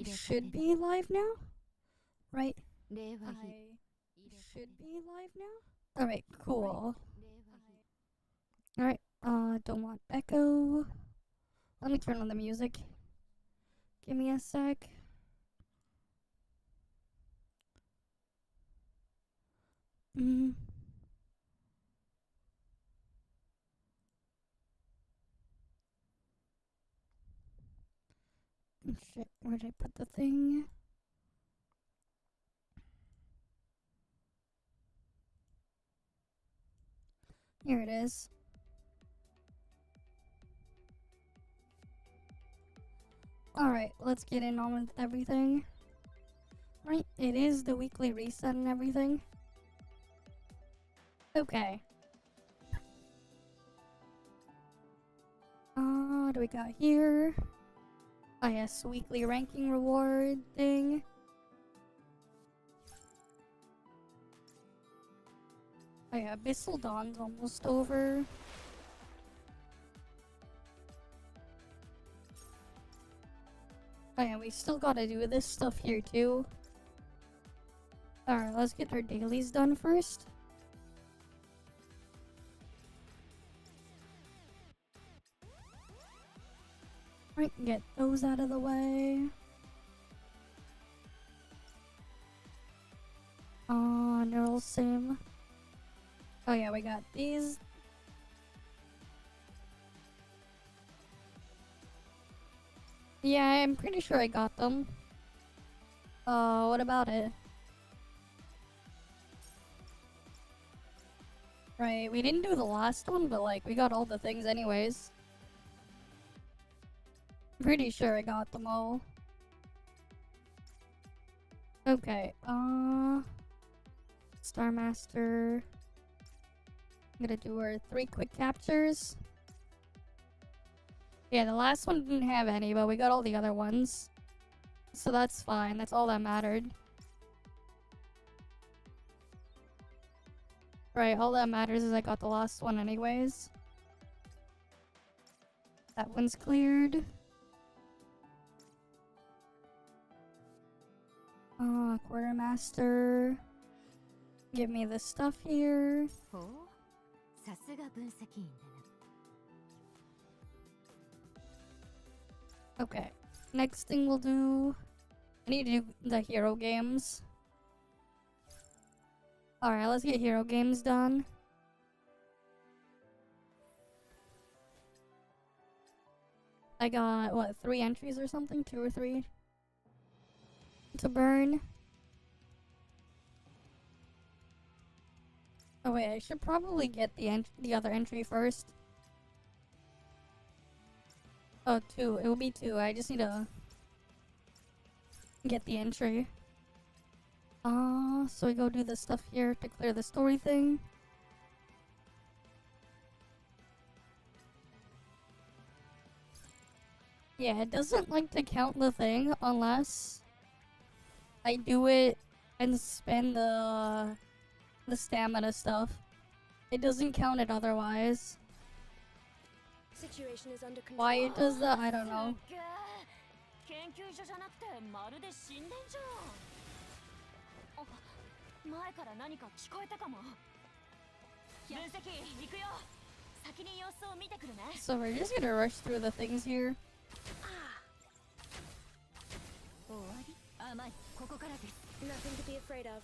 should be live now, right? I should be live now. Alright, cool. Alright, don't want echo. Let me turn on the music. Give me a sec. Shit, where did I put the thing? Here it is. Alright, let's get in on with everything. Right, it is the weekly reset and everything. Okay. What do we got here? Oh yes, weekly ranking reward thing. Oh yeah, Abyssal Dawn's almost over. Oh yeah, we still gotta do this stuff here too. Alright, let's get our dailies done first. Right, get those out of the way. Neural sim. Oh yeah, we got these. Yeah, I'm pretty sure I got them. What about it? Right, we didn't do the last one, but like, we got all the things anyways. Pretty sure I got them all. Okay, Star Master. I'm gonna do our 3 quick captures. Yeah, the last one didn't have any, but we got all the other ones. So that's fine, that's all that mattered. Right, all that matters is I got the last one anyways. That one's cleared. Quartermaster. Give me the stuff here. Okay, next thing we'll do... I need to do the hero games. Alright, let's get hero games done. I got, what, 3 entries or something? 2 or 3? To burn. Oh wait, I should probably get the other entry first. Oh, 2. It will be 2. I just need to get the entry. So we go do the stuff here to clear the story thing. Yeah, it doesn't like to count the thing unless I do it and spend the stamina stuff. It doesn't count it otherwise. Situation is under control. Why it does that, I don't know. So we're just gonna rush through the things here. Nothing to be afraid of.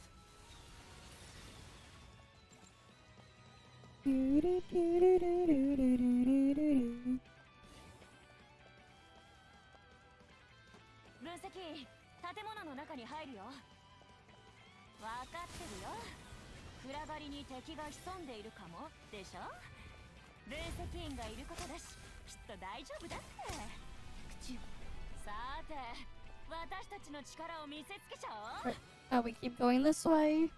Oh, we keep going this way.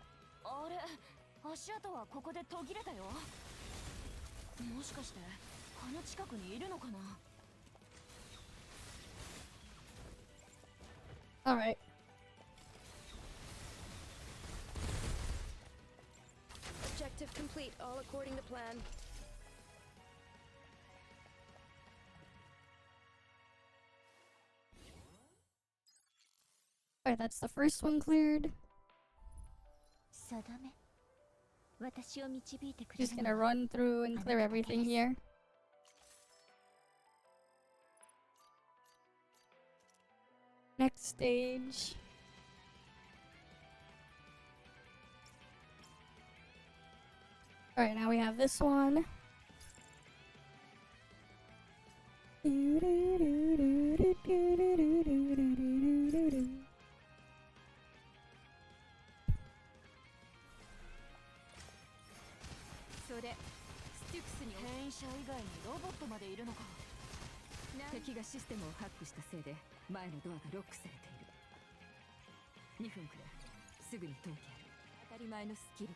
Alright. Objective complete, all according to plan. Alright, that's the first one cleared. 定め私を導いてくれ Just る gonna のは run through and clear everything here. Next stage. Alright, now we have this one. それスティクスに変異者以外にロボットまでいるのか。敵がシステムをハックしたせいで前のドアがロックされている。2分くれ、すぐに解いてやる。当たり前のスキルで。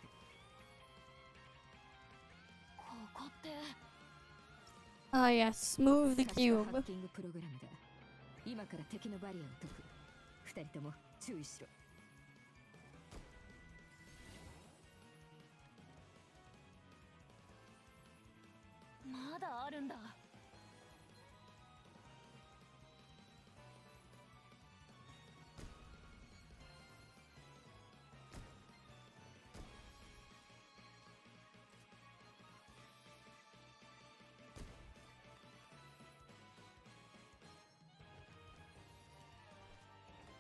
ここって Ah, yes, move the 確かハ cube. ッキングプログラムだ。今から敵のバリアを解く。2人とも注意しろ。まだあるんだ。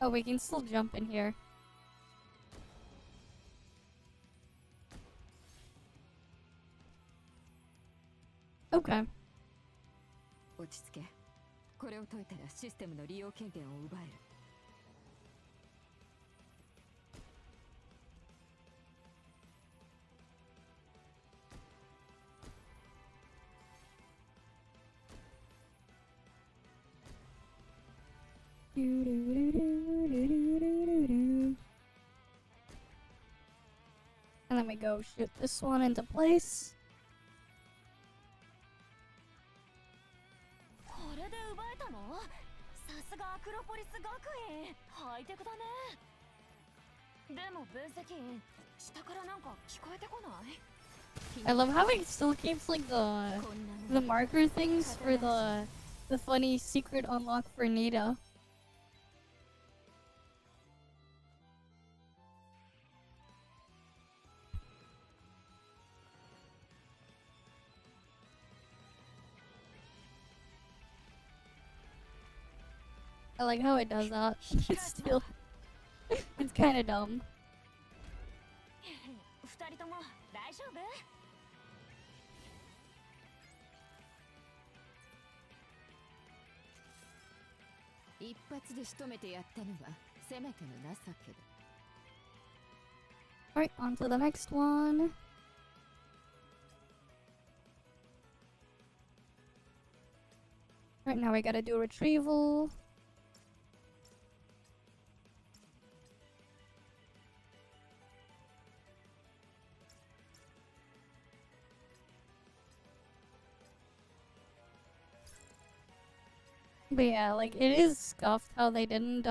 Oh, we can still jump in here. Okay. 落ち着け。これを解いたらシステムの利用権限を奪える。And then we go shoot this one into place. これで奪えたの？さすがアクロポリス学院、ハイテクだね。でも分析員、下からなんか聞こえてこない？ I love how it still keeps like the marker things for the funny secret unlock for Nita. I like how it does that. It's still it's kind of dumb. 二人とも大丈夫？ 一発で仕留めてやったのはせめての情けだ。 Alright, on to the next one. Right now we gotta do retrieval. But yeah, like, it is scuffed how they didn't,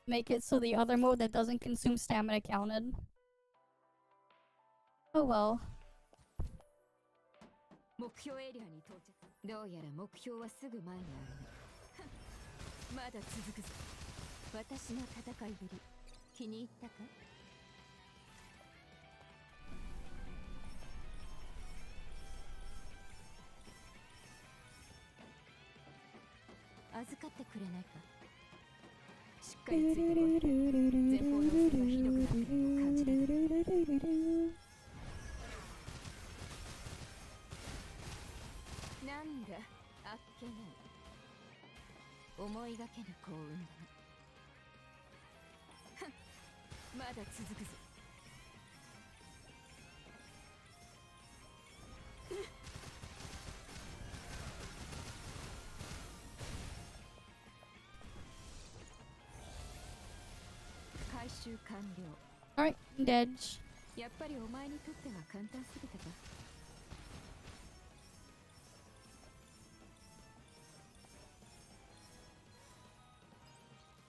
make it so the other mode that doesn't consume stamina counted. Oh well. 目標エリアに到着。どうやら目標はすぐ前にあるね。まだ続くぞ。私の戦いぶり、気に入ったか？預かってくれないか？しっかりついてこい。前方の隙がひどくなっているのを感じる。なんだ、あっけない。思いがけぬ幸運だな。ふん、まだ続くぞ。回収完了。Alright, dead. やっぱりお前にとっては簡単すぎたか。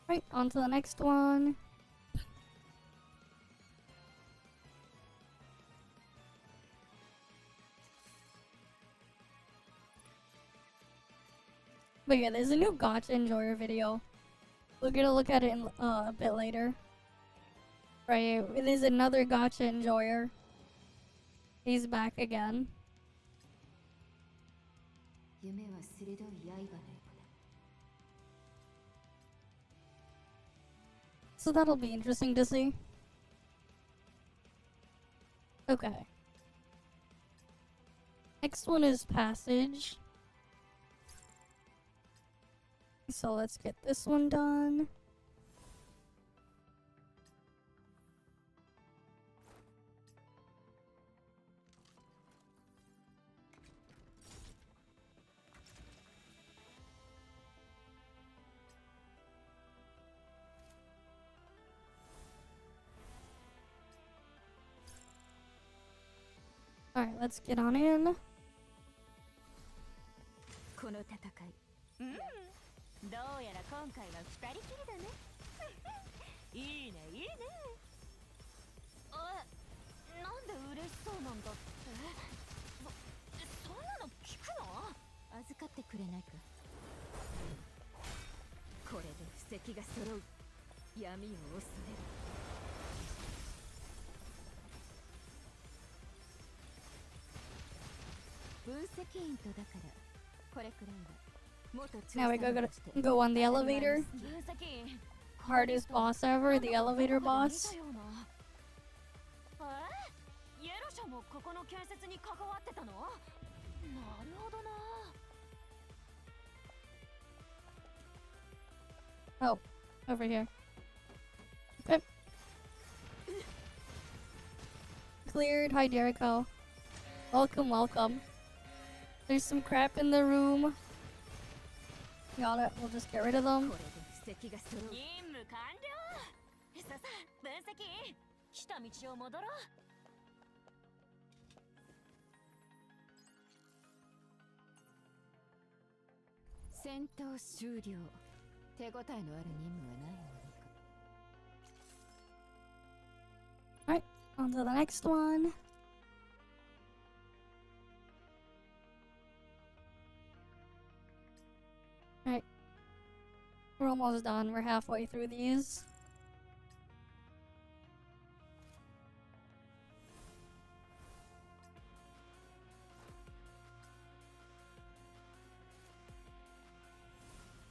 Right, on to the next one. But yeah, there's a new Gacha Enjoyer video. We're gonna look at it in, a bit later. Right, it is another gacha enjoyer. He's back again. 夢は鋭い刃のようだ。 So that'll be interesting to see. Okay. Next one is Passage. So let's get this one done. Alright, let's get on in. この戦い。どうやら今回は二人きりだね。いいねいいね。なんで嬉しそうなんだって。そんなの聞くの？預かってくれないか。これで布石が揃う。闇を恐れる。分析員とだからこれくらいは。 Now we go on the elevator. 分析員。 Hardest boss ever, the elevator boss. イエロ社もここの建設に関わってたの？なるほどな。 Oh, over here. Okay. Cleared. Hi, Jericho. Welcome, welcome. There's some crap in the room. Got it. We'll just get rid of them. これで布石が揃う。任務完了。さあさあ、分析員。来た道を戻ろう。 戦闘終了。手応えのある任務はないのか。 Alright, on to the next one. Alright. We're almost done. We're halfway through these.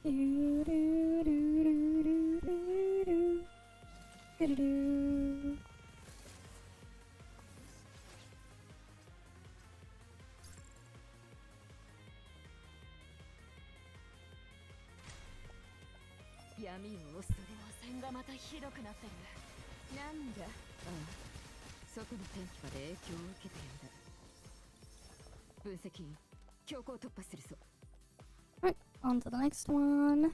Do, do, do, do, do, do, do, do, do. Yami を恐れる。線がまたひどくなってる。なんだ。ああ、外の天気まで影響を受けたようだ。分析員、強行突破するぞ。 Alright, on to the next one.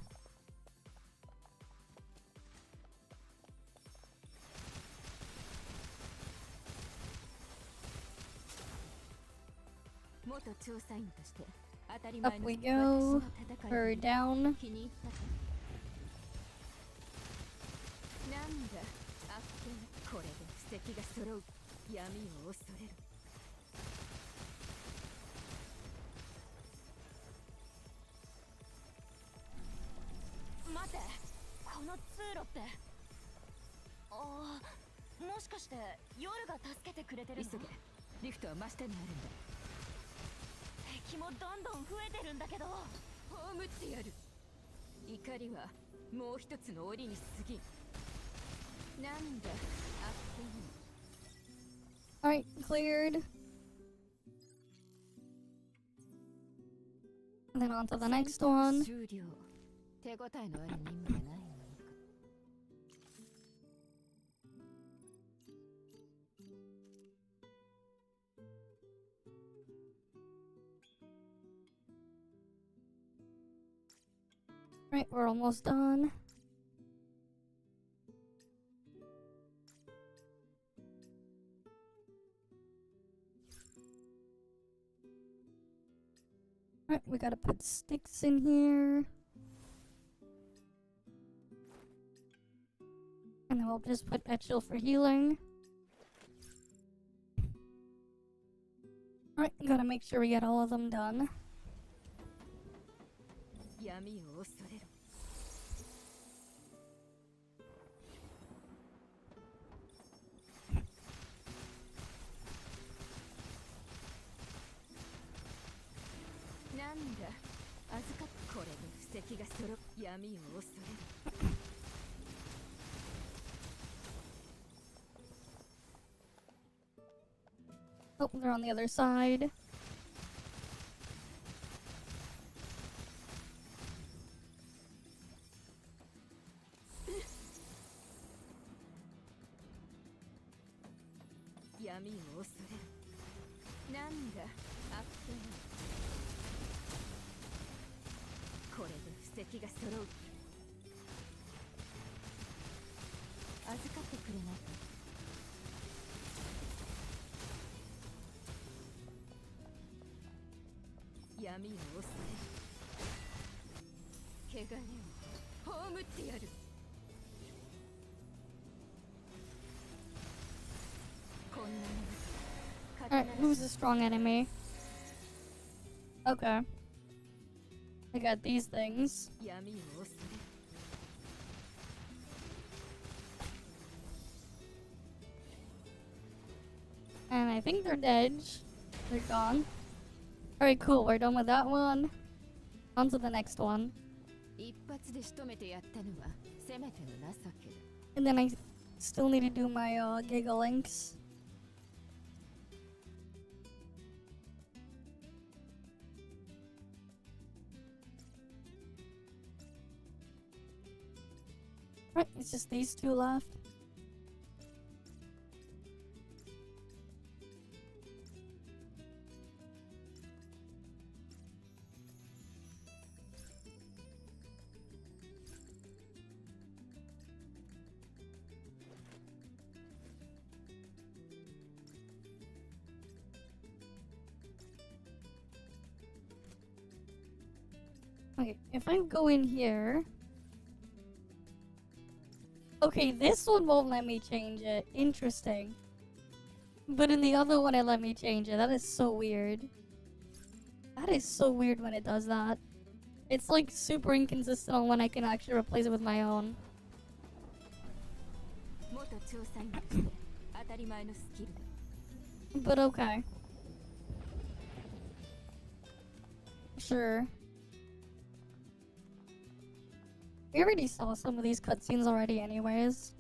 Up we go. Her down. 気に入ったか。なんだ、あっけな。これで布石が揃う。闇を恐れる。待って、この通路って。ああ、もしかして夜が助けてくれてるの？急げ。リフトは真下にあるんだ。 敵もどんどん増えてるんだけど。葬ってやる。怒りはもう一つの檻に過ぎん。なんだ、あっけに。 Alright, cleared. And then on to the next one. 終了。手応えのある任務はないのか。 Right, we're almost done. Right, we gotta put sticks in here. And then we'll just put Etchel for healing. Alright, gotta make sure we get all of them done. 闇を恐れろ。揃う闇を恐れる Oh, they're on the other side. Alright, who's a strong enemy? Okay. I got these things. And I think they're dead. They're gone. Alright, cool. We're done with that one. On to the next one. 一発で仕留めてやったのはせめての情け And then I still need to do my Giga links. Right, it's just these two left. Okay, if I go in here... Okay, this one won't let me change it. Interesting. But in the other one, it let me change it. That is so weird. That is so weird when it does that. It's like super inconsistent on when I can actually replace it with my own. But okay. Sure. We already saw some of these cutscenes already anyways.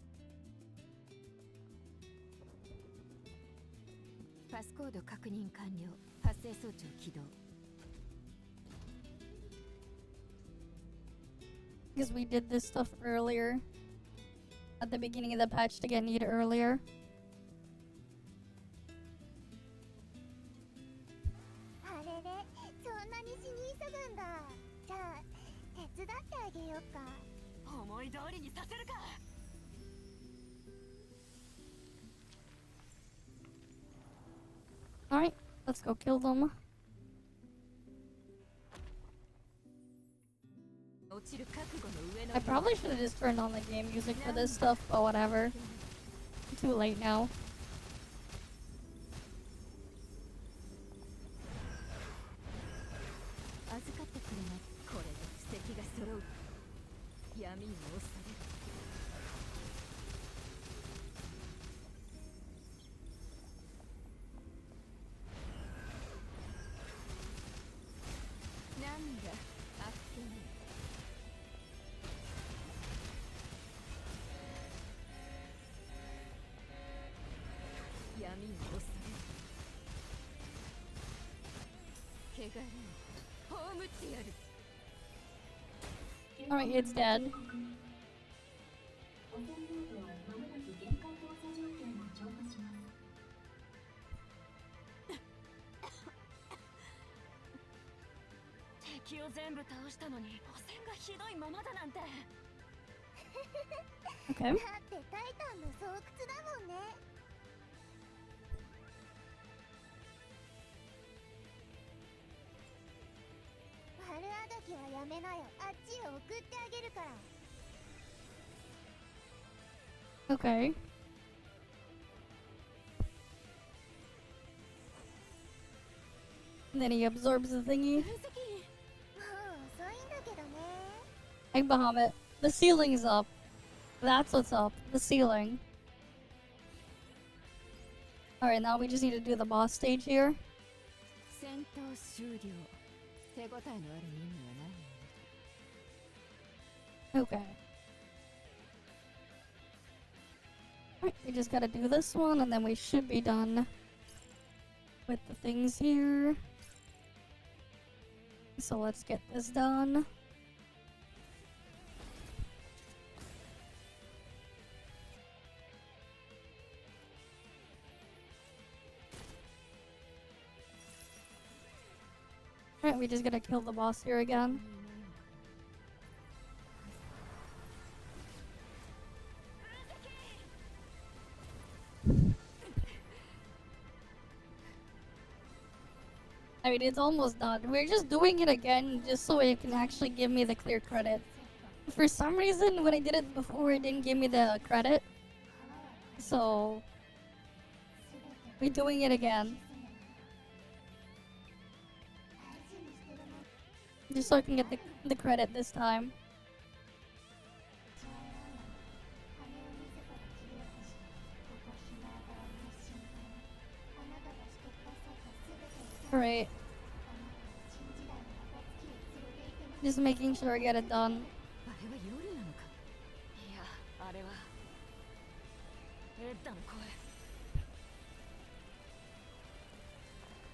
Because we did this stuff earlier. At the beginning of the patch to get need earlier. 思い通りにさせるか Alright, let's go kill them. I probably should have just turned on the game music for this stuff, but whatever. Too late now. Alright, it's dead. Okay. Okay. And then he absorbs the thingy. Hey Bahamut, the ceiling is up. That's what's up, the ceiling. Alright, now we just need to do the boss stage here. Okay. Alright, we just gotta do this one and then we should be done with the things here. So let's get this done. Alright, we just gotta kill the boss here again. I mean, it's almost done. We're just doing it again just so it can actually give me the clear credit. For some reason, when I did it before, it didn't give me the credit. So, we're doing it again. Just so I can get the credit this time. Alright. Just making sure I get it done. あれは夜なのか。いや、あれはエッダの声。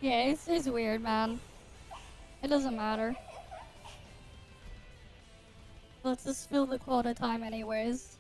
Yeah, it's weird, man. It doesn't matter. Let's just fill the quota time anyways.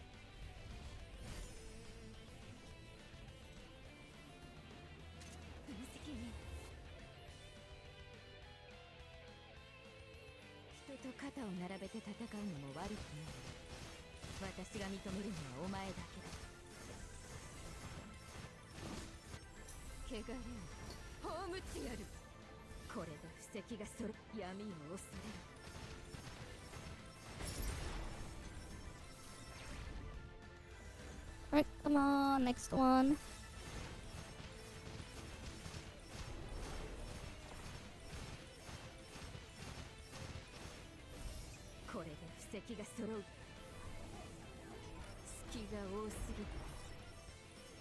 Alright, come on, next one.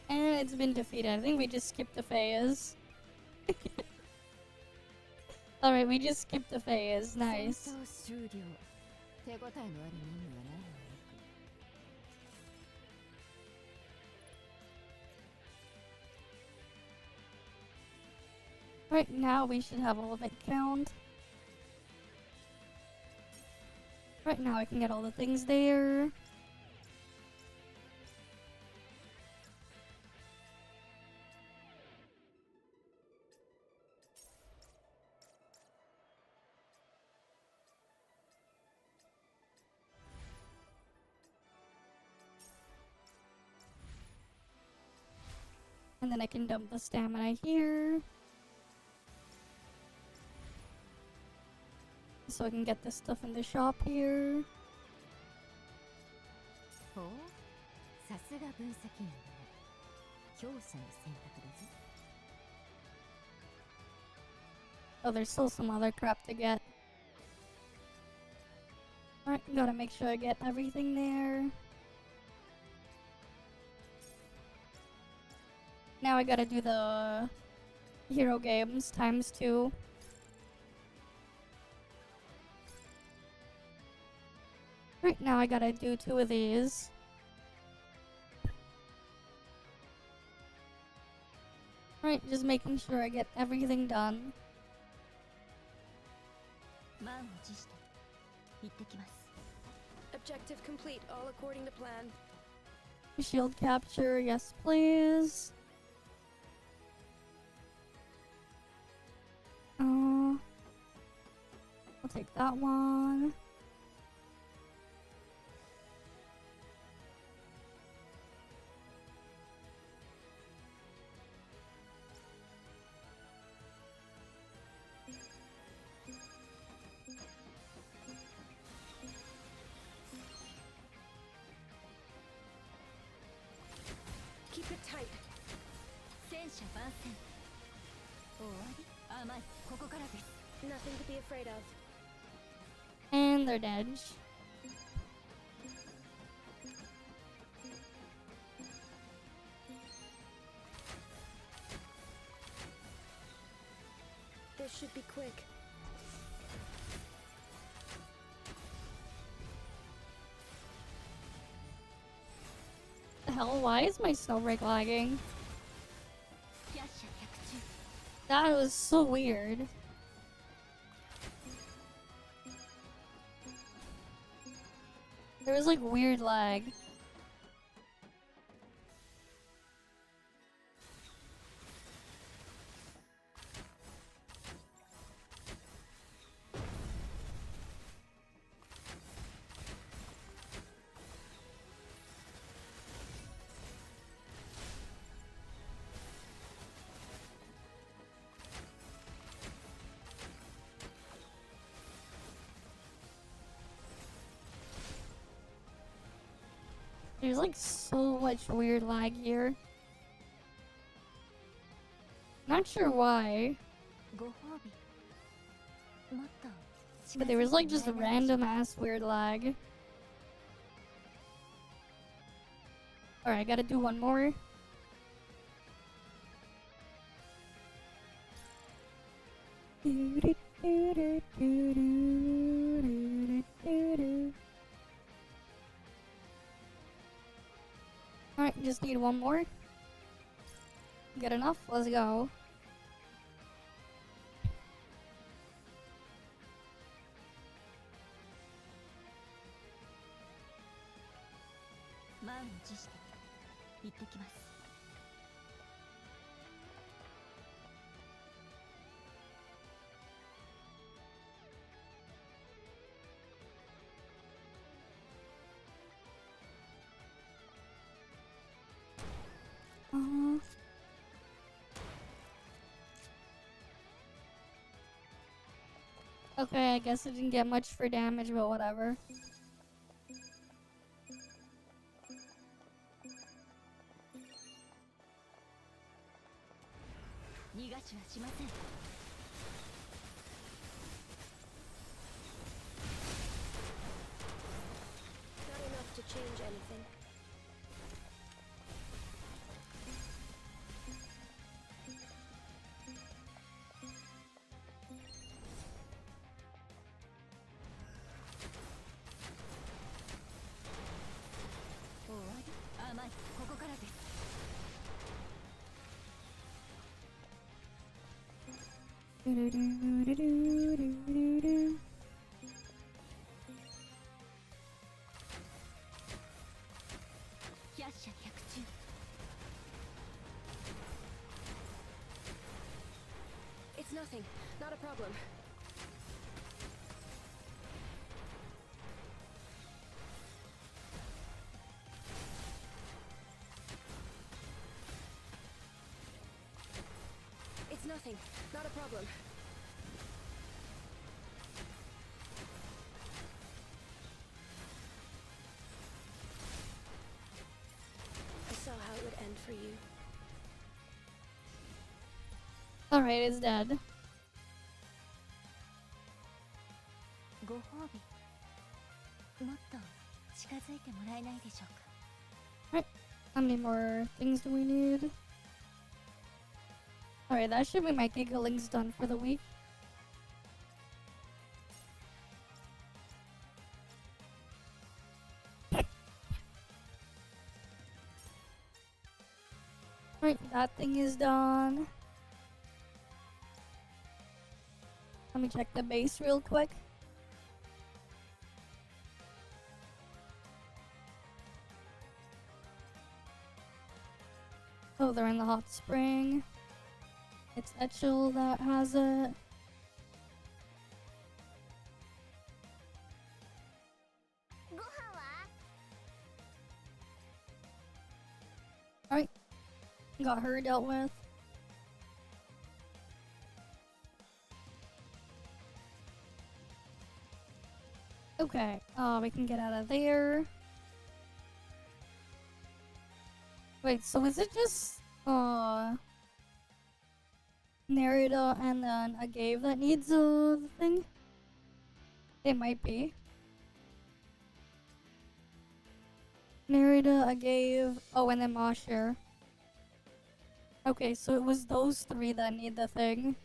And it's been defeated. I think we just skipped a phase. Alright, we just skipped a phase. Nice. Right now we should have all of it count. Right now I can get all the things there. And then I can dump the stamina here. So I can get this stuff in the shop here. Oh, there's still some other crap to get. Alright, gotta make sure I get everything there. Now I gotta do the hero games ×2. Right now I gotta do 2 of these. Right, just making sure I get everything done. Objective complete, all according to plan. Shield capture, yes please. I'll take that one. Keep it tight. Nothing to be afraid of. And they're dead. This should be quick. the hell? Why is my Snowbreak lagging? That was so weird. There was like weird lag. There's like so much weird lag here. Not sure why, but there was like just random ass weird lag. Alright, I gotta do one more. Alright, just need one more. Good enough, let's go. Okay, I guess I didn't get much for damage, but whatever. Not enough to change anything. It's nothing. Not a problem. It's nothing. Not a problem. I saw how it would end for you. Alright, it's dead. How many more things do we need? Alright, that should be my Gigalings done for the week. Alright, that thing is done. Let me check the base real quick. Oh, they're in the hot spring. It's Etchel that has it. Alright. Got her dealt with. Okay, we can get out of there. Wait, so is it just, Nerida and then a Gave that needs the thing? It might be. Nerida, a Gave, oh, and then Mosher. Okay, so it was those three that need the thing.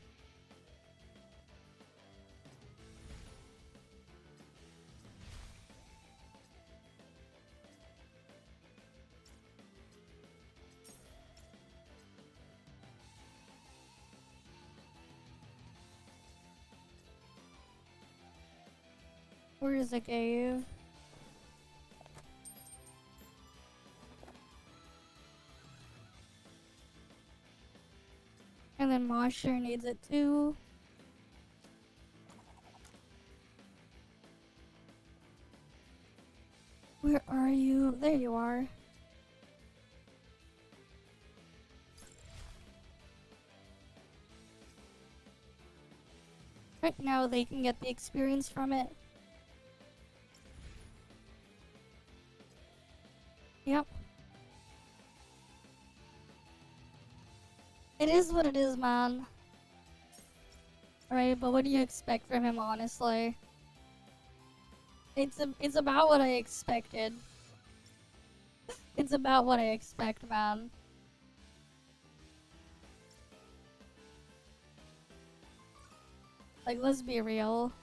Where is the cave? And then Mosher needs it too. Where are you? There you are. Right now they can get the experience from it. Yep. It is what it is, man. Right, but what do you expect from him, honestly? It's about what I expected. It's about what I expect, man. Like, let's be real.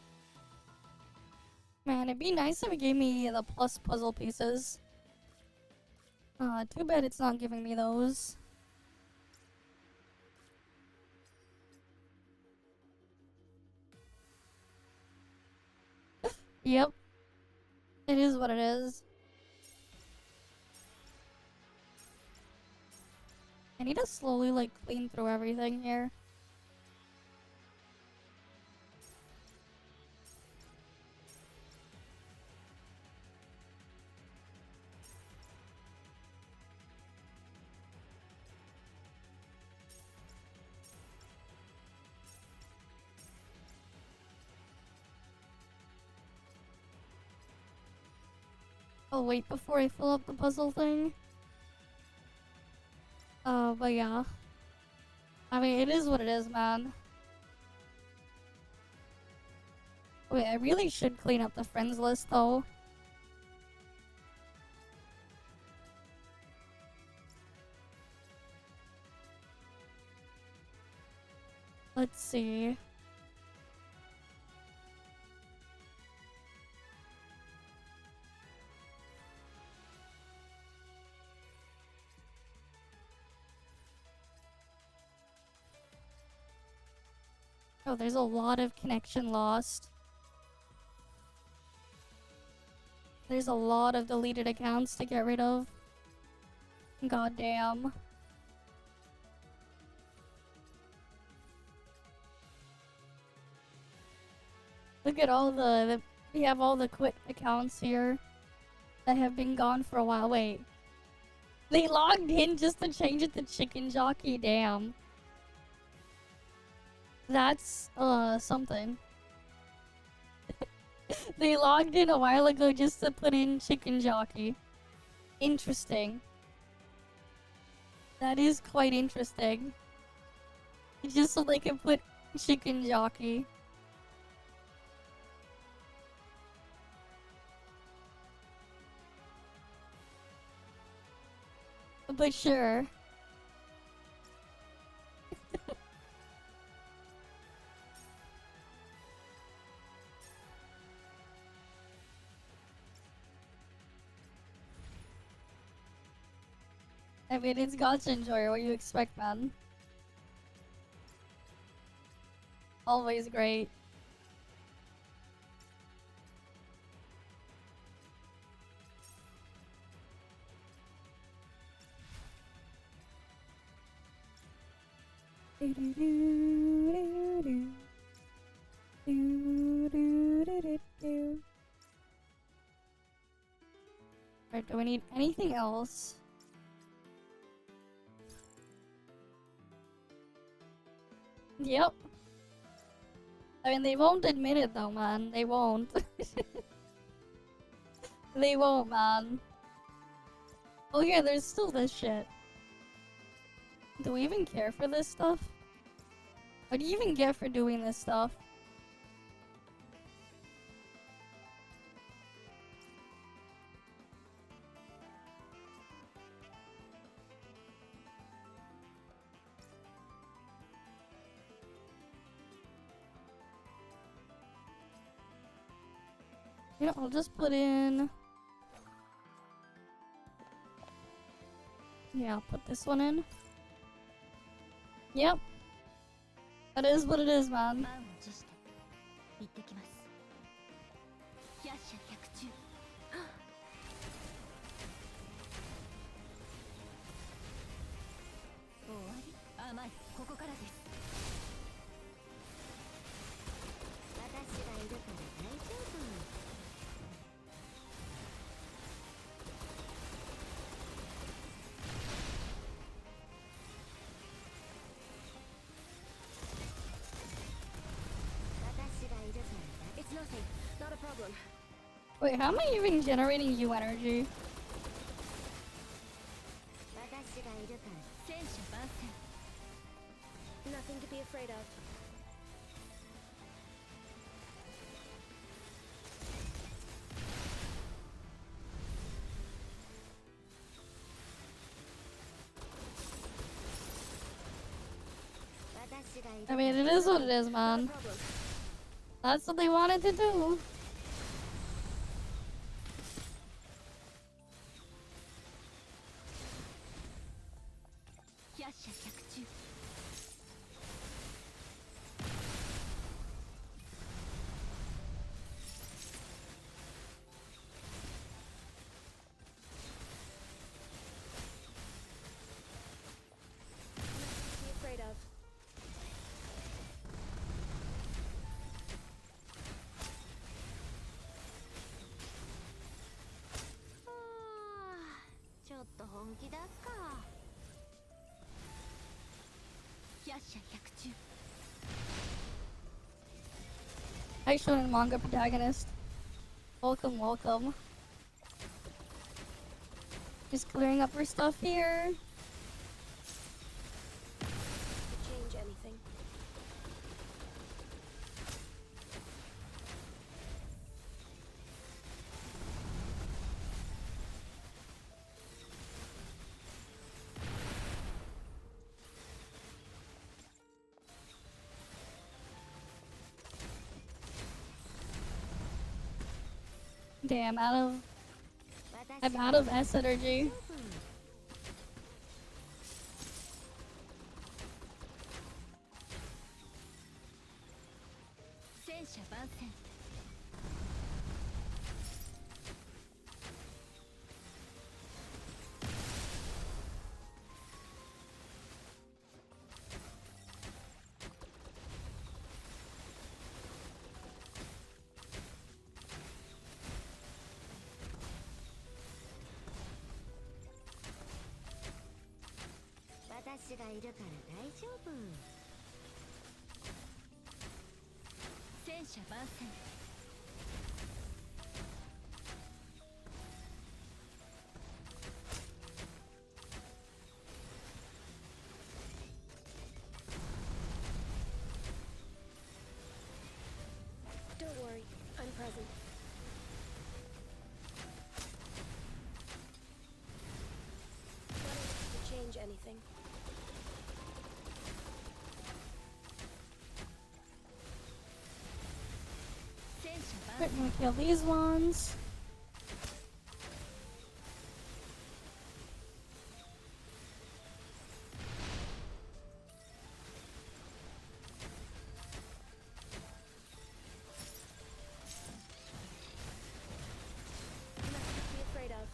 Man, it'd be nice if it gave me the plus puzzle pieces. Too bad it's not giving me those. Yep. It is what it is. I need to slowly, like, clean through everything here. I'll wait before I fill up the puzzle thing. But yeah. I mean, it is what it is, man. Wait, I really should clean up the friends list, though. Let's see. Oh, there's a lot of connection lost. There's a lot of deleted accounts to get rid of. God damn. Look at all we have all the quit accounts here that have been gone for a while. Wait. They logged in just to change it to Chicken Jockey, damn. That's, something. They logged in a while ago just to put in Chicken Jockey. Interesting. That is quite interesting. Just so they can put Chicken Jockey. But sure. I mean, it's Gacha Enjoyer. What do you expect, man? Always great. Alright, do we need anything else? Yep. I mean, they won't admit it though, man. They won't. They won't, man. Oh yeah, there's still this shit. Do we even care for this stuff? What do you even get for doing this stuff? Yeah, I'll just put in... Yeah, I'll put this one in. Yep. That is what it is, man. Wait, how am I even generating U energy? 私がいるから戦車万戦 Nothing to be afraid of. I mean, it is what it is, Not a man. problem. That's what they wanted to do. 百射百中 Nothing to be afraid of. Ah, ちょっと本気だっか百射百中 Hi, shonen manga protagonist. Welcome, welcome. Just clearing up her stuff here. To change anything. Damn, I'm 私 out of S energy. 戦車万戦 私がいるから大丈夫戦車万戦 Don't worry, I'm present. Not enough to change anything. We're gonna kill these ones. Nothing to be afraid of.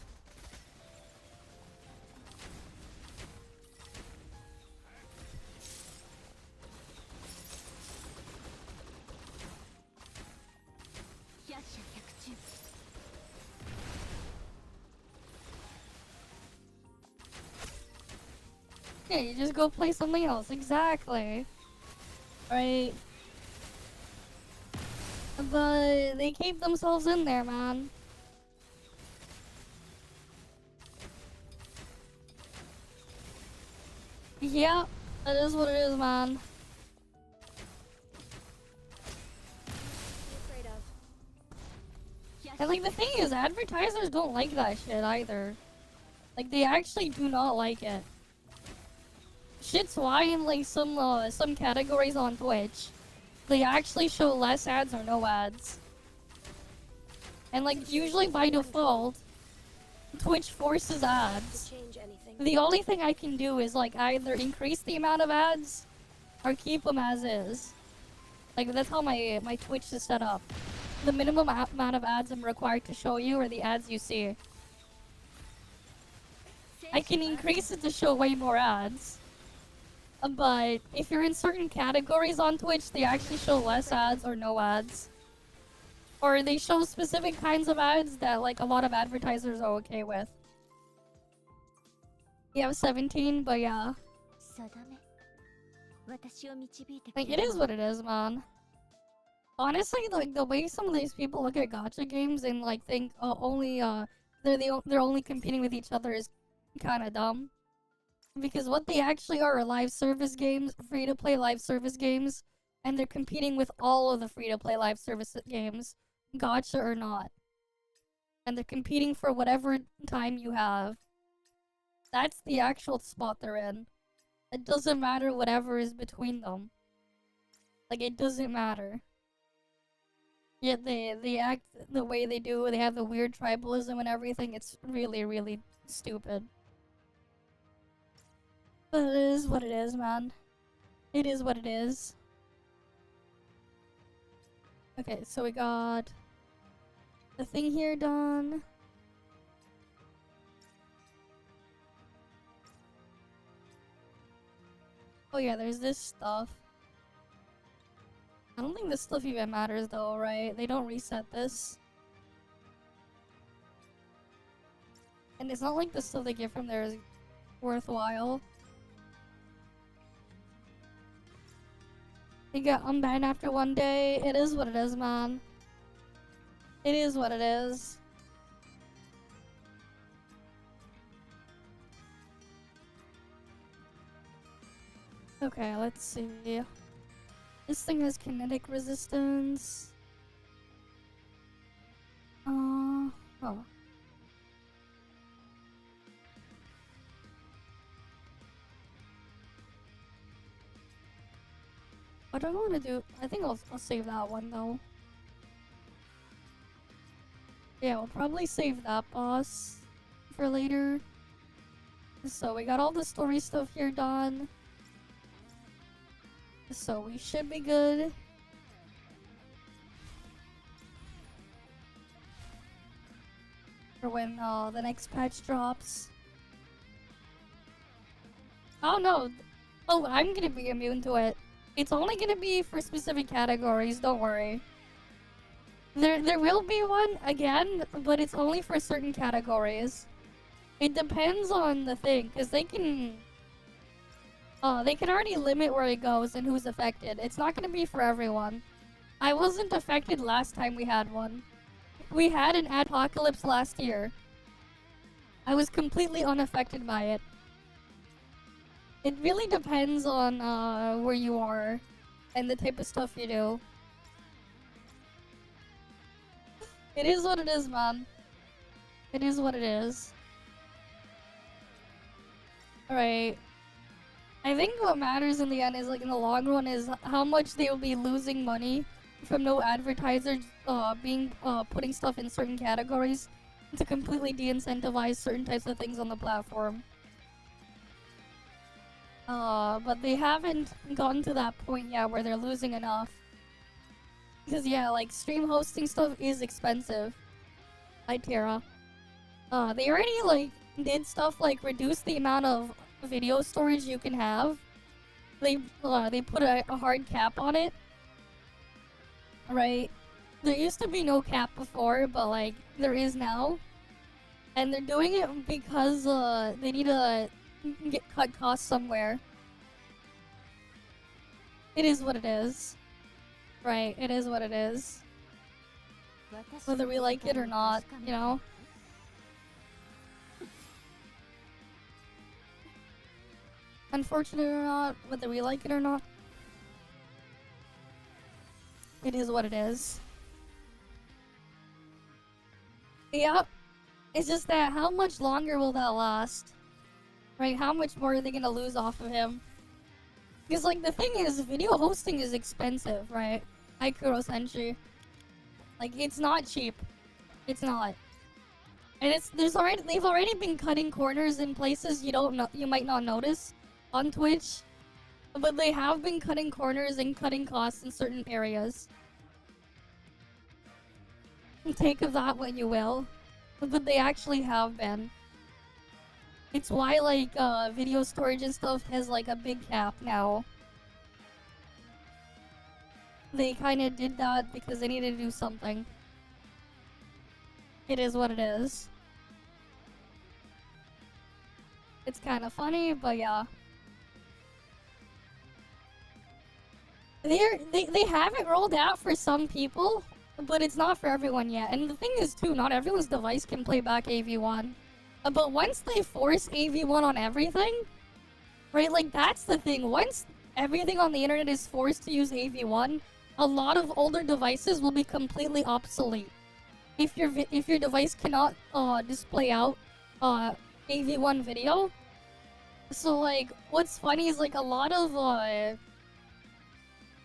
Yeah, you just go play something else. Exactly. Right. But they keep themselves in there, man. Yeah, that is what it is, man. Be afraid of. And like the thing is, advertisers don't like that shit either. Like they actually do not like it. Shit's why in like some categories on Twitch, they actually show less ads or no ads. And like usually by default, Twitch forces ads. To change anything. The only thing I can do is like either increase the amount of ads or keep them as is. Like that's how my Twitch is set up. The minimum amount of ads I'm required to show you are the ads you see. I can increase it to show way more ads. But if you're in certain categories on Twitch, they actually show less ads or no ads. Or they show specific kinds of ads that like a lot of advertisers are okay with. You have 17, but yeah. 定め私を導いてく Like れ it る is what it is, man. Honestly, like the way some of these people look at gacha games and like think they're only competing with each other is kind of dumb. Because what they actually are live service games, free to play live service games, and they're competing with all of the free to play live service games, gacha or not. And they're competing for whatever time you have. That's the actual spot they're in. It doesn't matter whatever is between them. Like, it doesn't matter. Yet they act the way they do, they have the weird tribalism and everything, it's really, really stupid. But it is what it is, man. It is what it is. Okay, so we got the thing here done. Oh yeah, there's this stuff. I don't think this stuff even matters though, right? They don't reset this. And it's not like the stuff they get from there is worthwhile. He got unbanned after one day. It is what it is, man. It is what it is. Okay, let's see. This thing has kinetic resistance. Oh. What do I want to do? I think I'll save that one though. Yeah, we'll probably save that boss for later. So we got all the story stuff here done. So we should be good. For when the next patch drops. Oh no! Oh, I'm gonna be immune to it. It's only gonna be for specific categories, don't worry. There will be one again, but it's only for certain categories. It depends on the thing, because they can already limit where it goes and who's affected. It's not gonna be for everyone. I wasn't affected last time we had one. We had an apocalypse last year. I was completely unaffected by it. It really depends on where you are and the type of stuff you do. It is what it is, man. It is what it is. Alright. I think what matters in the end is, like, in the long run is how much they will be losing money from no advertisers putting stuff in certain categories to completely de-incentivize certain types of things on the platform. But they haven't gotten to that point yet where they're losing enough. Because yeah, like, stream hosting stuff is expensive. Hi, Tara. They already, like, did stuff like reduce the amount of video storage you can have. They put a hard cap on it. Right? There used to be no cap before, but, like, there is now. And they're doing it because, they need to cut costs somewhere. It is what it is. Right, it is what it is. Whether we like it or not, you know? Unfortunate or not, whether we like it or not, it is what it is. Yeah, it's just that how much longer will that last? Right, how much more are they gonna lose off of him? Because, like, the thing is, video hosting is expensive, right? Hi, Kuro-senshi. Like, it's not cheap. It's not. And they've already been cutting corners in places you might not notice on Twitch. But they have been cutting corners and cutting costs in certain areas. Take of that what you will. But they actually have been. It's why, like, video storage and stuff has, like, a big cap now. They kinda did that because they needed to do something. It is what it is. It's kinda funny, but yeah. They have it rolled out for some people, but it's not for everyone yet. And the thing is too, not everyone's device can play back AV1. But once they force AV1 on everything, right? Like that's the thing. Once everything on the internet is forced to use AV1, a lot of older devices will be completely obsolete. If your device cannot display out AV1 video. So like what's funny is like a lot of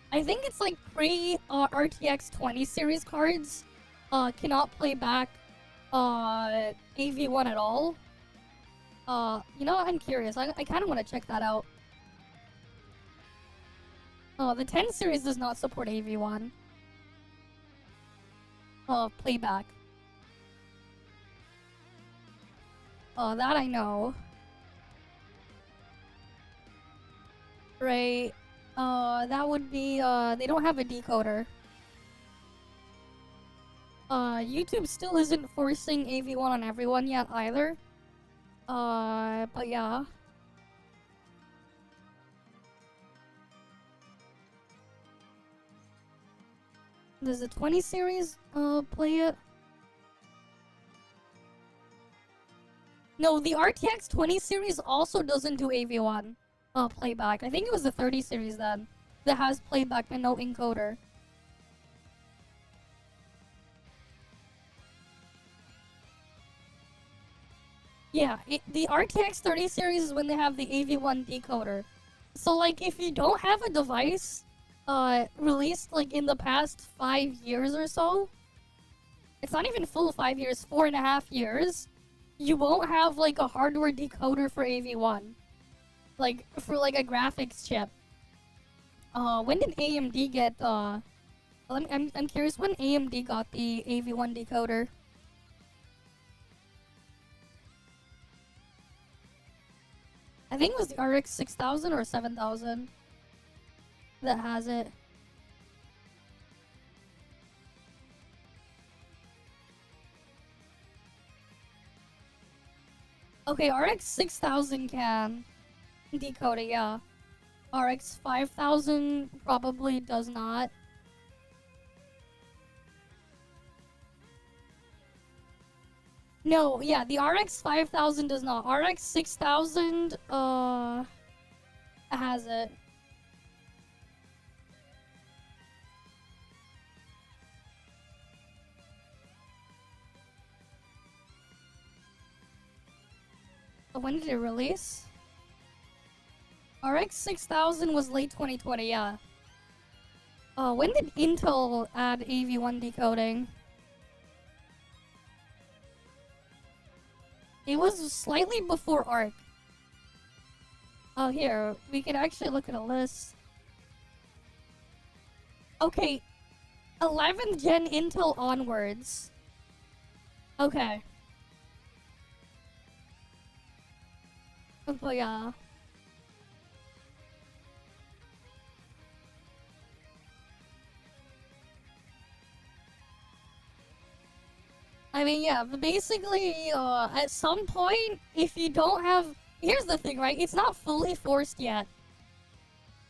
I think it's like pre RTX 20 series cards cannot play back AV1 at all. You know, I'm curious. I kind of want to check that out. The 10 series does not support AV1. Playback. That I know. Right. That would be, they don't have a decoder. YouTube still isn't forcing AV1 on everyone yet either. But yeah. Does the 20 series, play it? No, the RTX 20 series also doesn't do AV1. Playback. I think it was the 30 series then that has playback and no encoder. Yeah, the RTX 30 series is when they have the AV1 decoder. So like if you don't have a device released like in the past 5 years or so, it's not even full 5 years, 4.5 years, you won't have like a hardware decoder for AV1. Like, for like a graphics chip. When did AMD get, I'm curious when AMD got the AV1 decoder. I think it was the RX 6000 or 7000 that has it. Okay, RX 6000 can decode it, yeah. RX 5000 probably does not. No, yeah, the RX 5000 does not. RX 6000 has it. When did it release? RX 6000 was late 2020, yeah. When did Intel add AV1 decoding? It was slightly before ARC. Oh, here, we can actually look at a list. Okay, 11th gen Intel onwards. Okay. But yeah. I mean, yeah, but basically, at some point, if you don't have... Here's the thing, right? It's not fully forced yet.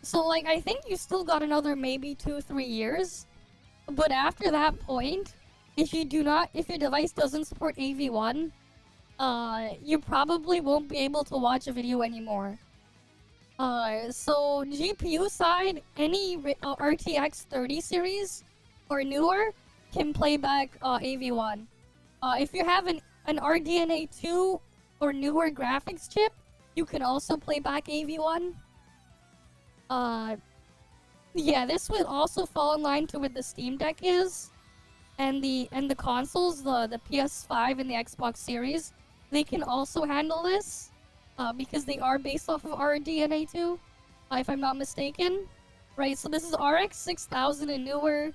So, like, I think you still got another maybe 2-3 years. But after that point, if your device doesn't support AV1, you probably won't be able to watch a video anymore. So GPU side, any RTX 30 series or newer can play back AV1. If you have an RDNA 2 or newer graphics chip, you can also play back AV1. Yeah, this would also fall in line to what the Steam Deck is, and the consoles, the PS5 and the Xbox Series. They can also handle this, because they are based off of RDNA 2, if I'm not mistaken. Right, so this is RX 6000 and newer,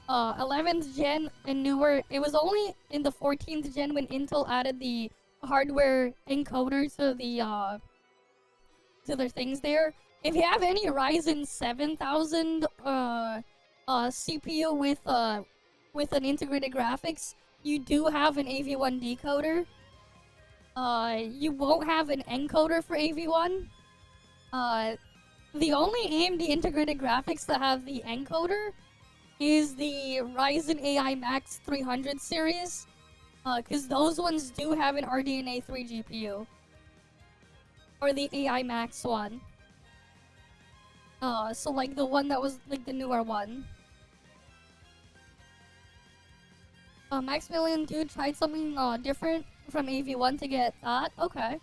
11th gen and newer. It was only in the 14th gen when Intel added the hardware encoder to their things there. If you have any Ryzen 7000 CPU with an integrated graphics, you do have an AV1 decoder. You won't have an encoder for AV1. The only AMD integrated graphics that have the encoder is the Ryzen AI Max 300 series, because those ones do have an RDNA 3 GPU. Or the AI Max one. So like the one that was like the newer one. Maximilian dude tried something different from AV1 to get that. Okay.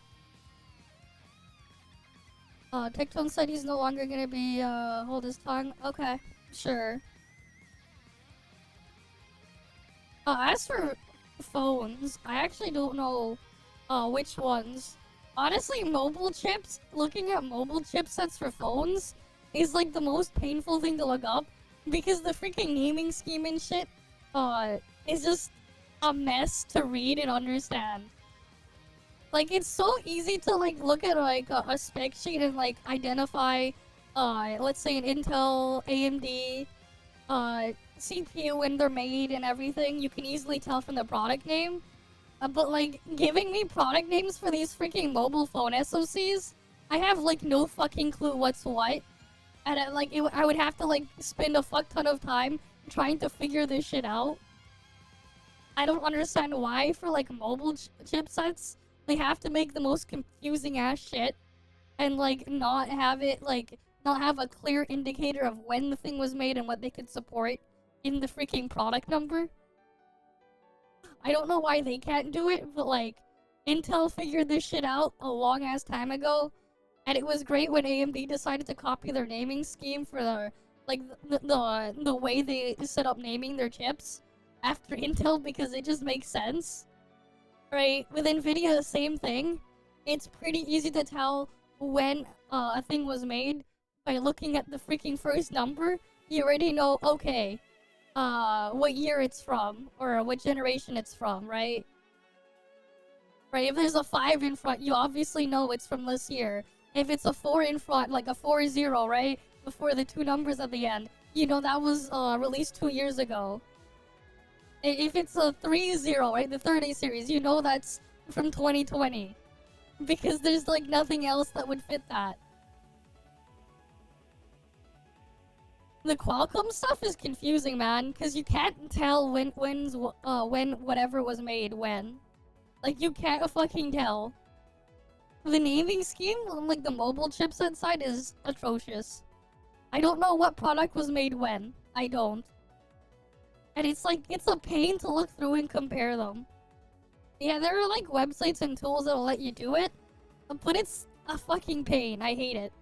Tectone said he's no longer gonna be hold his tongue. Okay, sure. As for phones, I actually don't know which ones. Honestly, mobile chips, looking at mobile chipsets for phones is like the most painful thing to look up because the freaking naming scheme and shit is just a mess to read and understand. Like, it's so easy to like look at like a spec sheet and like identify let's say an Intel, AMD CPU when they're made and everything. You can easily tell from the product name. But like giving me product names for these freaking mobile phone SoCs, I have like no fucking clue what's what. And I would have to like spend a fuck ton of time trying to figure this shit out. I don't understand why for like mobile chipsets they have to make the most confusing ass shit and like not have it like not have a clear indicator of when the thing was made and what they could support in the freaking product number. I don't know why they can't do it, but like Intel figured this shit out a long ass time ago, and it was great when AMD decided to copy their naming scheme for the like the way they set up naming their chips after Intel because it just makes sense. Right? With NVIDIA, same thing. It's pretty easy to tell when a thing was made by looking at the freaking first number. You already know, okay, what year it's from, or what generation it's from, right? Right, if there's a 5 in front, you obviously know it's from this year. If it's a 4 in front, like a 40, right? Before the 2 numbers at the end, you know that was released 2 years ago. If it's a 30, right? The 30 series, you know that's from 2020. Because there's like nothing else that would fit that. The Qualcomm stuff is confusing, man, because you can't tell when whatever was made when. Like, you can't fucking tell. The naming scheme on like the mobile chipset side is atrocious. I don't know what product was made when. I don't. And it's like, it's a pain to look through and compare them. Yeah, there are like websites and tools that'll let you do it, but it's a fucking pain. I hate it.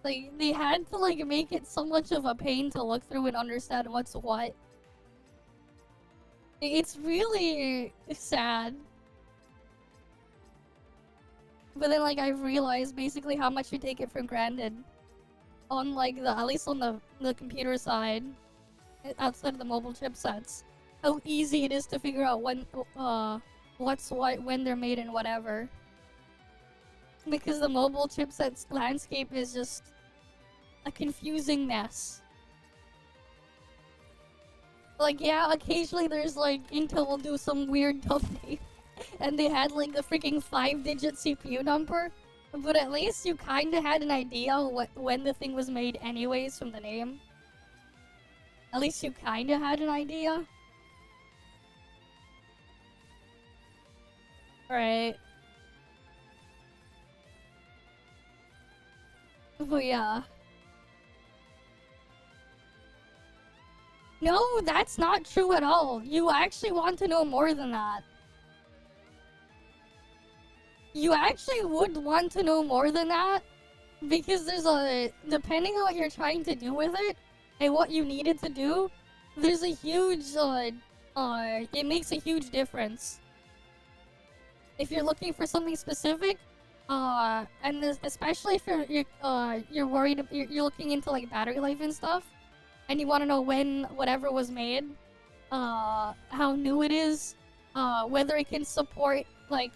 Like, they had to like make it so much of a pain to look through and understand what's what. It's really sad. But then like I've realized basically how much we take it for granted. On like at least on the computer side, outside of the mobile chipsets, how easy it is to figure out when what's what, when they're made, and whatever. Because the mobile chipsets landscape is just a confusing mess. Like, yeah, occasionally there's like Intel will do some weird update, and they had like the freaking 5-digit CPU number. But at least you kinda had an idea when the thing was made anyways from the name. At least you kinda had an idea. Right. But yeah. No, that's not true at all. You actually want to know more than that. You actually would want to know more than that, because there's depending on what you're trying to do with it, and what you needed to do, there's a huge, it makes a huge difference. If you're looking for something specific, and especially if you're worried, you're looking into like battery life and stuff, and you want to know when whatever was made, how new it is, whether it can support like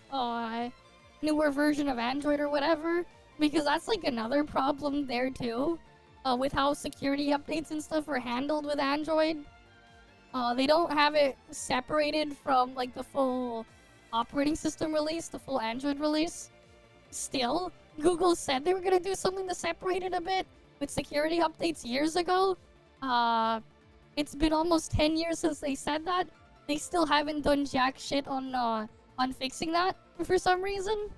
newer version of Android or whatever, because that's like another problem there too, with how security updates and stuff are handled with Android. They don't have it separated from like the full operating system release, the full Android release. still, Google said they were gonna do something to separate it a bit with security updates years ago. It's been almost 10 years since they said that. They still haven't done jack shit on fixing that for some reason.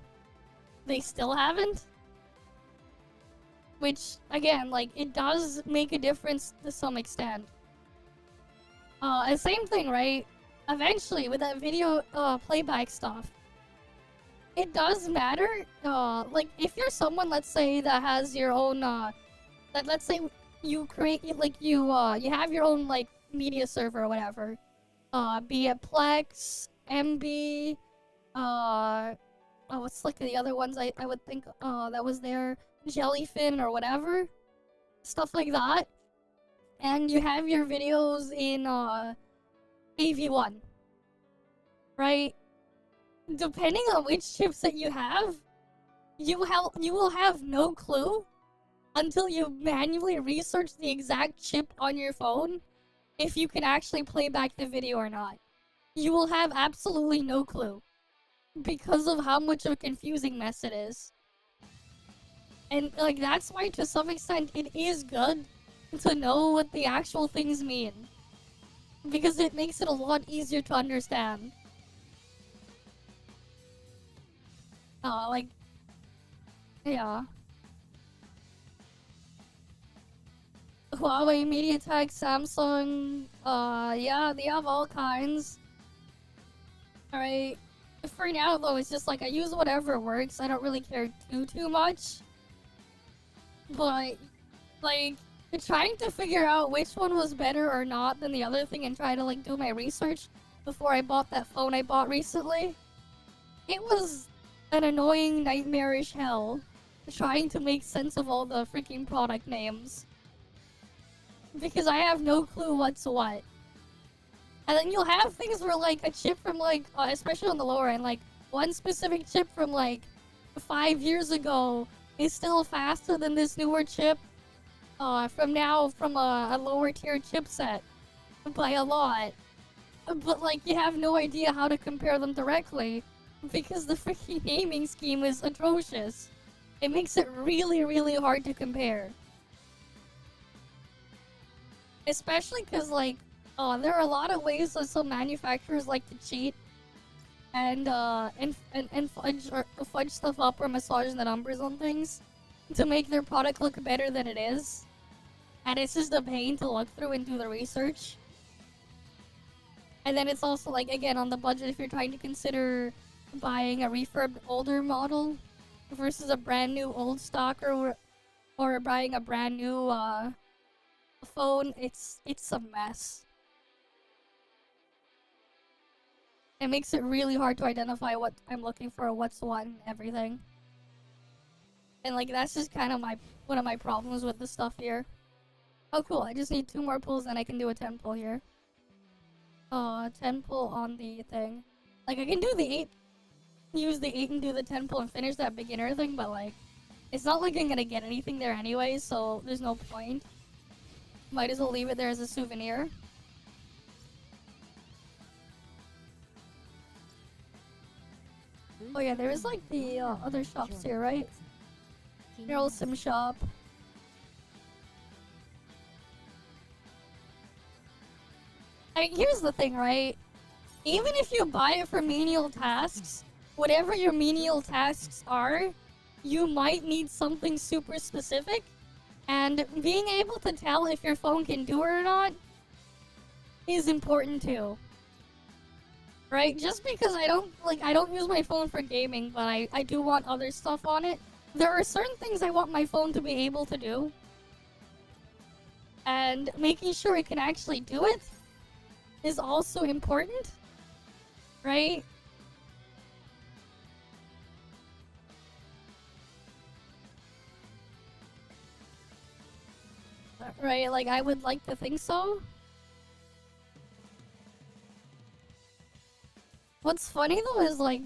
They still haven't. Which, again, like, it does make a difference to some extent. And same thing, right? Eventually, with that video playback stuff, it does matter. Like, if you're someone, let's say, that has your own, let's say you create, like, you have your own, like, media server or whatever. Be it Plex, MB, what's, like, the other ones I would think, that was there, Jellyfin or whatever. Stuff like that. And you have your videos in, AV1. Right? Depending on which chipset you have, you will have no clue until you manually research the exact chip on your phone if you can actually play back the video or not. You will have absolutely no clue because of how much of a confusing mess it is. And, like, that's why, to some extent, it is good to know what the actual things mean. Because it makes it a lot easier to understand. Like... Yeah. Huawei, MediaTek, Samsung... yeah, they have all kinds. Alright. For now, though, it's just like, I use whatever works. I don't really care too much. But, like, trying to figure out which one was better or not than the other thing and try to, like, do my research before I bought that phone I bought recently, it was an annoying, nightmarish hell trying to make sense of all the freaking product names. Because I have no clue what's what. And then you'll have things where, like, a chip from, like, especially on the lower end, like, one specific chip from, like, 5 years ago is still faster than this newer chip from a lower tier chipset by a lot. But, like, you have no idea how to compare them directly because the freaking naming scheme is atrocious. It makes it really, really hard to compare. Especially because, like, there are a lot of ways that some manufacturers like to cheat and fudge stuff up or massage the numbers on things to make their product look better than it is. And it's just a pain to look through and do the research. And then it's also, like, again, on the budget if you're trying to consider buying a refurbed older model versus a brand new old stock or buying a brand new phone, it's a mess. It makes it really hard to identify what I'm looking for, what's what, and everything. And, like, that's just kind of one of my problems with the stuff here. Oh, cool. I just need 2 more pulls, and I can do a 10 pull here. 10 pull on the thing. Like, I can do the 8. Use the 8 and do the 10 pull and finish that beginner thing, but, like, it's not like I'm gonna get anything there anyway, so there's no point. Might as well leave it there as a souvenir. Oh yeah, there is, like, the other shops here, right? Neural Sim Shop. I mean, here's the thing, right? Even if you buy it for menial tasks, whatever your menial tasks are, you might need something super specific. And being able to tell if your phone can do it or not is important too. Right? Just because I don't use my phone for gaming, but I do want other stuff on it. There are certain things I want my phone to be able to do. And making sure it can actually do it is also important. Right? Right, like, I would like to think so. What's funny though is, like,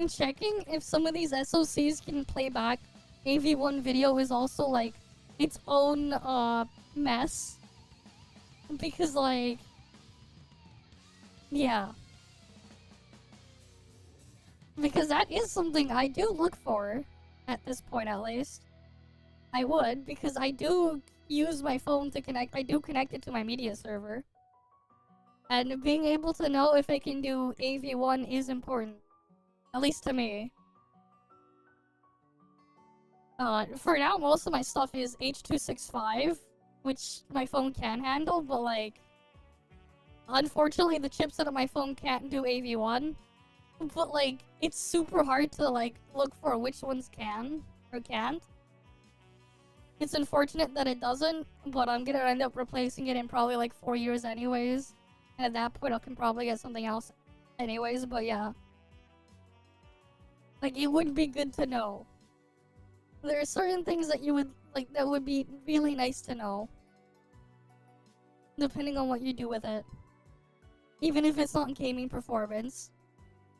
checking if some of these SoCs can play back AV1 video is also, like, its own mess. Because, like, yeah. Because that is something I do look for. At this point, at least. I would, because I do use my phone to connect. I do connect it to my media server. And being able to know if I can do AV1 is important. At least to me. For now, most of my stuff is H.265, which my phone can handle, but like... Unfortunately, the chipset of my phone can't do AV1. But like, it's super hard to like, look for which ones can, or can't. It's unfortunate that it doesn't, but I'm gonna end up replacing it in probably like 4 years anyways. And at that point, I can probably get something else anyways, but yeah. Like, it would be good to know. There are certain things that you would, like, that would be really nice to know. Depending on what you do with it. Even if it's not gaming performance.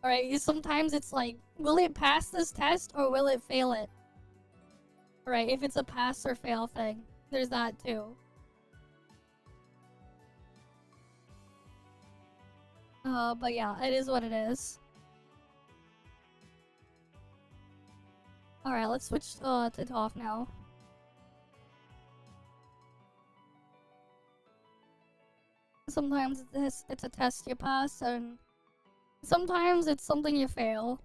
Alright, sometimes it's like, will it pass this test or will it fail it? Alright, if it's a pass or fail thing. There's that too. But yeah, it is what it is. Alright, let's switch to ToF now. Sometimes it's a test you pass, and sometimes it's something you fail.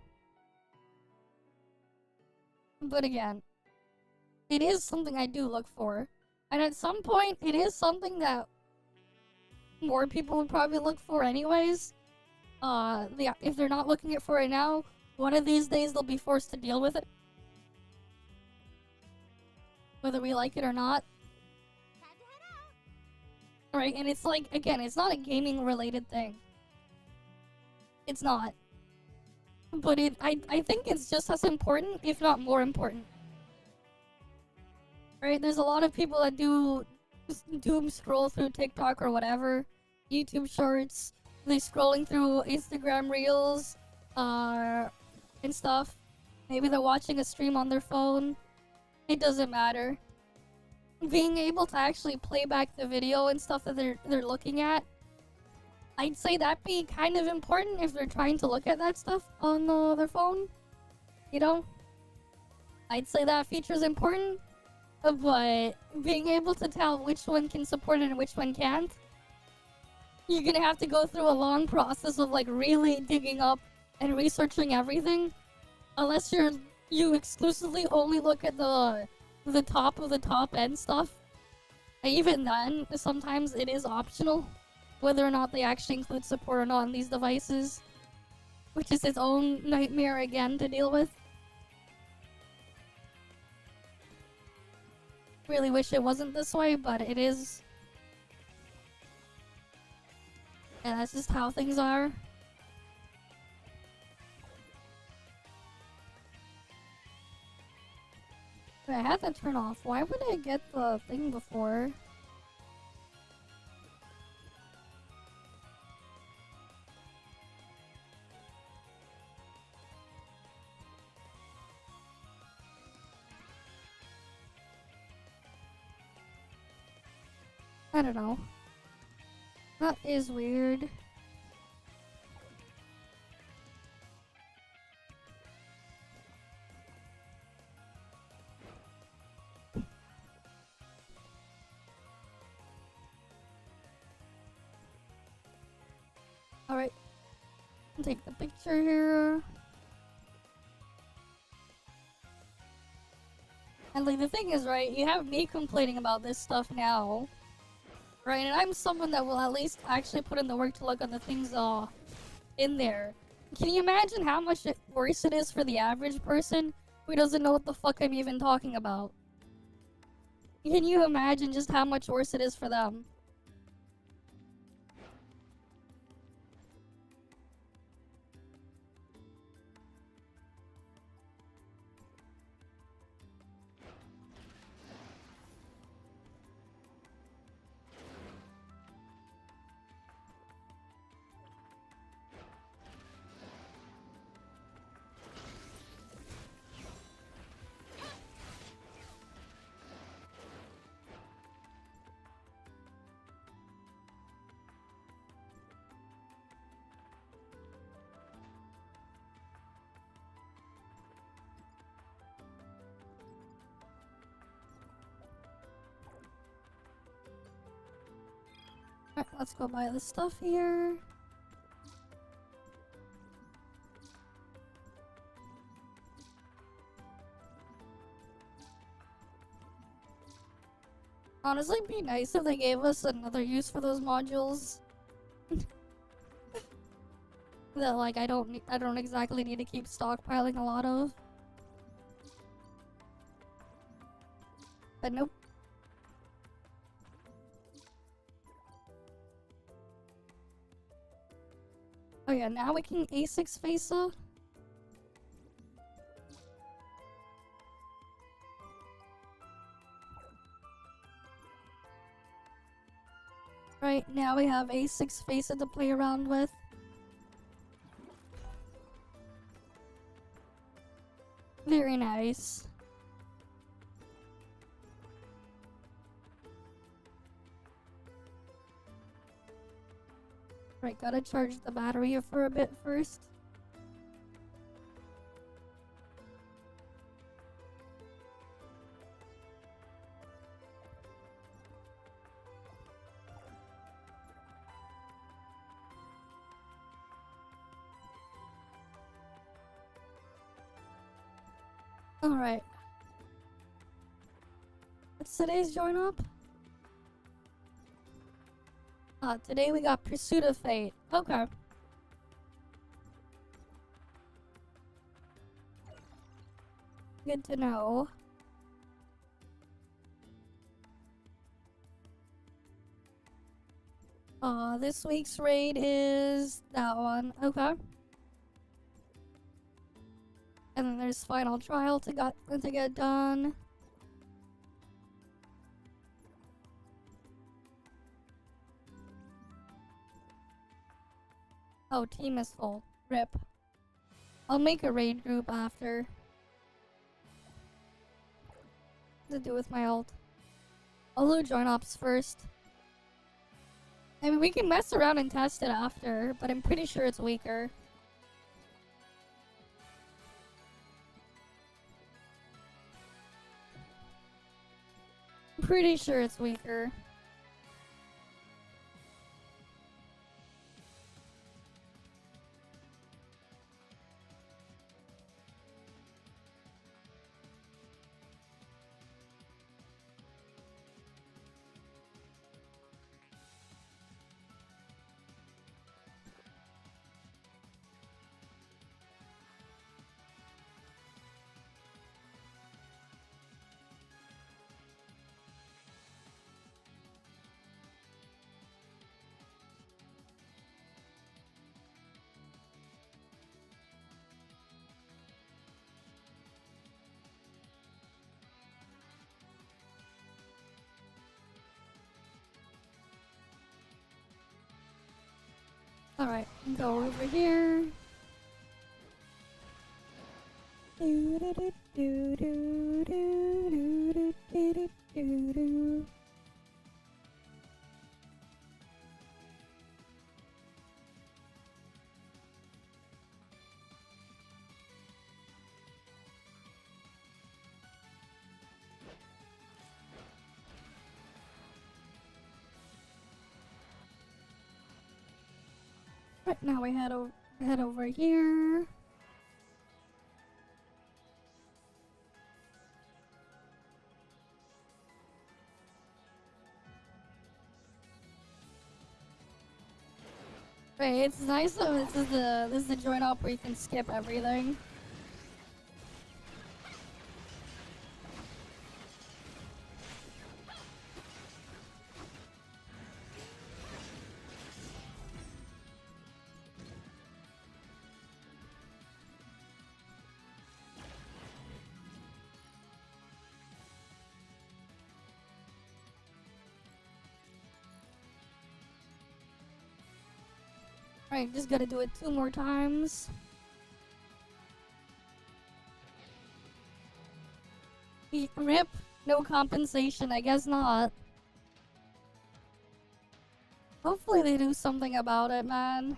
But again, it is something I do look for. And at some point, it is something that more people would probably look for anyways. If they're not looking for it now, one of these days they'll be forced to deal with it. Whether we like it or not. Right, and it's like, again, it's not a gaming related thing. It's not. But I think it's just as important, if not more important. Right, there's a lot of people that do doom scroll through TikTok or whatever, YouTube shorts, they're scrolling through Instagram reels, and stuff. Maybe they're watching a stream on their phone. It doesn't matter. Being able to actually play back the video and stuff that they're looking at, I'd say that'd be kind of important if they're trying to look at that stuff on their phone. You know? I'd say that feature's important, but being able to tell which one can support it and which one can't, you're gonna have to go through a long process of like really digging up and researching everything, unless you exclusively only look at the top of the top end stuff. And even then, sometimes it is optional whether or not they actually include support or not on these devices, which is its own nightmare again to deal with. Really wish it wasn't this way, but it is. And that's just how things are. Wait, I had that turn off. Why would I get the thing before? I don't know. That is weird. Alright. Take the picture here. And like the thing is, right, you have me complaining about this stuff now. Right, and I'm someone that will at least actually put in the work to look at the things in there. Can you imagine how much worse it is for the average person who doesn't know what the fuck I'm even talking about? Can you imagine just how much worse it is for them? Alright, let's go buy the stuff here. Honestly, it'd be nice if they gave us another use for those modules. That like I don't exactly need to keep stockpiling a lot of. But nope. Oh yeah, now we can A6 Facer. Right, now we have A6 Facer to play around with. Very nice. Right, gotta charge the battery for a bit first. Alright. What's today's join up? Today we got Pursuit of Fate. Okay. Good to know. This week's raid is that one. Okay. And then there's Final Trial to get done. Oh, team is full. RIP. I'll make a raid group after. What to do with my ult? I'll do join ops first. I mean, we can mess around and test it after, but I'm pretty sure it's weaker. I'm pretty sure it's weaker. Alright, go over here. Right now we head over here. Right, it's nice that this is the join up where you can skip everything. Right, just gotta do it 2 more times. RIP, no compensation, I guess not. Hopefully they do something about it, man.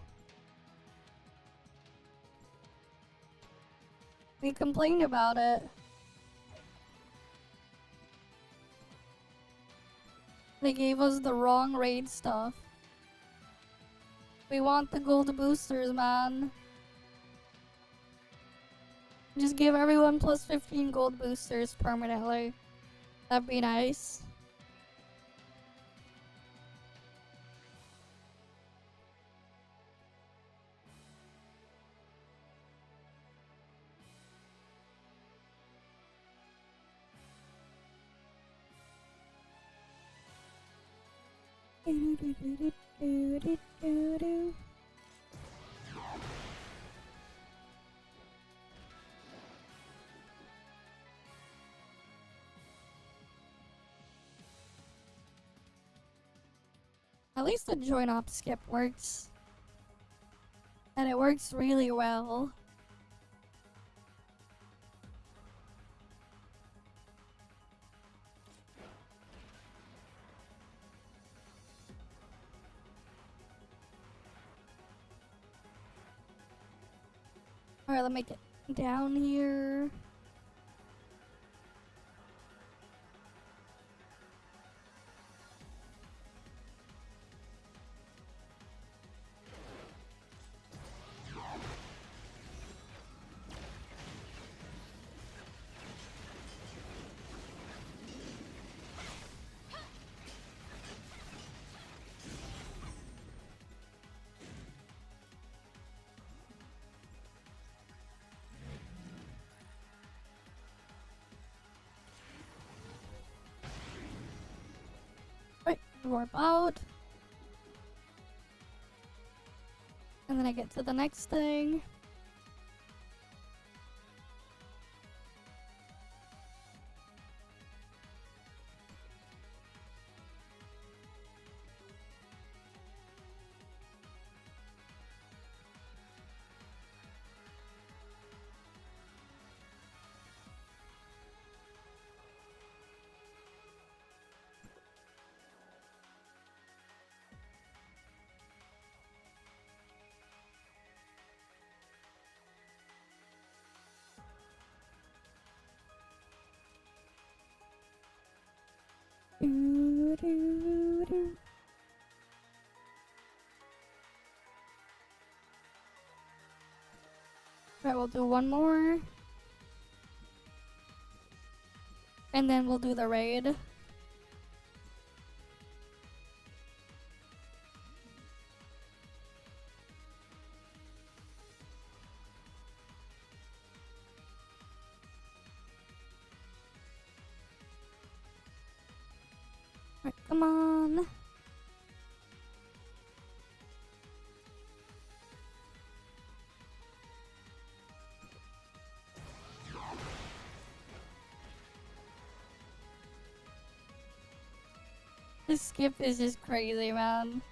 We complained about it. They gave us the wrong raid stuff. We want the gold boosters, man. Just give everyone plus 15 gold boosters permanently. That'd be nice. At least the join op skip works. And it works really well. Alright, let me get down here. Right, warp out. And then I get to the next thing. Right, we'll do one more. And then we'll do the raid. Right, come on. This skip is just crazy, man.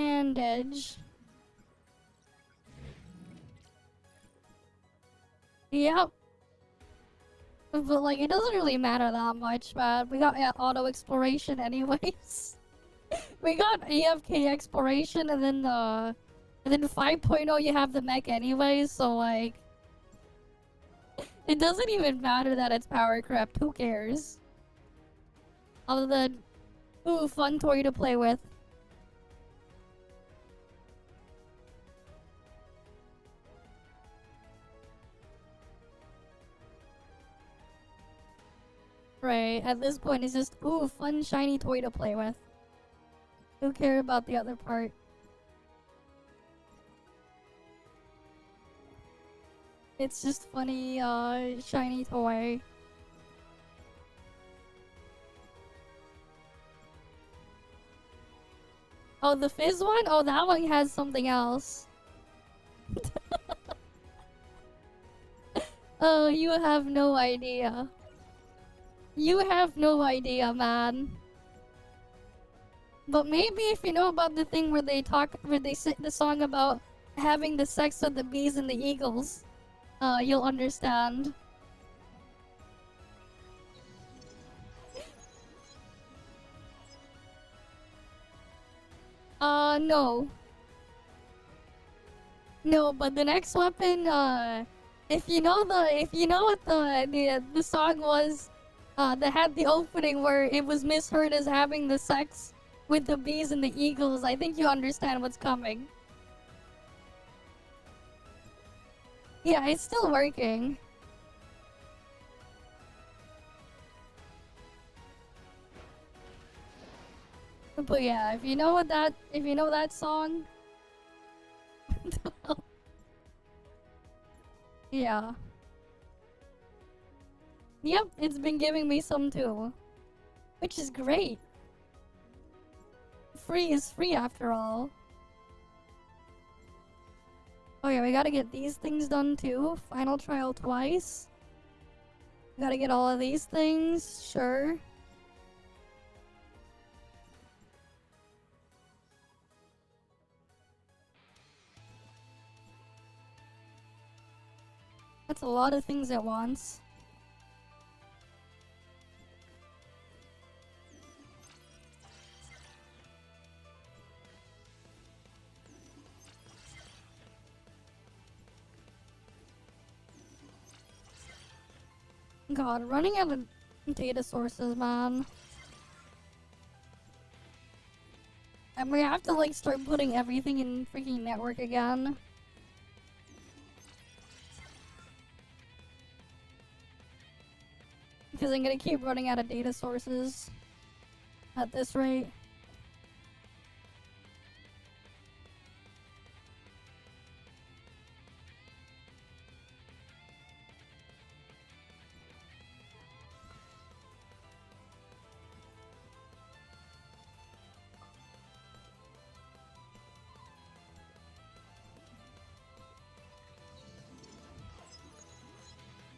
And edge. Yep. But like, it doesn't really matter that much, man. We got auto exploration anyways. We got AFK exploration, and then 5.0 you have the mech anyways, so like, it doesn't even matter that it's power crept. Who cares? Other than, ooh, fun toy to play with. Right, at this point it's just, ooh, fun shiny toy to play with. Who cares about the other part? It's just funny, shiny toy. Oh, the fizz one? Oh, that one has something else. Oh, you have no idea. You have no idea, man. But maybe if you know about the thing where they sing the song about having the sex with the bees and the eagles, you'll understand. No. No, but the next weapon, if you know what the song was, that had the opening where it was misheard as having the sex with the bees and the eagles, I think you understand what's coming. Yeah, it's still working. But yeah, if you know that song, yeah. Yep, it's been giving me some too. Which is great. Free is free after all. Oh yeah, we gotta get these things done too. Final trial twice. Gotta get all of these things, sure. That's a lot of things at once. God, running out of data sources, man. And we have to like start putting everything in freaking network again. Because I'm gonna keep running out of data sources at this rate.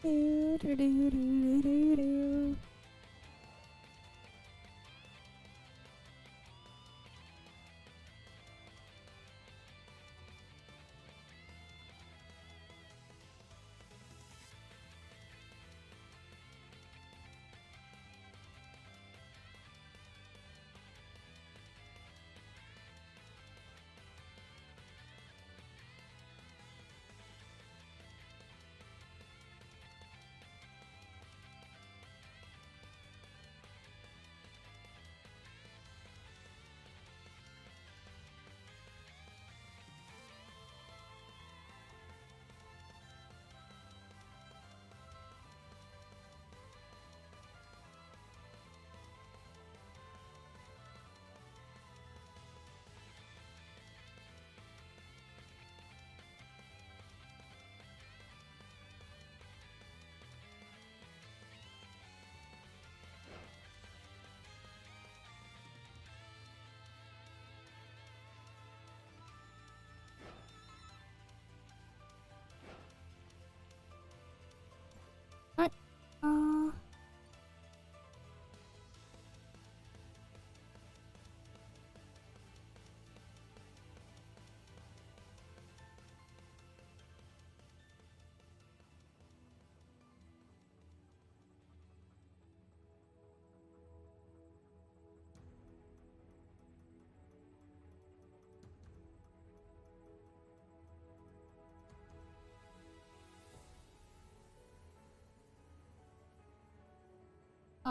Do, do, do, do, do, do. Alright,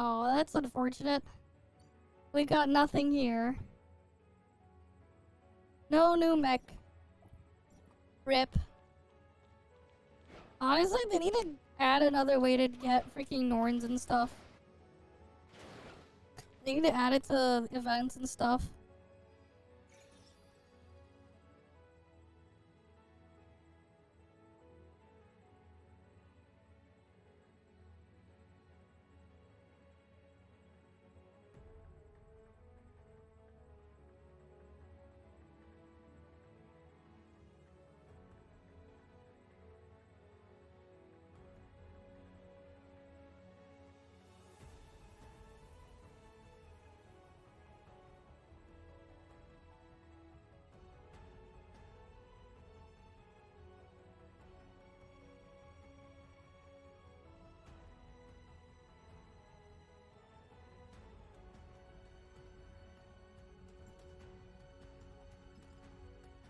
oh, that's unfortunate. We got nothing here. No new mech. Rip. Honestly, they need to add another way to get freaking Norns and stuff. They need to add it to events and stuff.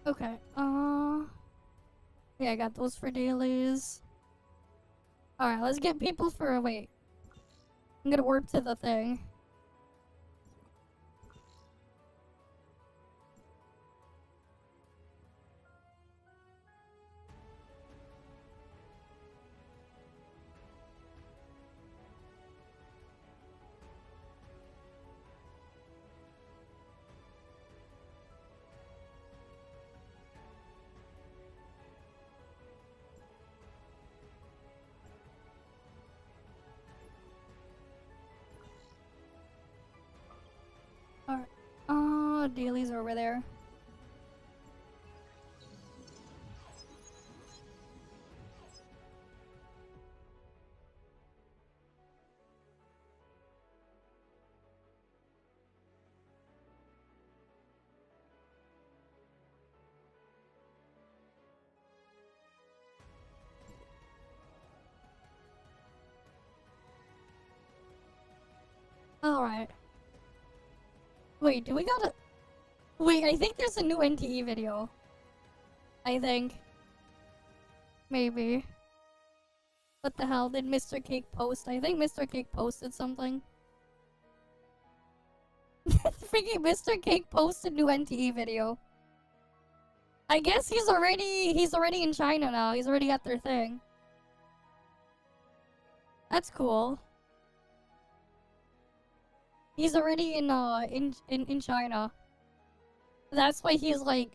Okay, yeah, I got those for dailies. Alright, let's get people for, wait. I'm gonna warp to the thing. Alright. Dailies are over there. Alright. Wait, do we gotta... Wait, I think there's a new NTE video. I think. Maybe. What the hell did Mr. Cake post? I think Mr. Cake posted something. Freaking Mr. Cake posted new NTE video. I guess he's already in China now. He's already got their thing. That's cool. He's already in China. That's why he's like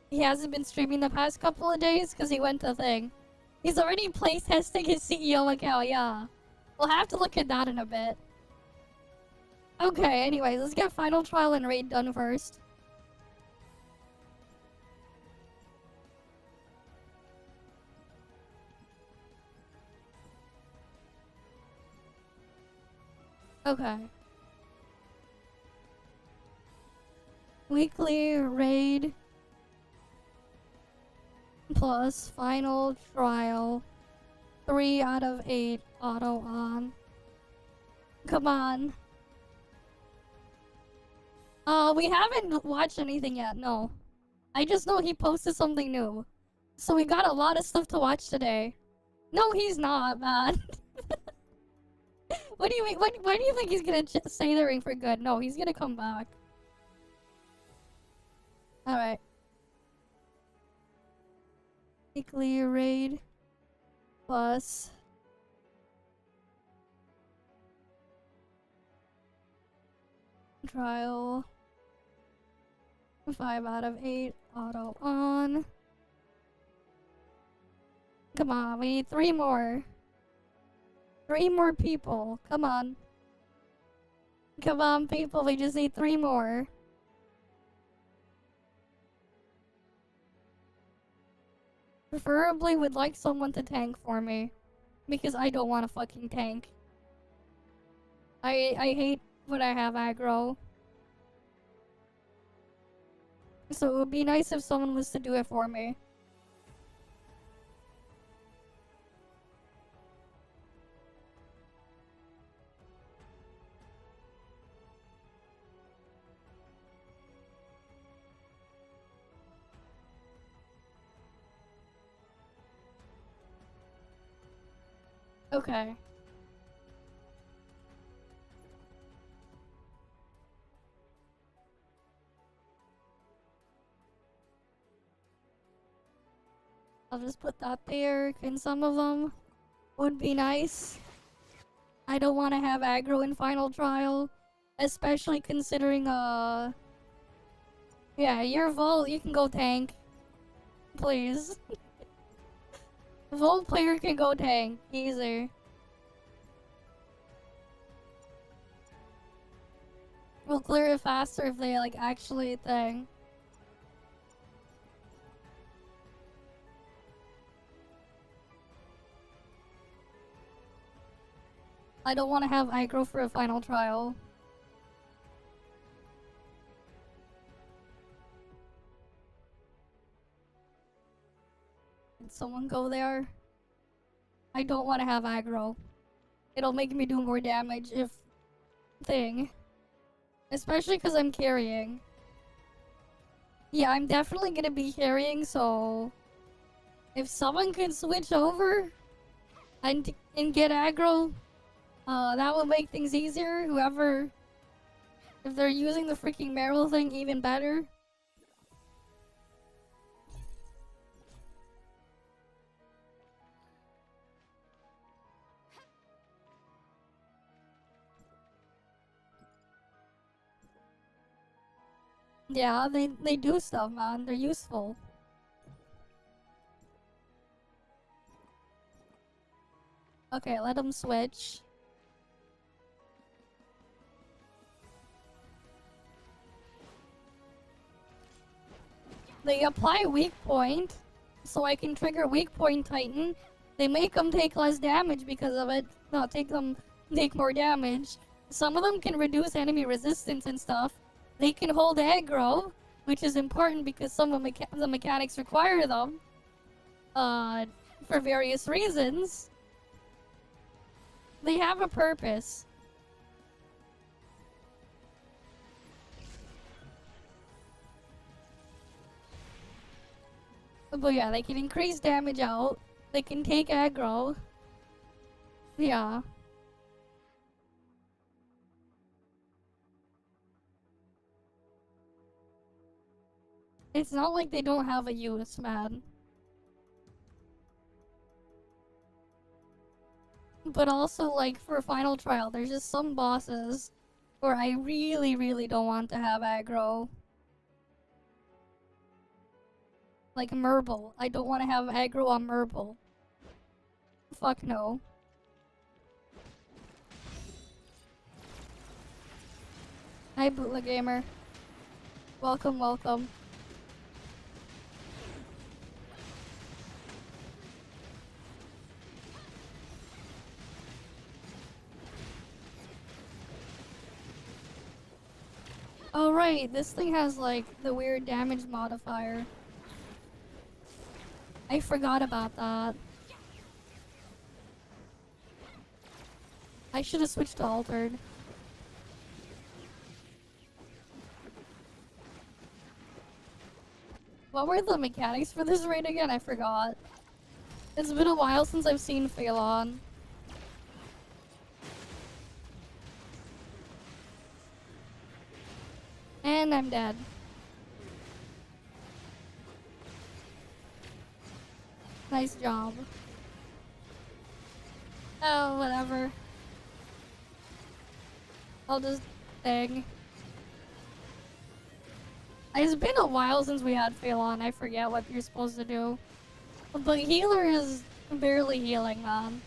he hasn't been streaming the past couple of days because he went to thing. He's already playtesting his CEO account, yeah. We'll have to look at that in a bit. Okay, anyways, let's get final trial and raid done first. Okay. Weekly raid plus final trial 3 out of 8 auto on. Come on. We haven't watched anything yet, no. I just know he posted something new. So we got a lot of stuff to watch today. No, he's not, man. What do you mean? Why do you think he's gonna stay the ring for good? No, he's gonna come back. Alright. Weekly raid plus trial 5 out of 8 auto on. Come on, we need 3 more. 3 more people. Come on. Come on, people. We just need 3 more. Preferably would like someone to tank for me. Because I don't want to fucking tank. I hate when I have aggro. So it would be nice if someone was to do it for me. Okay. I'll just put that there. Can some of them would be nice. I don't want to have aggro in final trial, especially considering yeah, your Volt, you can go tank. Please. Volt player can go tank. Easy. We'll clear it faster if they like actually thing. I don't want to have aggro for a final trial. Did someone go there? I don't want to have aggro. It'll make me do more damage if thing. Especially because I'm carrying. Yeah, I'm definitely gonna be carrying, so if someone could switch over and get aggro, that would make things easier. Whoever, if they're using the freaking Meryl thing, even better. Yeah, they do stuff, man. They're useful. Okay, let them switch. They apply weak point, so I can trigger weak point Titan. They make them take less damage because of it. No, take more damage. Some of them can reduce enemy resistance and stuff. They can hold aggro, which is important because some of the mechanics require them. For various reasons. They have a purpose. But yeah, they can increase damage out. They can take aggro. Yeah. It's not like they don't have a use, man. But also, like, for Final Trial, there's just some bosses where I really, really don't want to have aggro. Like Merble. I don't want to have aggro on Merble. Fuck no. Hi, Bootleg Gamer. Welcome, welcome. Oh right, this thing has like the weird damage modifier. I forgot about that. I should have switched to altered. What were the mechanics for this raid again? I forgot. It's been a while since I've seen Phelan. And I'm dead. Nice job. Oh, whatever. I'll just thing. It's been a while since we had Phelan. I forget what you're supposed to do. But healer is barely healing, man.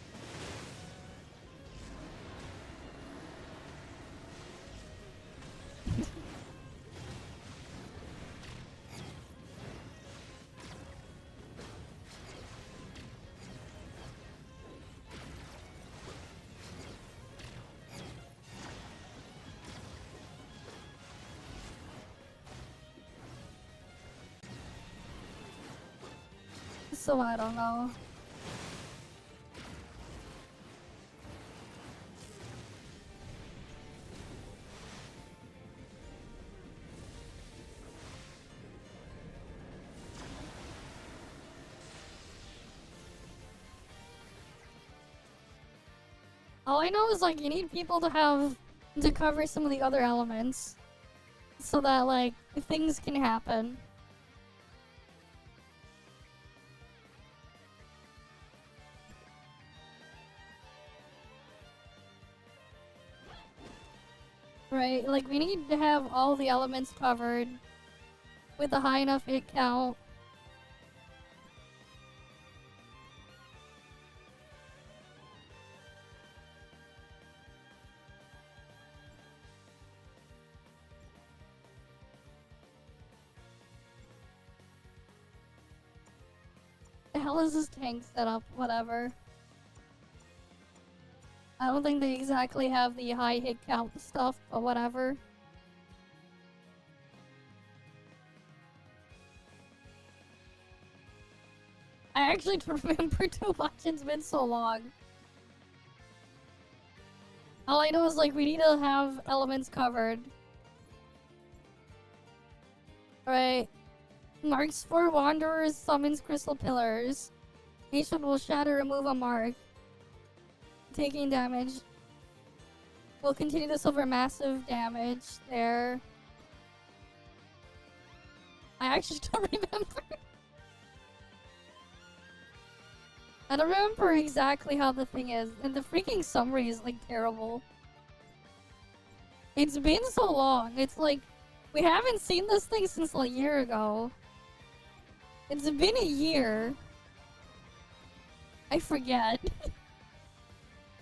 So I don't know. All I know is like you need people to cover some of the other elements so that like things can happen. Right, like we need to have all the elements covered with a high enough hit count. The hell is this tank setup? Whatever. I don't think they exactly have the high hit count stuff, but whatever. I actually don't remember too much, it's been so long. All I know is like we need to have elements covered. Right. Marks 4 Wanderers summons crystal pillars. Each one will shatter and remove a mark. Taking damage. Will continue to suffer massive damage there. I actually don't remember. I don't remember exactly how the thing is, and the freaking summary is like terrible. It's been so long. It's like we haven't seen this thing since a year ago. It's been a year. I forget.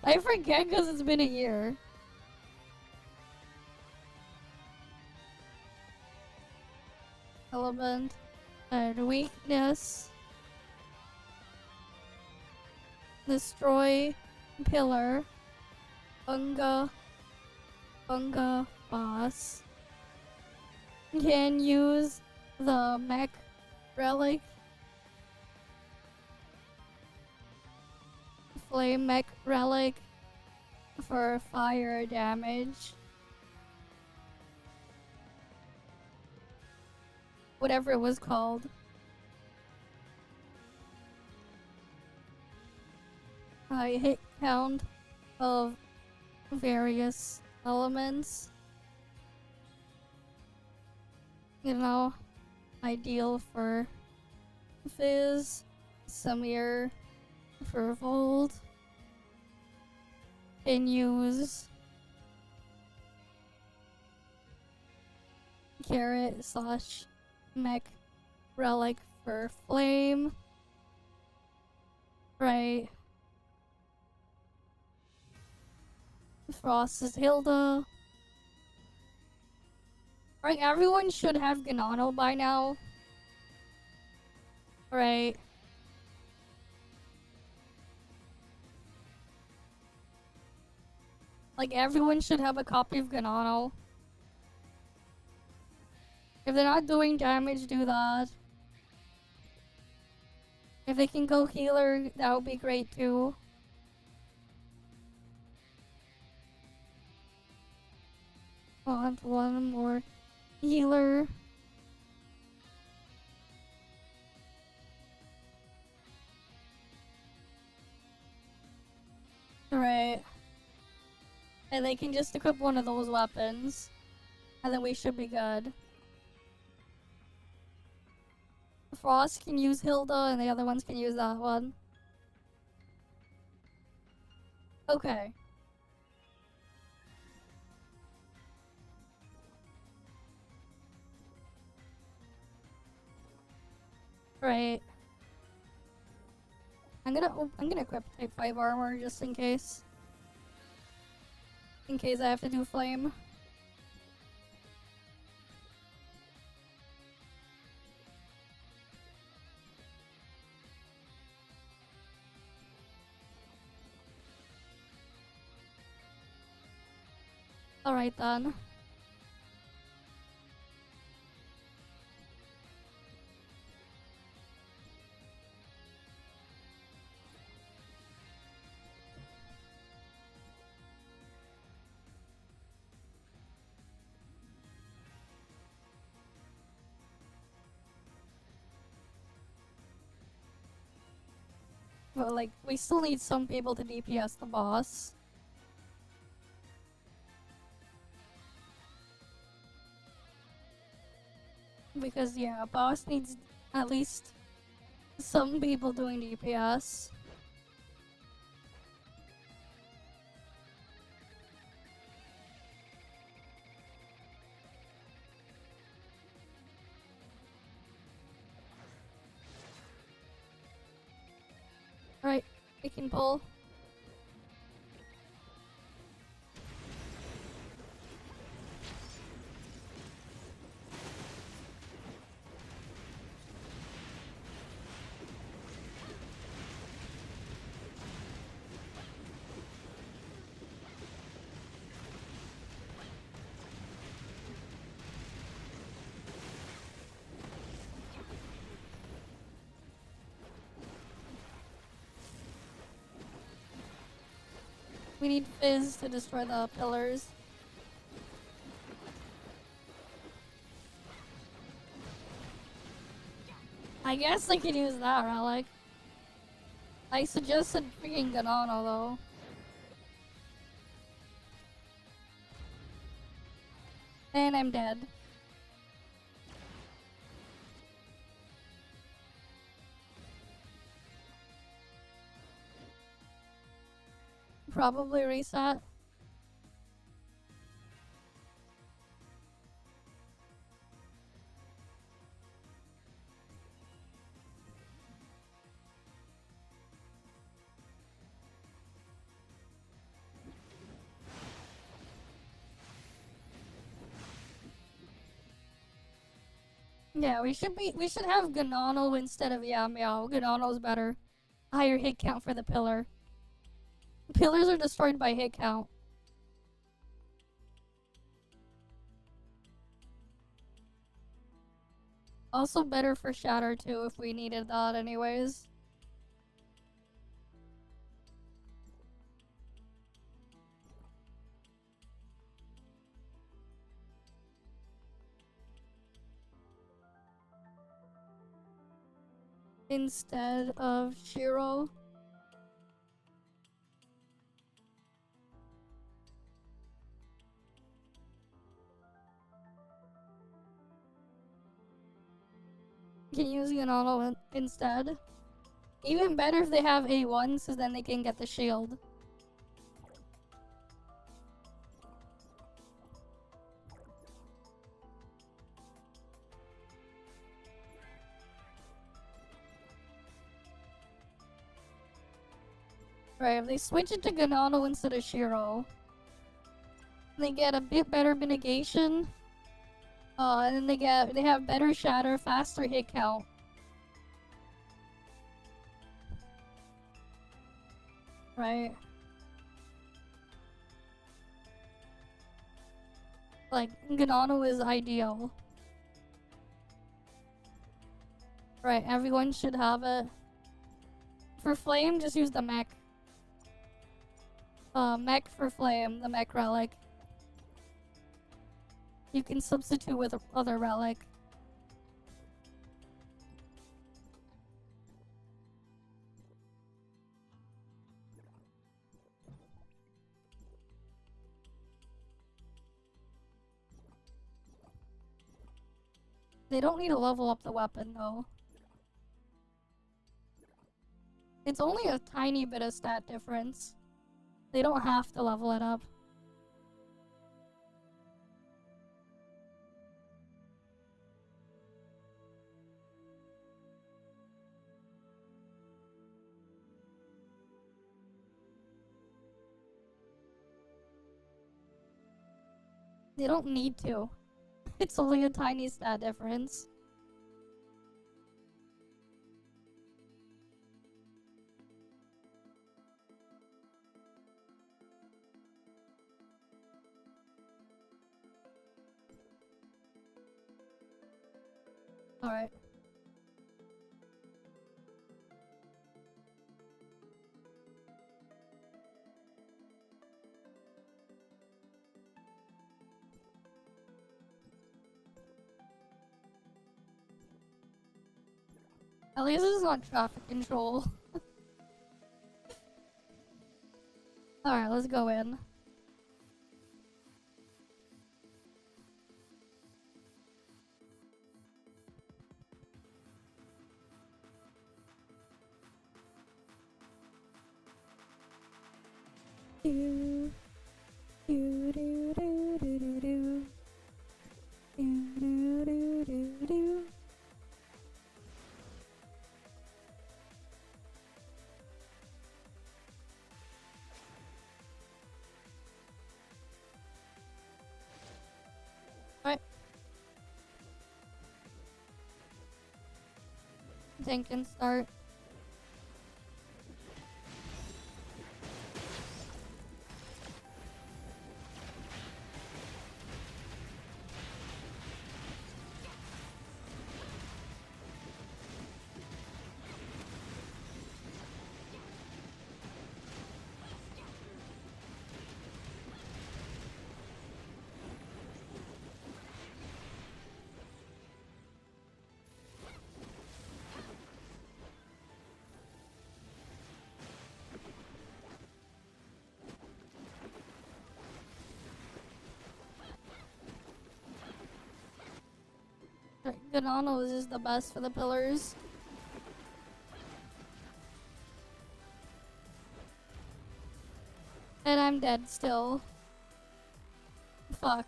I forget because it's been a year. Element and weakness. Destroy pillar. Unga boss. Can use the mech relic. Flame mech relic for fire damage. Whatever it was called. Hit count of various elements. You know, ideal for Fizz, Samir for Volt. Can use carrot slash mech relic for Flame. Right. Frost is Hilda. Right, everyone should have Ganano by now. Right. Like, everyone should have a copy of Ganano. If they're not doing damage, do that. If they can go healer, that would be great too. Want one more healer. Right. And they can just equip one of those weapons. And then we should be good. Frost can use Hilda and the other ones can use that one. Okay. Right. I'm gonna equip type 5 armor just in case. In case I have to do flame. Alright then. But like, we still need some people to DPS the boss. Because yeah, boss needs at least some people doing DPS. Right, we can pull. We need Fizz to destroy the pillars. I guess I could use that relic. I suggested freaking Ganano though. And I'm dead. Probably reset. Yeah, we should have Ganano instead of Meow. Ganano's better. Higher hit count for the pillar. Pillars are destroyed by hit count. Also better for Shatter too if we needed that anyways. Instead of Shiro. Can use Ganano instead. Even better if they have A1 so then they can get the shield. Right, if they switch it to Ganano instead of Shiro, they get a bit better mitigation. And then they have better shatter, faster hit count. Right. Like, Ganano is ideal. Right, everyone should have it. For Flame, just use the mech. Mech for Flame, the mech relic. You can substitute with other relic. They don't need to level up the weapon though. It's only a tiny bit of stat difference. They don't have to level it up. They don't need to. It's only a tiny stat difference. Alright. At least it's not traffic control. Alright, let's go in. Do do do do do do do do do do do. Alright. Tank can start. Ganano is just the best for the pillars. And I'm dead still. Fuck.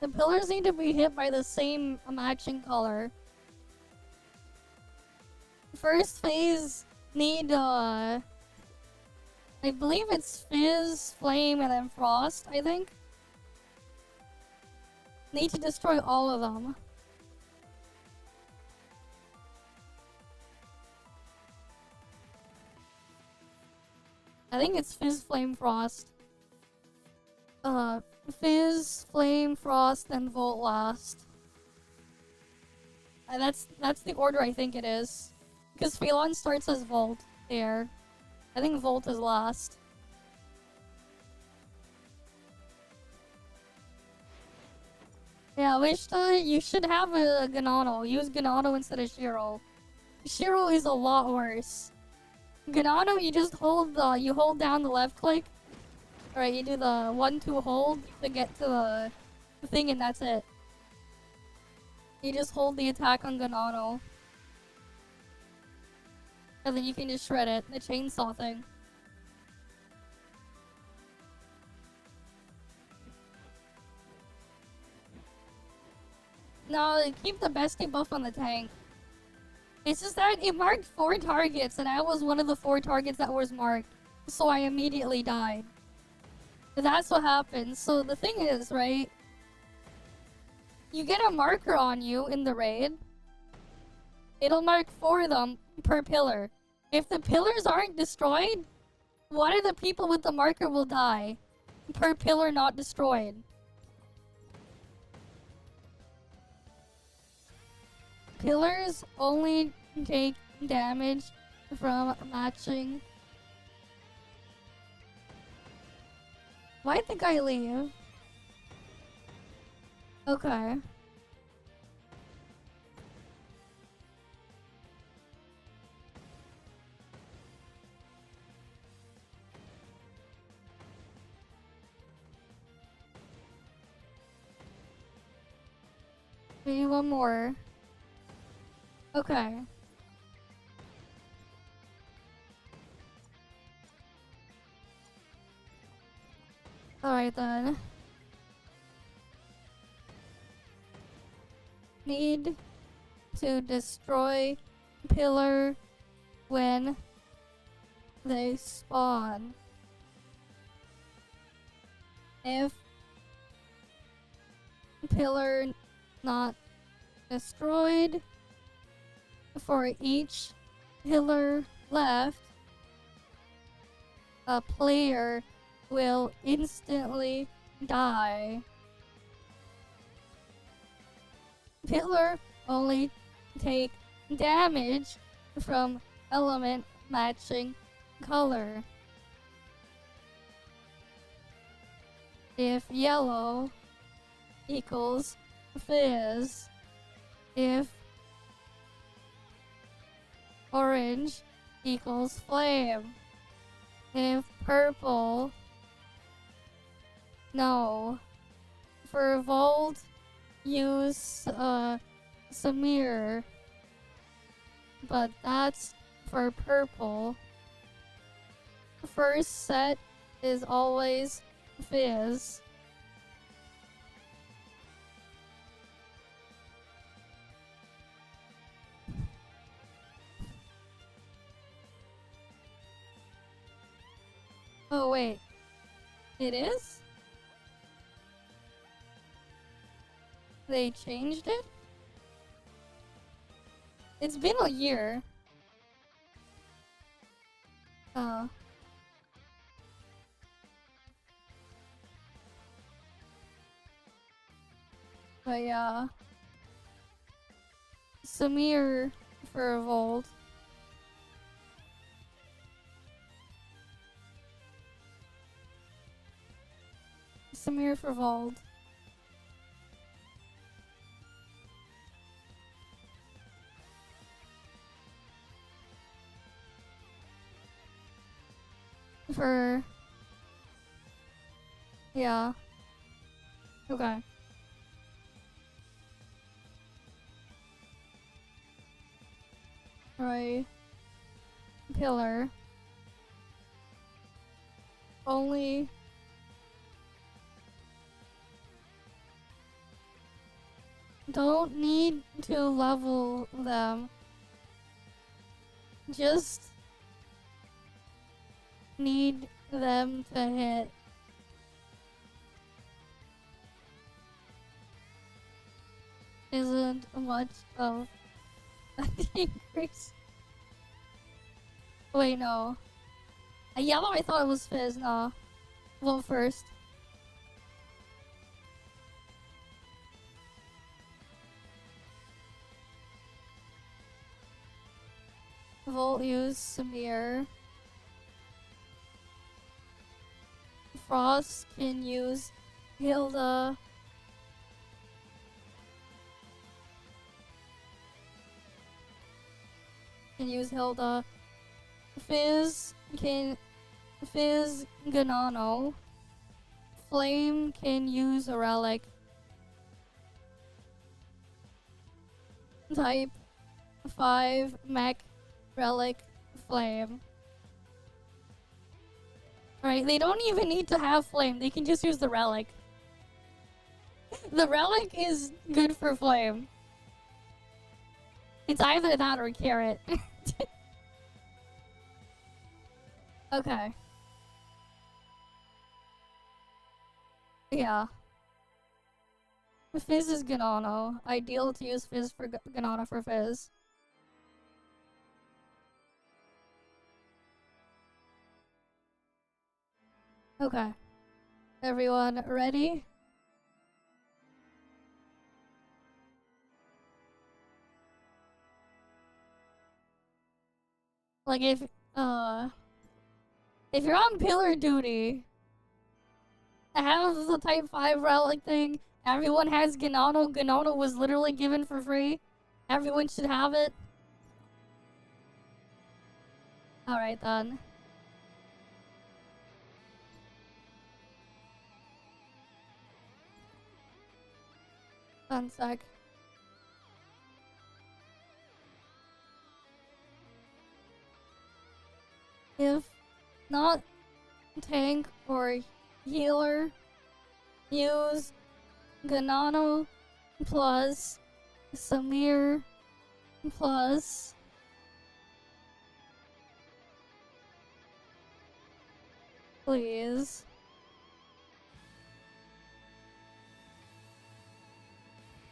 The pillars need to be hit by the same matching color. First phase need, I believe it's Fizz, Flame, and then Frost, I think. Need to destroy all of them. I think it's Fizz, Flame, Frost. Fizz, Flame, Frost, and Volt last. That's the order I think it is. Because Phelon starts as Volt there. I think Volt is last. Yeah, you should have a Ganano. Use Ganano instead of Shiro. Shiro is a lot worse. Ganano, you just hold down the left click. Alright, you do the 1-2 hold to get to the thing, and that's it. You just hold the attack on Ganano. And then you can just shred it. The chainsaw thing. No, keep the bestie buff on the tank. It's just that it marked 4 targets, and I was one of the 4 targets that was marked. So I immediately died. That's what happens. So the thing is, right? You get a marker on you in the raid. It'll mark 4 of them per pillar. If the pillars aren't destroyed, one of the people with the marker will die. Per pillar not destroyed. Pillars only take damage from matching. Why'd the guy leave? Okay. Maybe one more. Okay. Alright then. Need to destroy pillar when they spawn. If pillar not destroyed, for each pillar left, a player will instantly die. Pillar only take damage from element matching color. If yellow equals Fizz, if orange equals Flame, if purple, no. For Volt, use Samir, but that's for purple. First set is always Fizz. Oh wait, it is? They changed it? It's been a year. Oh. But yeah. Samir for Volt. Samir for Vault. For... Yeah. Okay. Right. Pillar. Only... Don't need to level them. Just need them to hit. Isn't much of an increase. Wait, no. A yellow, I thought it was Fizz. Nah. Vote first. Volt use Samir. Frost can use Hilda. Can use Hilda. Fizz Ganano. Flame can use a relic. Type 5 mech relic flame. Alright, they don't even need to have flame, they can just use the relic. The relic is good for flame. It's either that or carrot. Okay. Yeah. Fizz is Ganano. Ideal to use Fizz for Ganano for Fizz. Okay. Everyone ready? Like if you're on pillar duty, have the type 5 relic thing, everyone has Ganano. Ganano was literally given for free. Everyone should have it. Alright then. One sec. If not tank or healer, use Ganano plus Samir plus please.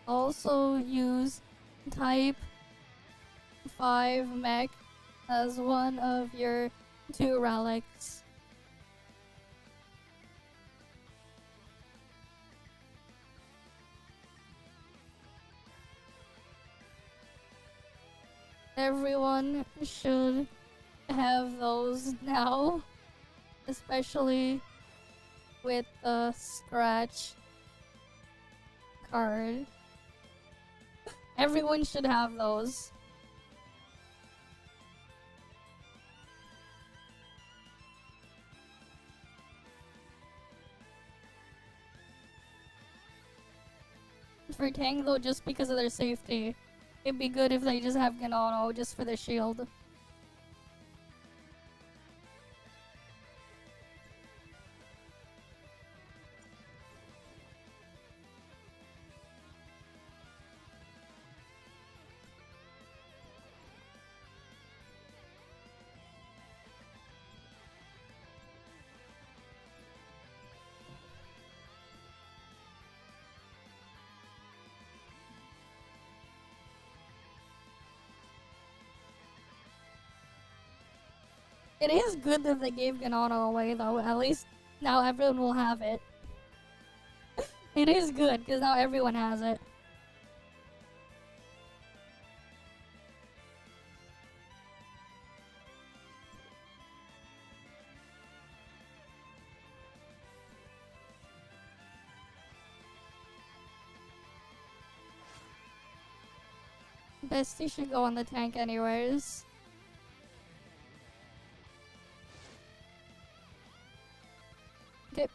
Also use type 5 mech as one of your 2 relics. Everyone should have those now, especially with the scratch card. Everyone should have those. For tank though, just because of their safety. It'd be good if they just have Ganano just for the shield. It is good that they gave Ganano away though, at least now everyone will have it. It is good, because now everyone has it. Bestie should go on the tank anyways. Okay.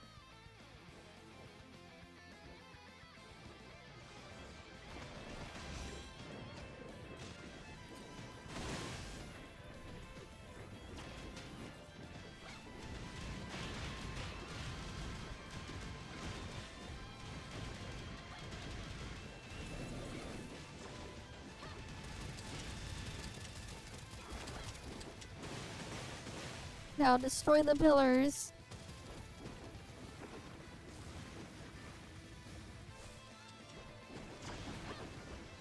Now destroy the pillars.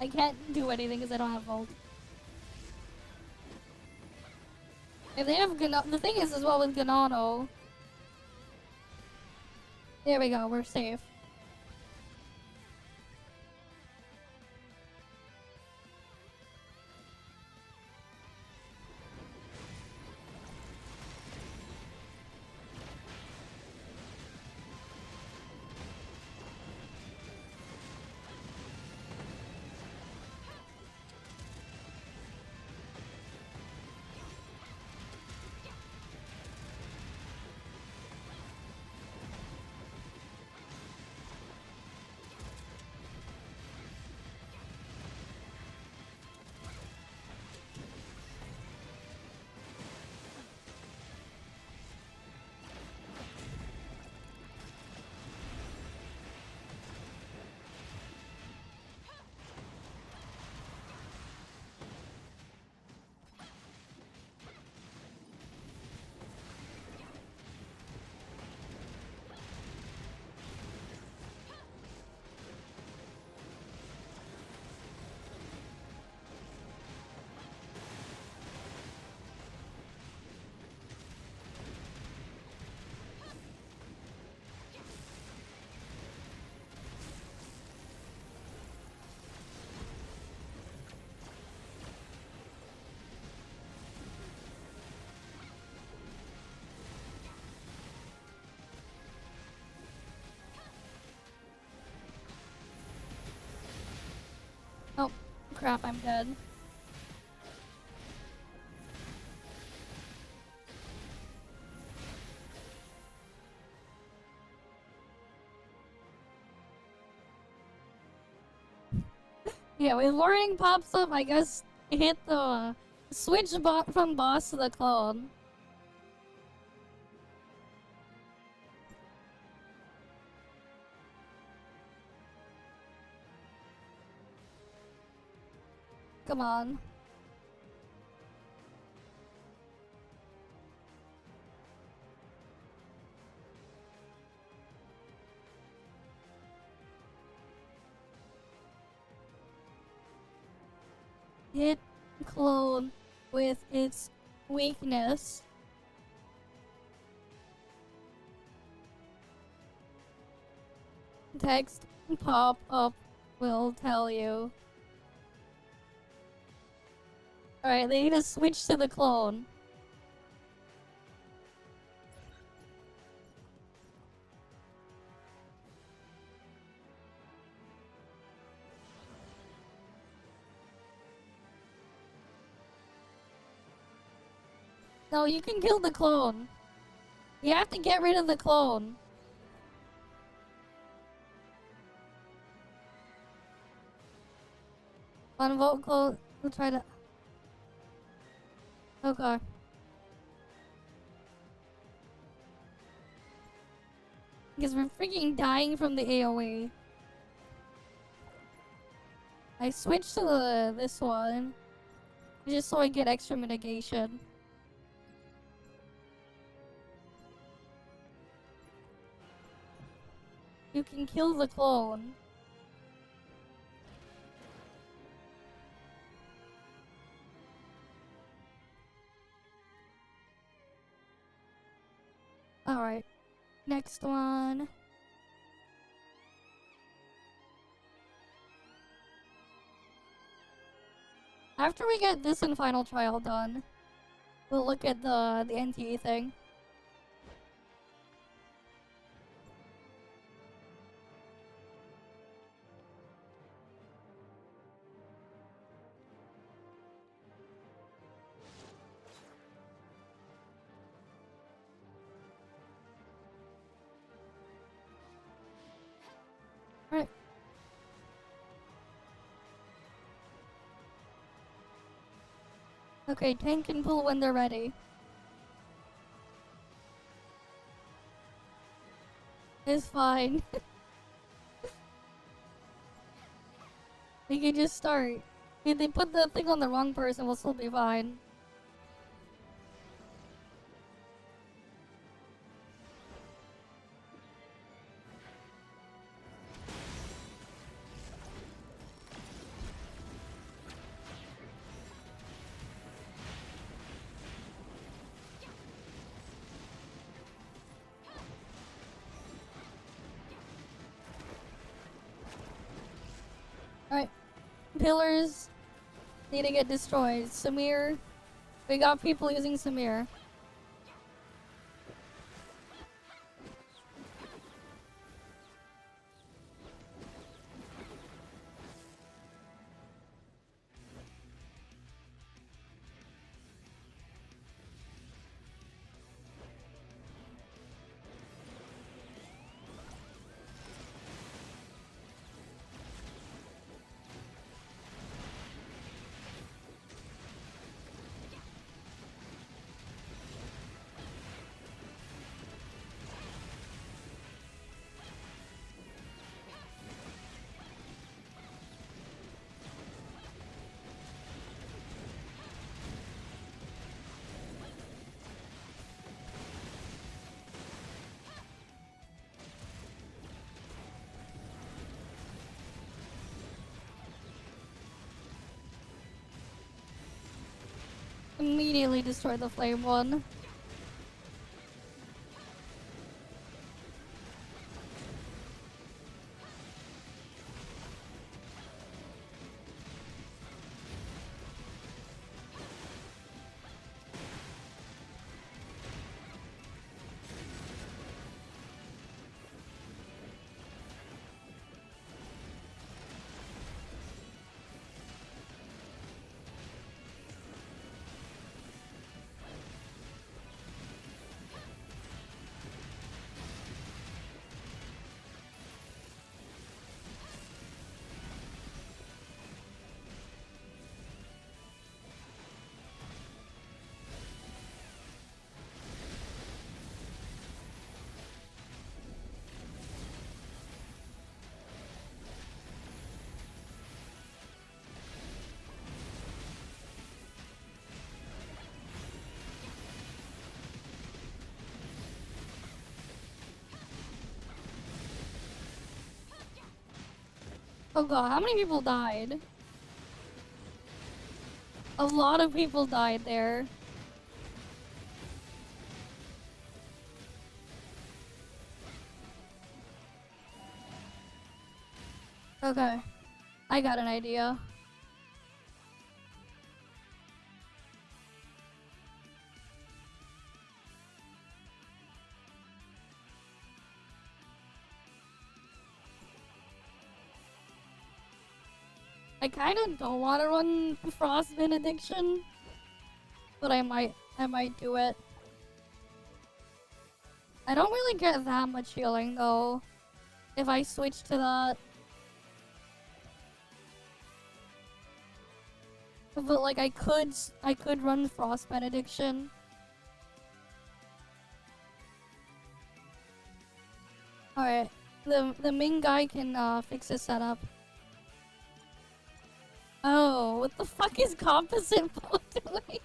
I can't do anything because I don't have Volt. If they have Ganano, the thing is as well with Ganano. There we go, we're safe. Oh, crap, I'm dead. Yeah, when Warning pops up, I guess hit the switch from boss to the clone. Come on. Hit clone with its weakness. Text pop up will tell you. Alright, they need to switch to the clone. No, you can kill the clone. You have to get rid of the clone. Unvote clone. We'll try to. Okay. Because we're freaking dying from the AoE. I switched to this one just so I get extra mitigation. You can kill the clone. Alright. Next one. After we get this and final trial done, we'll look at the NTE thing. Okay, tank can pull when they're ready. It's fine. We can just start. If they put the thing on the wrong person, we'll still be fine. Alright. Pillars need to get destroyed. Samir. We got people using Samir. Immediately destroy the flame one. Oh god, how many people died? A lot of people died there. Okay, I got an idea. I kind of don't want to run Frost Benediction, but I might do it. I don't really get that much healing though, if I switch to that. But like I could run Frost Benediction. Alright, the main guy can fix his setup. Oh, what the fuck is composite bow doing?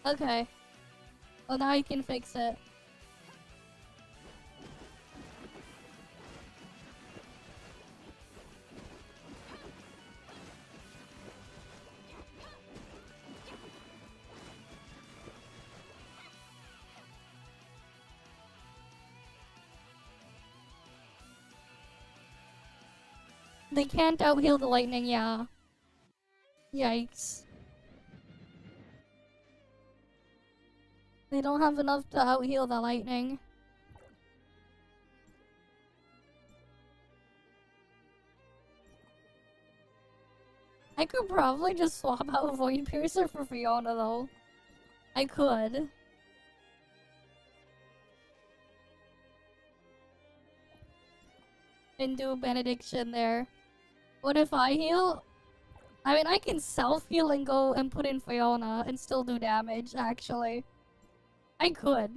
Okay. Well, now he can fix it. They can't out-heal the lightning, yeah. Yikes. They don't have enough to out-heal the lightning. I could probably just swap out Void Piercer for Fiona though. I could. And do a benediction there. What if I heal? I mean, I can self-heal and go and put in Fiona and still do damage, actually. I could.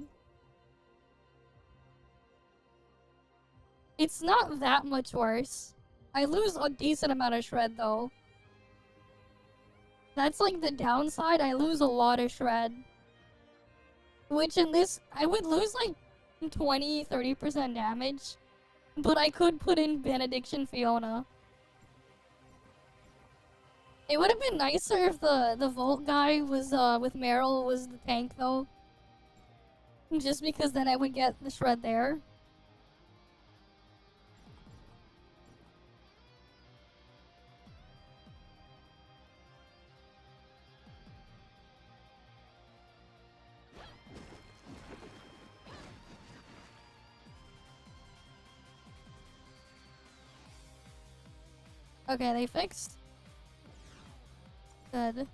It's not that much worse. I lose a decent amount of shred, though. That's like the downside, I lose a lot of shred. Which in this, I would lose like 20-30% damage. But I could put in Benediction Fiona. It would have been nicer if the Volt guy was with Meryl was the tank though. Just because then I would get the shred there. Okay, they fixed. Good.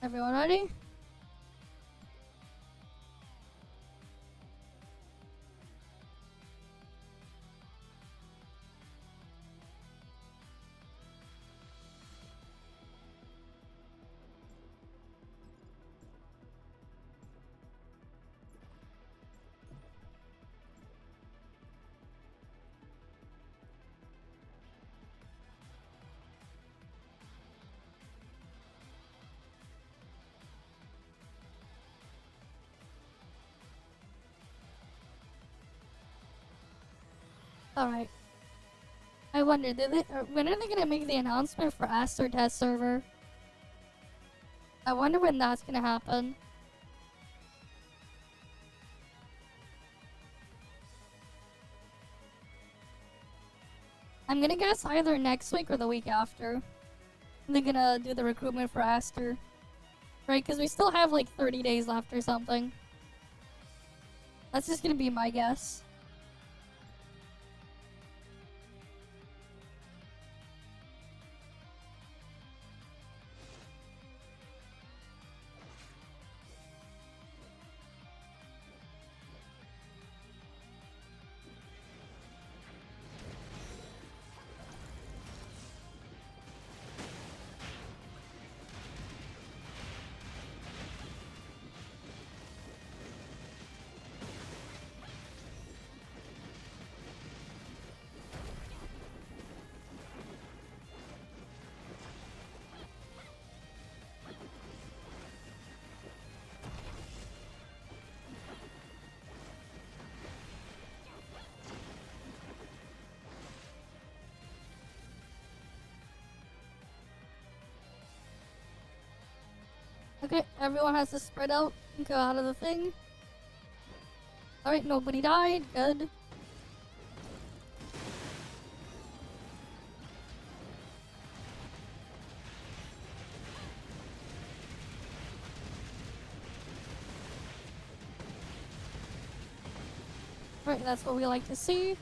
Everyone ready? Alright. I wonder, when are they gonna make the announcement for Aster Test Server? I wonder when that's gonna happen. I'm gonna guess either next week or the week after. They're gonna do the recruitment for Aster. Right, because we still have like 30 days left or something. That's just gonna be my guess. Okay, everyone has to spread out and go out of the thing. Alright, nobody died. Good. Right, that's what we like to see.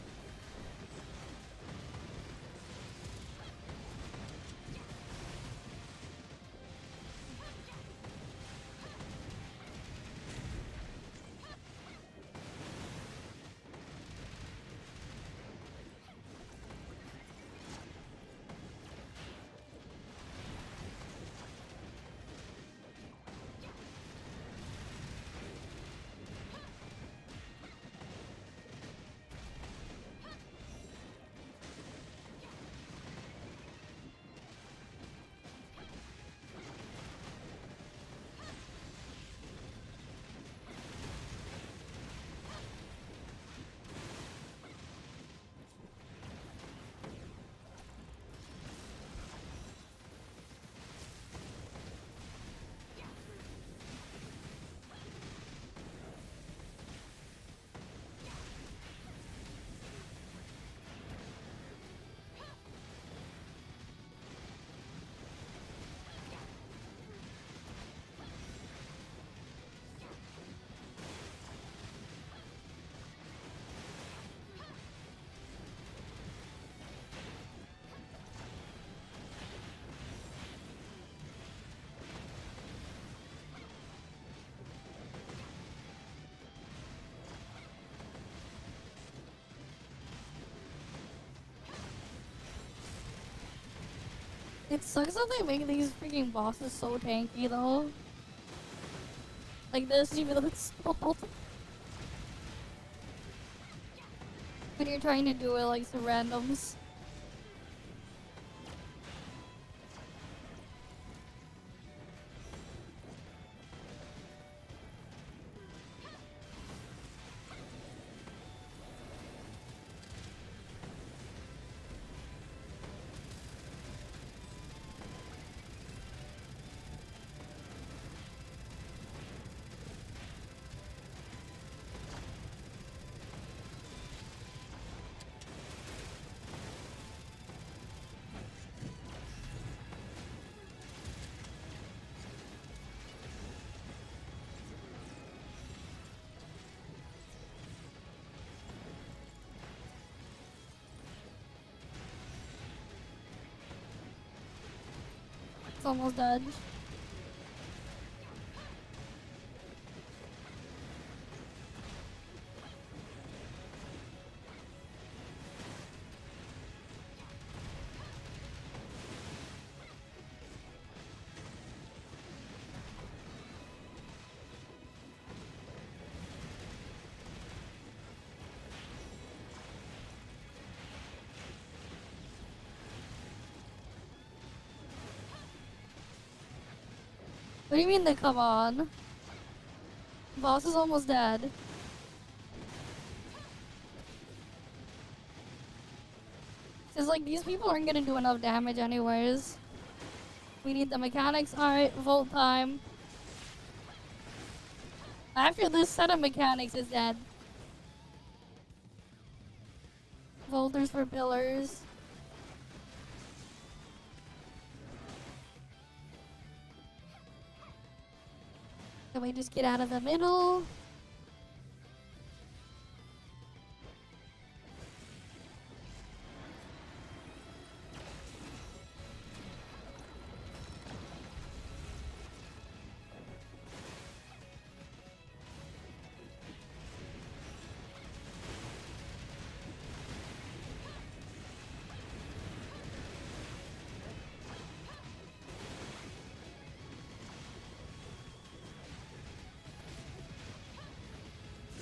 It sucks that they make these freaking bosses so tanky though. Like this, even though it's small. When you're trying to do it like some randoms. It's almost dead. What do you mean they come on? Boss is almost dead. It's like these people aren't gonna do enough damage anyways. We need the mechanics. Alright, Volt time. After this set of mechanics is dead. Volters for pillars. Can we just get out of the middle?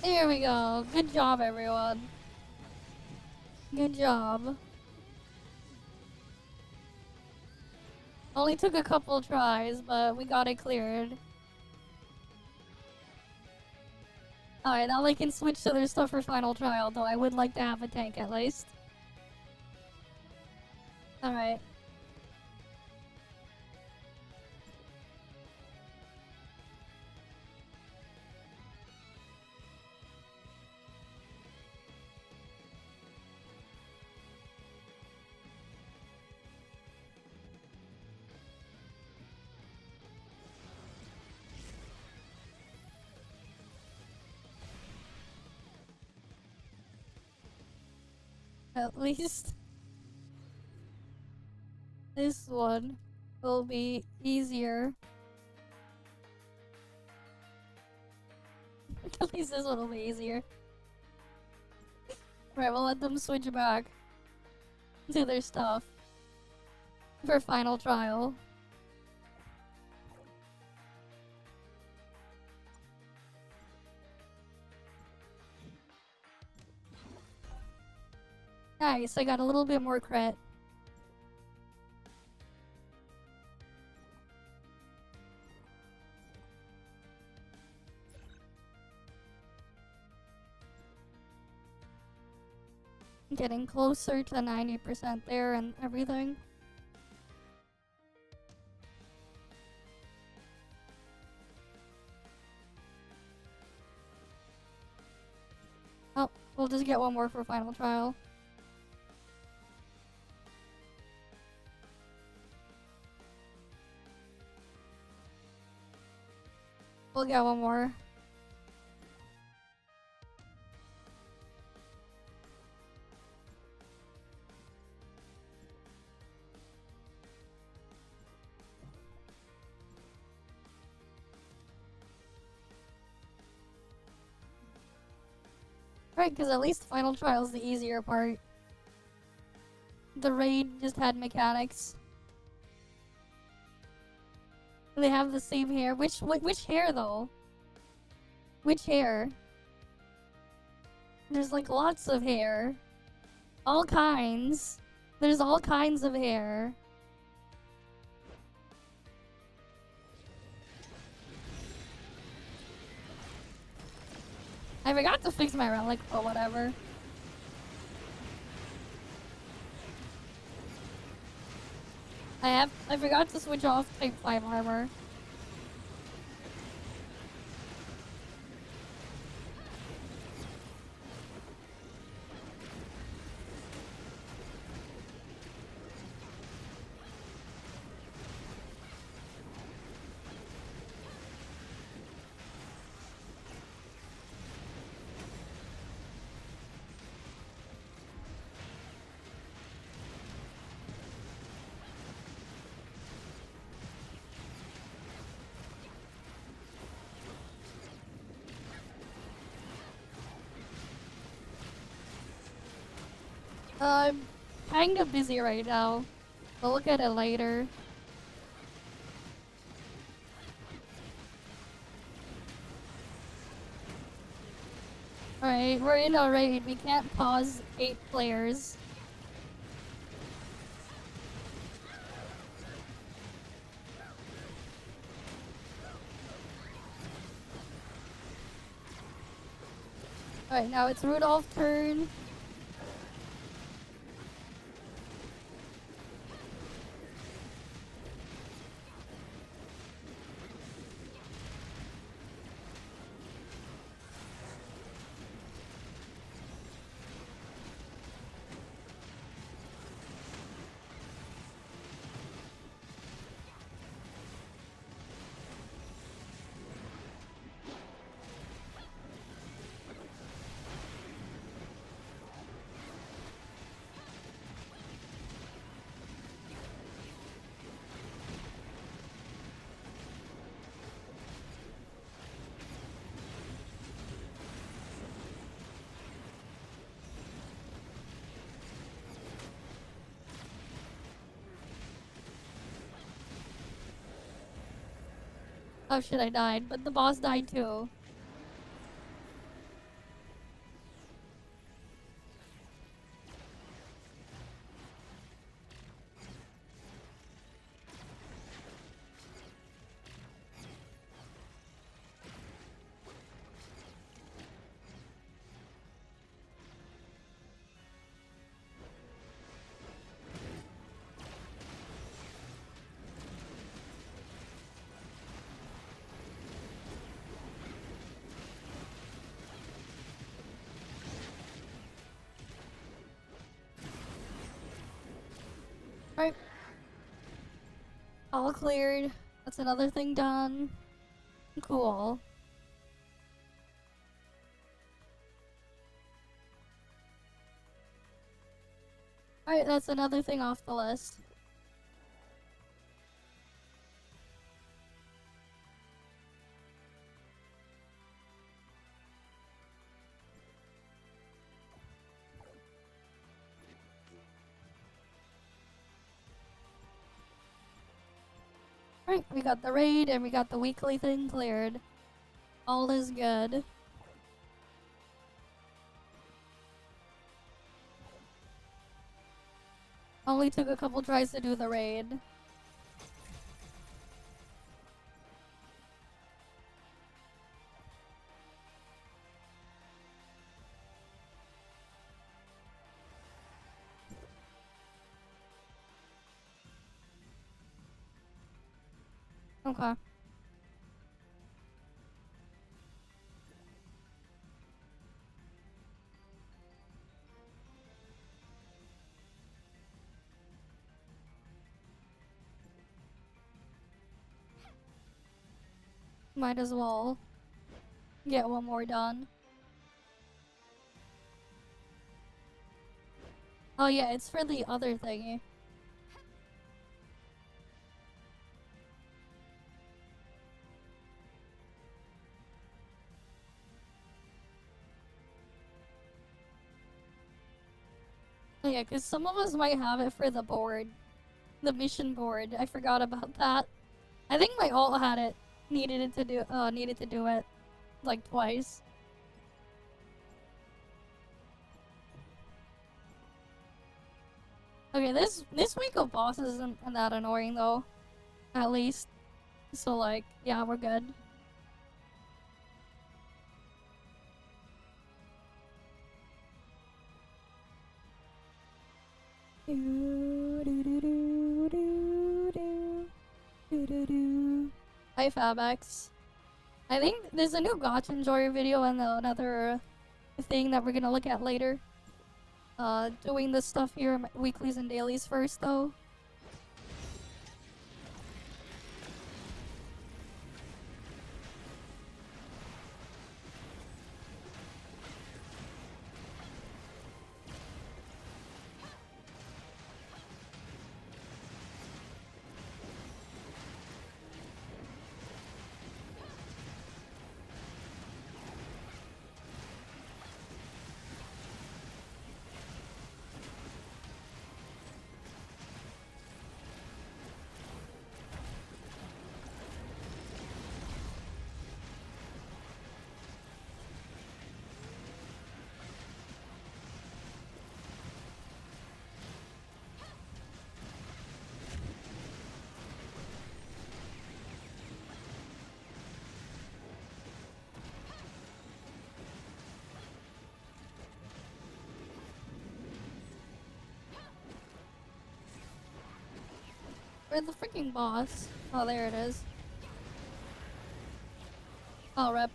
There we go. Good job, everyone. Good job. Only took a couple tries, but we got it cleared. Alright, now they can switch to their stuff for final trial, though I would like to have a tank at least. Alright. At least this one will be easier. At least this one will be easier. Right, we'll let them switch back to their stuff for final trial. Nice, I got a little bit more crit. Getting closer to 90% there and everything. Oh, we'll just get one more for final trial. We'll get one more. Right, because at least final trial is the easier part. The raid just had mechanics. They have the same hair. Which hair though? Which hair? There's like lots of hair. All kinds. There's all kinds of hair. I forgot to fix my relic, but whatever. I forgot to switch off type 5 armor. I'm kinda busy right now. I'll look at it later. Alright, we're in a raid. We can't pause 8 players. Alright, now it's Rudolph's turn. Oh shit, I died, but the boss died too. Alright. All cleared. That's another thing done. Cool. Alright, that's another thing off the list. Alright, we got the raid and we got the weekly thing cleared. All is good. Only took a couple tries to do the raid. Okay. Might as well get one more done. Oh yeah, it's for the other thingy. Oh yeah, because some of us might have it for the board. The mission board. I forgot about that. I think my ult had it. Needed to do it like twice. Okay, this week of boss isn't that annoying though. At least. So like, yeah, we're good. Hi Fabex. I think there's a new Gacha Enjoyer video and another thing that we're gonna look at later. Doing this stuff here, weeklies and dailies first though. Where's the freaking boss? Oh, there it is. Oh, rep.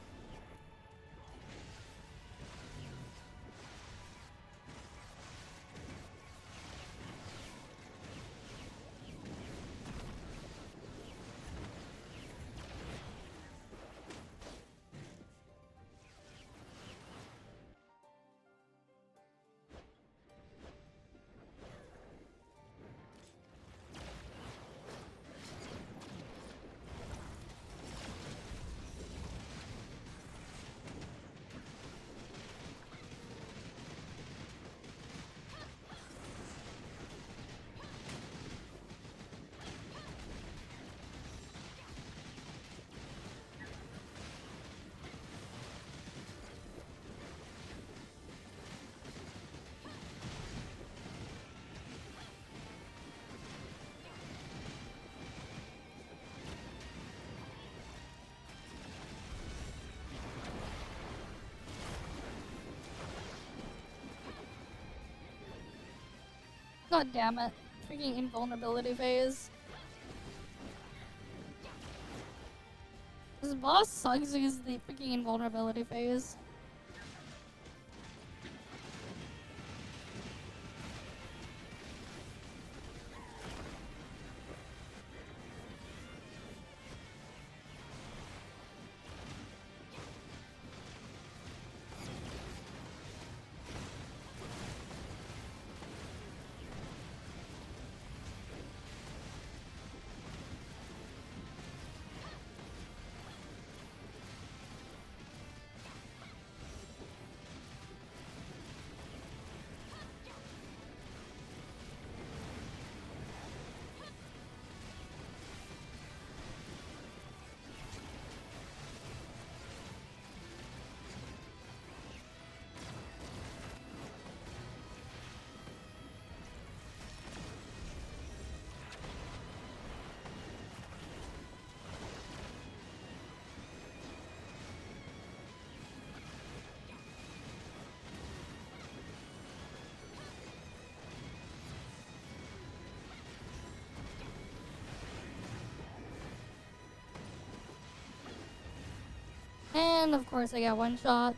God damn it. Freaking invulnerability phase. This boss sucks because the freaking invulnerability phase. And of course I got one shot.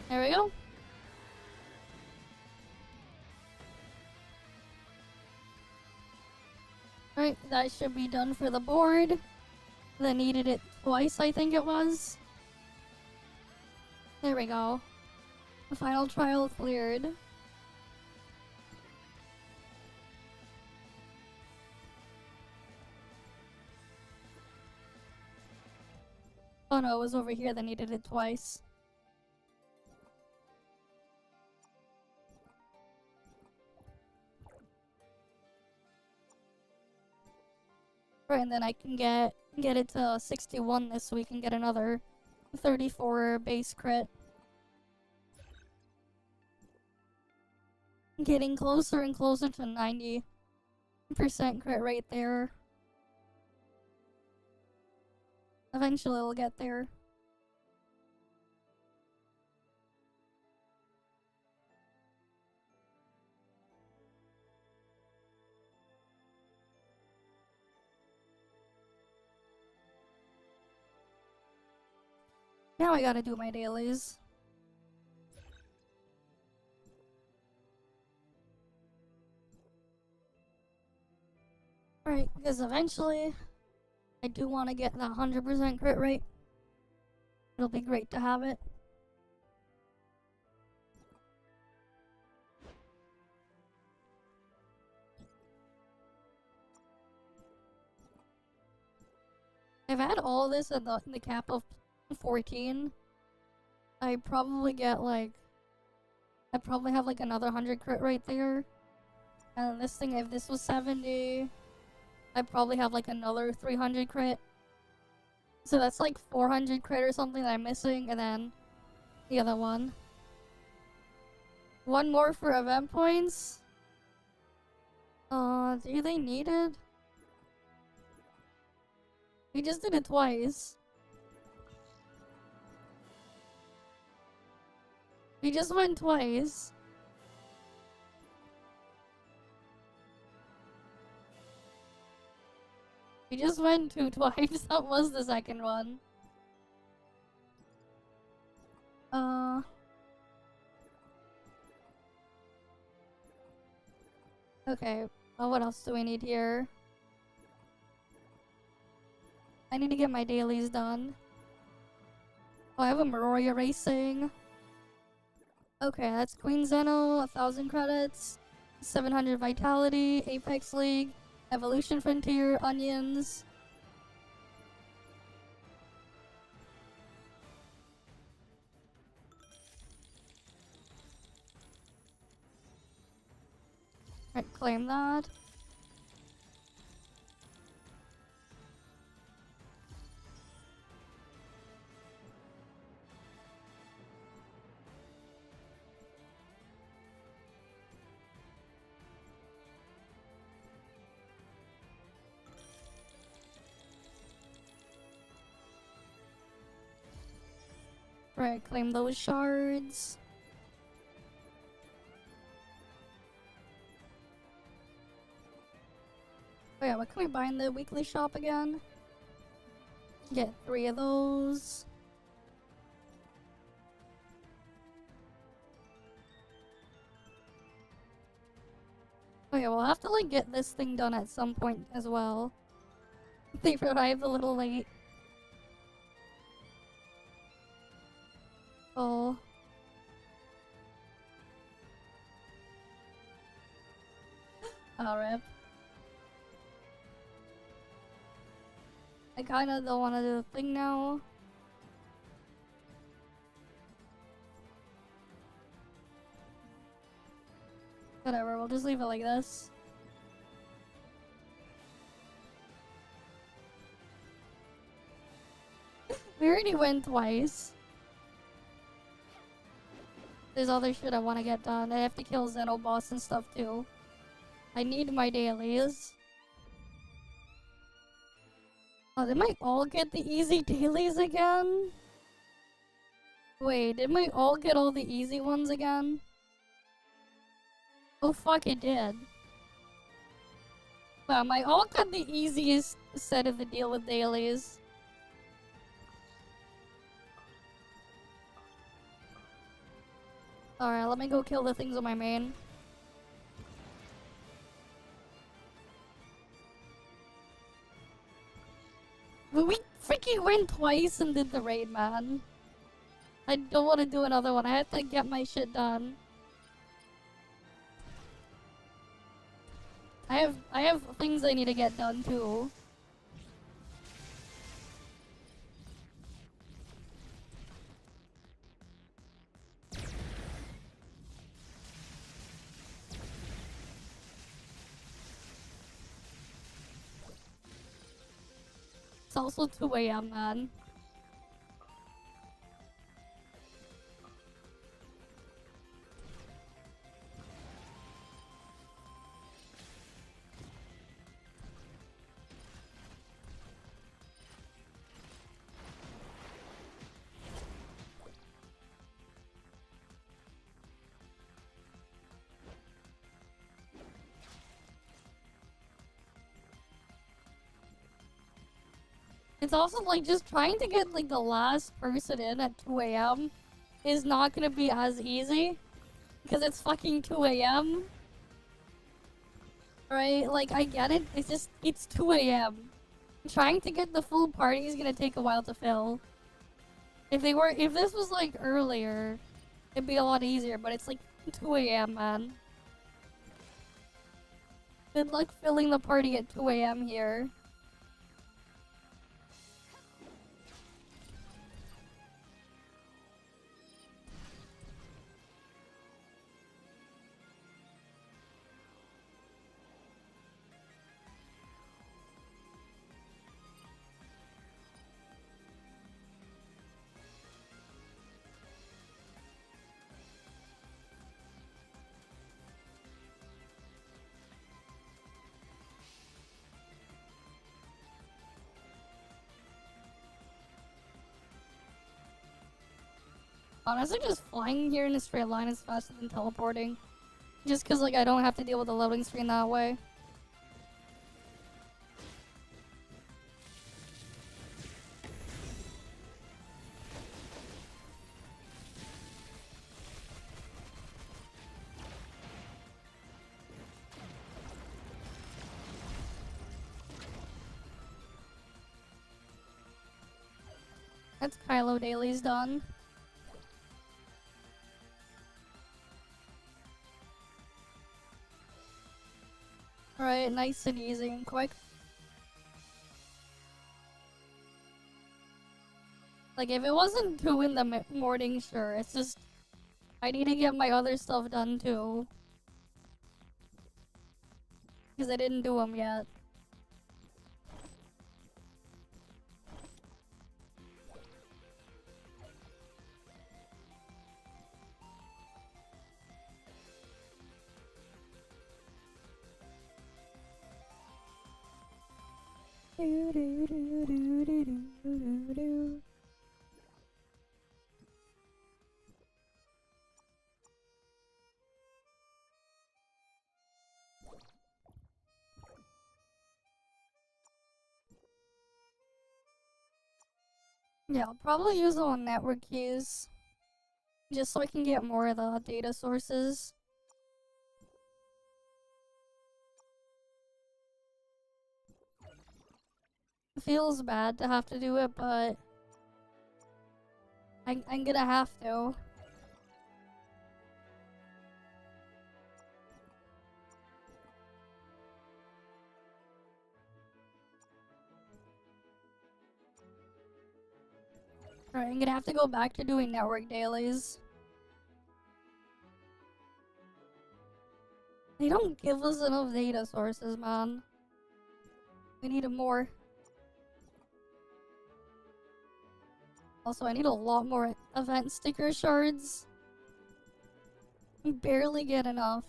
There we go. Right, that should be done for the board. They needed it twice, I think it was. There we go. The final trial cleared. Oh no, it was over here that needed it twice. Right, and then I can get it to 61 this week and get another 34 base crit. Getting closer and closer to 90% crit rate there. Eventually we'll get there. Now I gotta do my dailies. Right, because eventually I do want to get that 100% crit rate. It'll be great to have it. If I had all this at the cap of 14, I'd probably get like... I'd probably have like another 100 crit right there. And this thing, if this was 70, I'd probably have like another 300 crit. So that's like 400 crit or something that I'm missing, and then the other one. One more for event points. Do they need it? We just did it twice. We just went twice. We just went to twice. That was the second one. Okay. Well, what else do we need here? I need to get my dailies done. Oh, I have a Maroya racing. Okay, that's Queen Zeno, 1,000 credits, 700 Vitality, Apex League, Evolution Frontier, Onions. Right, claim that. Right, claim those shards. Oh yeah, what can we buy in the weekly shop again? Get 3 of those. Oh yeah, we'll have to like get this thing done at some point as well. They arrived a little late. Oh. Oh, rip. I kinda don't wanna do the thing now. Whatever, we'll just leave it like this. We already went twice. There's other shit I want to get done. I have to kill Zeno boss and stuff too. I need my dailies. Oh, did my all get the easy dailies again? Wait, did my all get all the easy ones again? Oh fuck, it did. Wow, my all got the easiest set of the deal with dailies. Alright, let me go kill the things on my main. We freaking went twice and did the raid, man. I don't want to do another one. I have to get my shit done. I have things I need to get done too. It's also 2 AM, man. It's also like just trying to get like the last person in at 2 AM is not gonna be as easy because it's fucking 2 AM. Right? Like I get it. It's just it's 2 AM. Trying to get the full party is gonna take a while to fill. If this was like earlier, it'd be a lot easier, but it's like 2 AM, man. Good luck filling the party at 2 AM here. Honestly, just flying here in a straight line is faster than teleporting. Just cause like I don't have to deal with the loading screen that way. That's Kylo Daily's done. Alright, nice and easy and quick. Like, if it wasn't 2 in the morning, sure. It's just, I need to get my other stuff done too. Because I didn't do them yet. Yeah, I'll probably use them on network keys. Just so I can get more of the data sources. It feels bad to have to do it, but I'm gonna have to. Alright, I'm gonna have to go back to doing network dailies. They don't give us enough data sources, man. We need more. Also, I need a lot more event sticker shards. I barely get enough.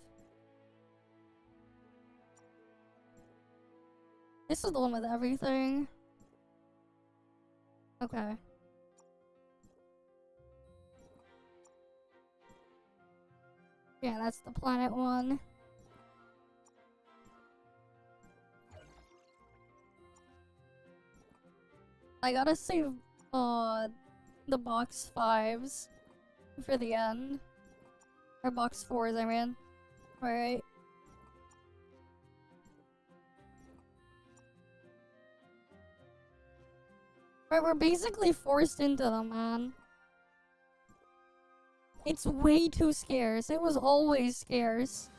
This is the one with everything. Okay. Yeah, that's the planet one. I gotta save the box 5s for the end. Or box 4s, I mean. Alright. Right, we're basically forced into them, man. It's way too scarce. It was always scarce.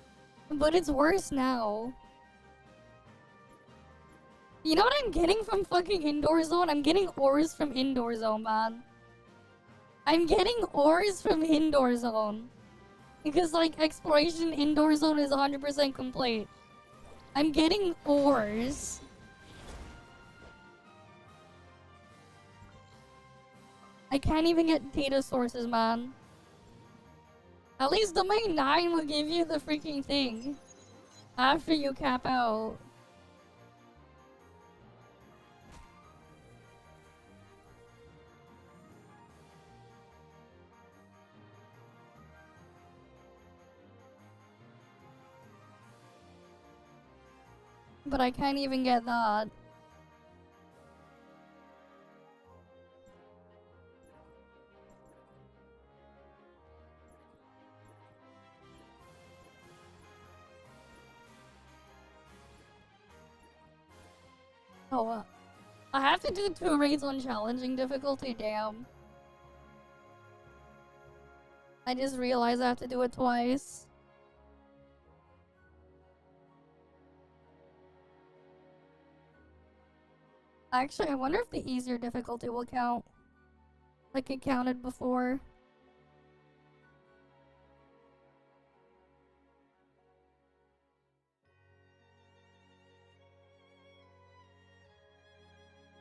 But it's worse now. You know what I'm getting from fucking Indoor Zone? I'm getting ores from Indoor Zone, man. I'm getting ores from Indoor Zone. Because, like, Exploration Indoor Zone is 100% complete. I'm getting ores. I can't even get data sources, man. At least Domain 9 will give you the freaking thing. After you cap out. But I can't even get that. Oh, I have to do 2 raids on challenging difficulty, damn. I just realized I have to do it twice. Actually, I wonder if the easier difficulty will count. Like it counted before.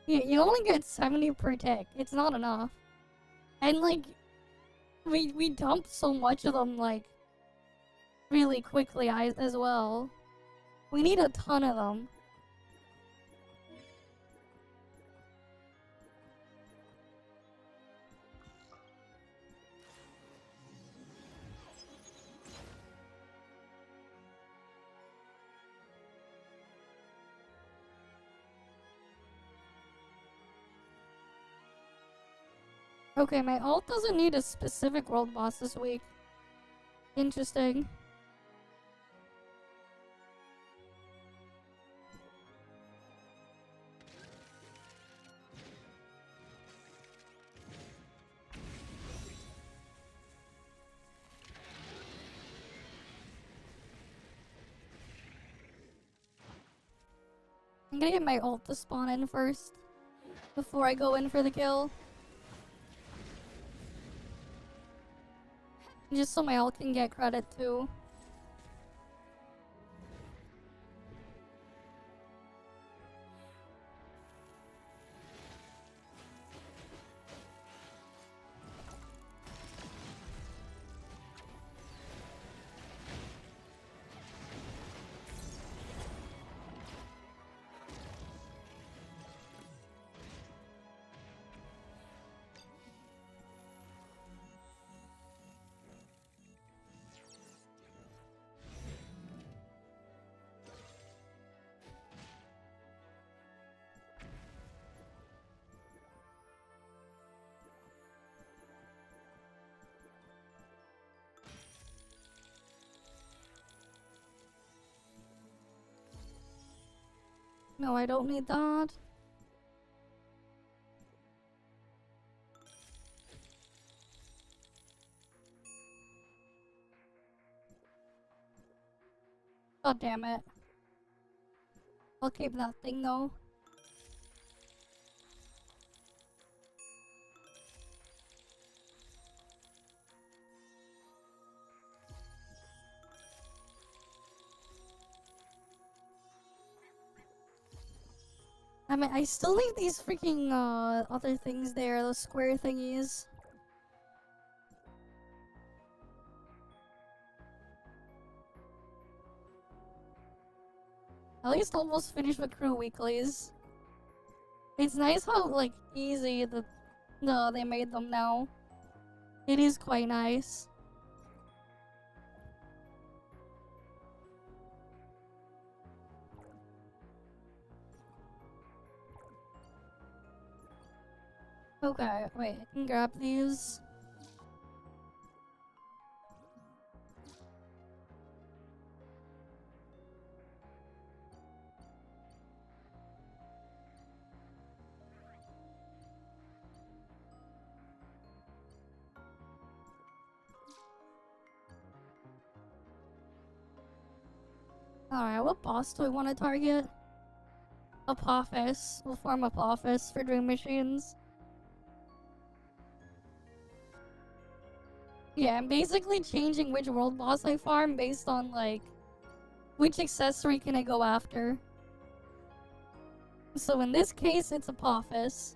Yeah, you only get 70 per tick. It's not enough. And like, we dumped so much of them, like, really quickly as well. We need a ton of them. Okay, my ult doesn't need a specific world boss this week. Interesting. I'm gonna get my ult to spawn in first. Before I go in for the kill. Just so my ult can get credit too. No, I don't need that. God damn it. I'll keep that thing though. I mean, I still need these freaking other things there, those square thingies. At least almost finished with crew weeklies. It's nice how like easy they made them now. It is quite nice. Okay, wait, I can grab these. Alright, what boss do I want to target? Apophis. We'll farm Apophis for Dream Machines. Yeah, I'm basically changing which world boss I farm based on, like, which accessory can I go after. So in this case, it's Apophis.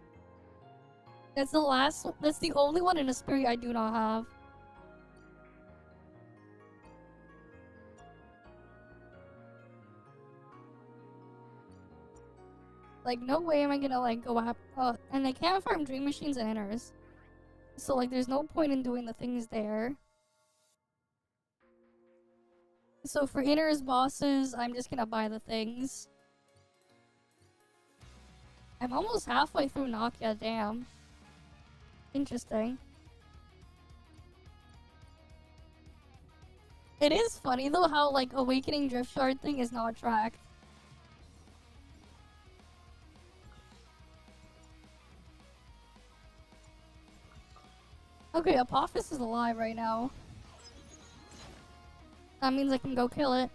That's the only one in Asperia I do not have. Like, no way am I gonna, like, go up. And I can't farm Dream Machines and Inners. So, like, there's no point in doing the things there. So, for Inners bosses, I'm just gonna buy the things. I'm almost halfway through Nokia, damn. Interesting. It is funny, though, how, like, Awakening Drift Shard thing is not tracked. Okay, Apophis is alive right now. That means I can go kill it.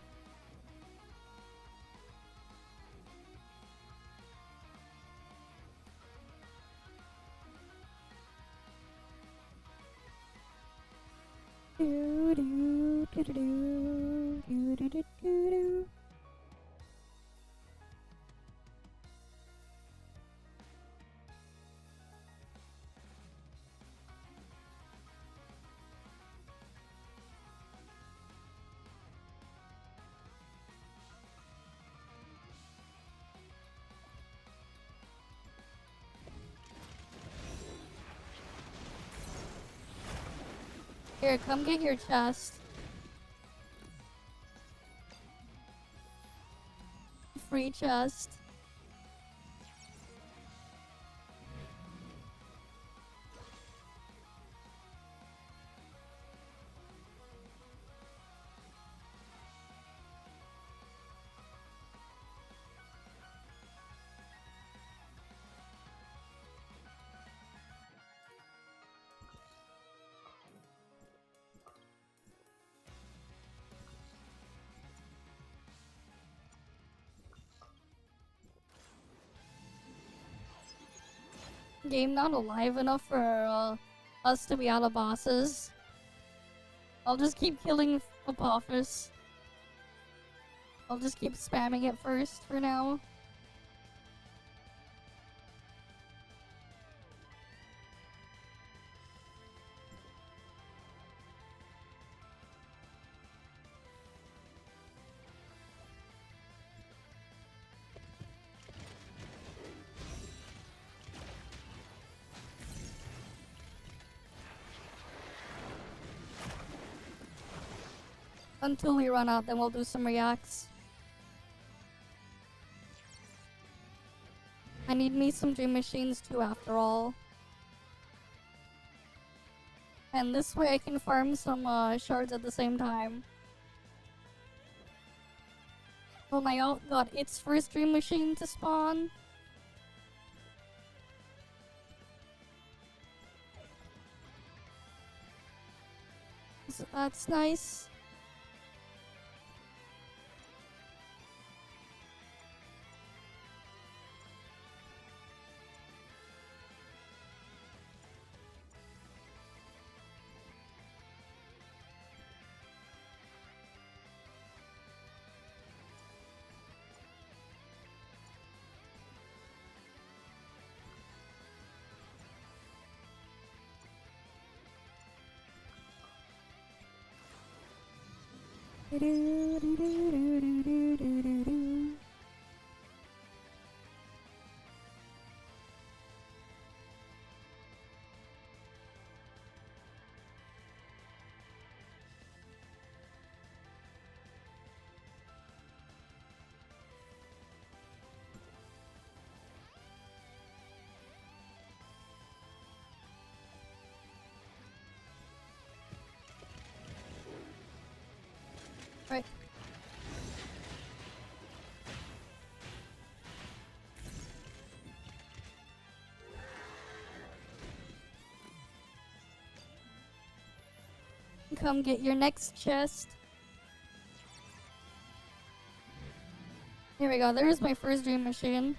Do do do do do do do do do. Here, come get your chest. Free chest. Game not alive enough for us to be out of bosses. I'll just keep killing Apophis. I'll just keep spamming it first for now. Until we run out, then we'll do some reacts. I need me some Dream Machines too, after all. And this way I can farm some shards at the same time. Oh, my alt got its first Dream Machine to spawn. So that's nice. Right. Come get your next chest. Here we go. There's my first dream machine.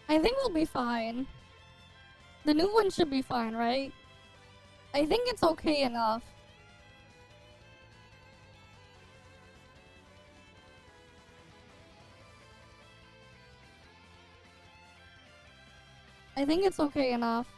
I think we'll be fine. The new one should be fine, right? I think it's okay enough. I think it's okay enough.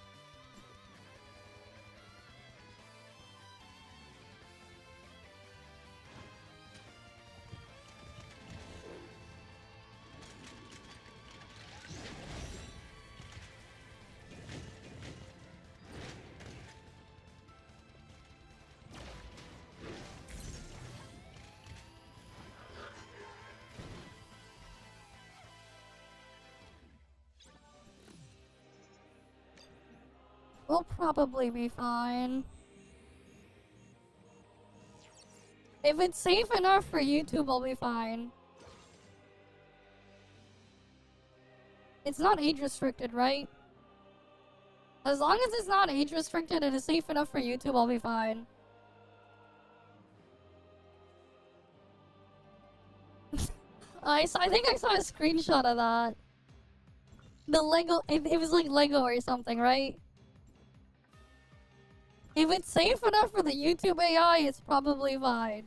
We'll probably be fine. If it's safe enough for YouTube, I'll be fine. It's not age restricted, right? As long as it's not age restricted and it's safe enough for YouTube, I'll be fine. I think I saw a screenshot of that. The Lego, it was like Lego or something, right? If it's safe enough for the YouTube AI, it's probably fine.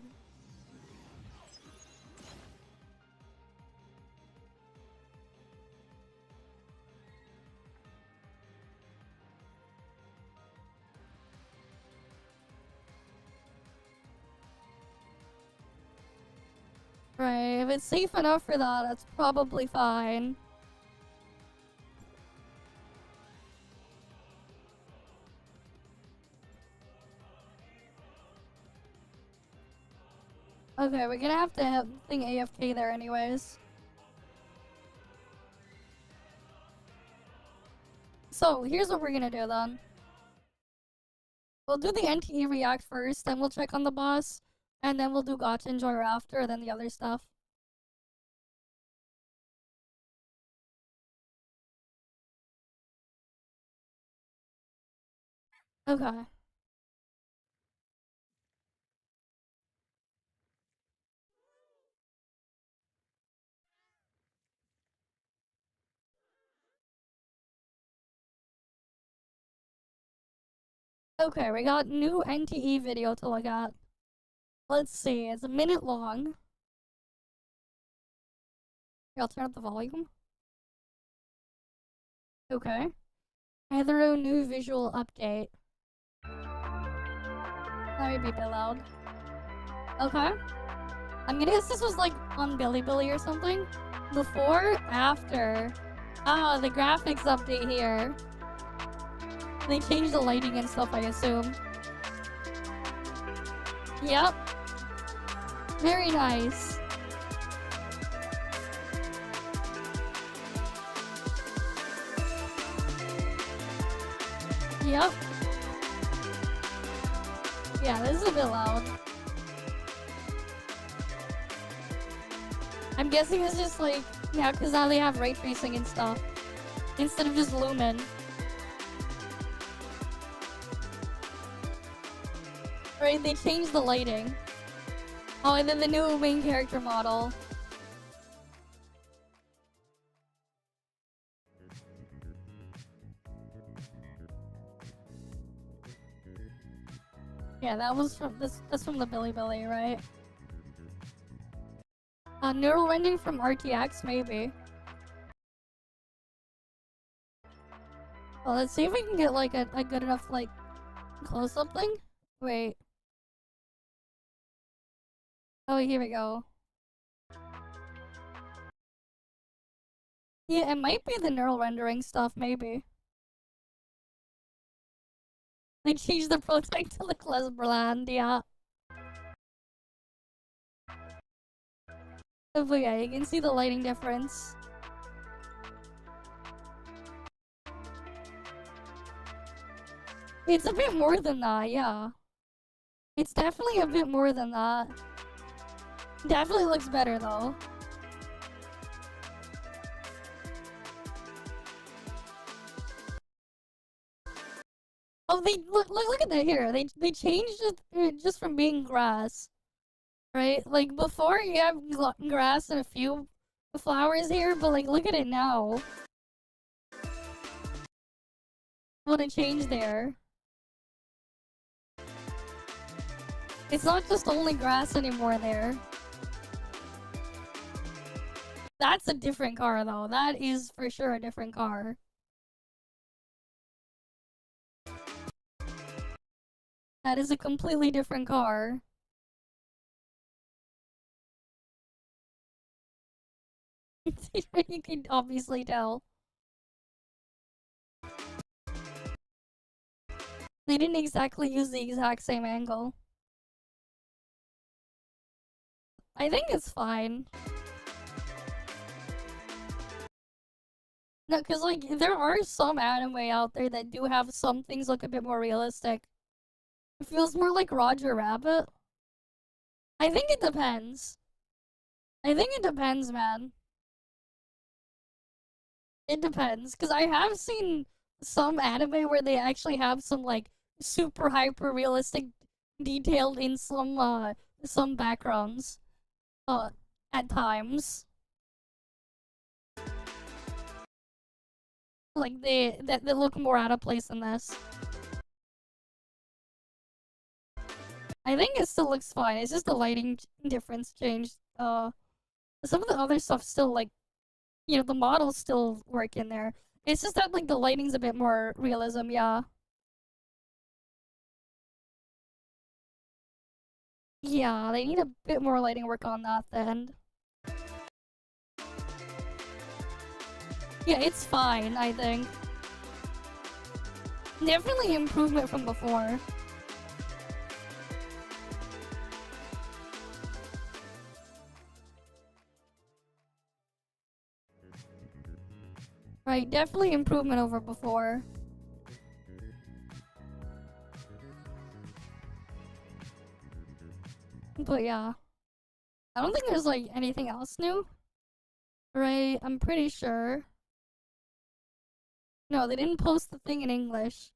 Right, if it's safe enough for that, that's probably fine. Okay, we're gonna have to have the thing AFK there anyways. So, here's what we're gonna do then. We'll do the NTE react first, then we'll check on the boss, and then we'll do Gacha Enjoyer after, and then the other stuff. Okay. Okay, we got new NTE video to look at. Let's see, it's a minute long. Here, I'll turn up the volume. Okay. Heathero new visual update. That would be a bit loud. Okay. I'm gonna guess this was like on Bilibili or something. Before, after. Ah, the graphics update here. They changed the lighting and stuff, I assume. Yep. Very nice. Yep. Yeah, this is a bit loud. I'm guessing it's just like, yeah, because now they have ray tracing and stuff. Instead of just lumen. Right, they changed the lighting. Oh, and then the new main character model. Yeah, that was from that's from the Bilibili, right? Neural rendering from RTX, maybe. Well, let's see if we can get like a good enough like close-up thing. Wait. Oh, here we go. Yeah, it might be the neural rendering stuff, maybe. They changed the protect to look less bland, yeah. But yeah, you can see the lighting difference. It's a bit more than that, yeah. It's definitely a bit more than that. Definitely looks better though. Oh, they look at that here. They changed it just from being grass, right? Like before, you have grass and a few flowers here, but like look at it now. What a change there. It's not just only grass anymore there. That's a different car though. That is for sure a different car. That is a completely different car. You can obviously tell. They didn't exactly use the exact same angle. I think it's fine. No, because like there are some anime out there that do have some things look a bit more realistic. It feels more like Roger Rabbit. I think it depends. I think it depends, man. It depends, because I have seen some anime where they actually have some like super hyper realistic detailed in some backgrounds uh at times. Like they look more out of place in this. I think it still looks fine. It's just the lighting difference changed. Some of the other stuff still like, you know, the models still work in there. It's just that like the lighting's a bit more realism, yeah. Yeah, they need a bit more lighting work on that then. Yeah, it's fine, I think. Definitely improvement from before. Right, definitely improvement over before. But yeah. I don't think there's like anything else new. Right, I'm pretty sure. No, they didn't post the thing in English.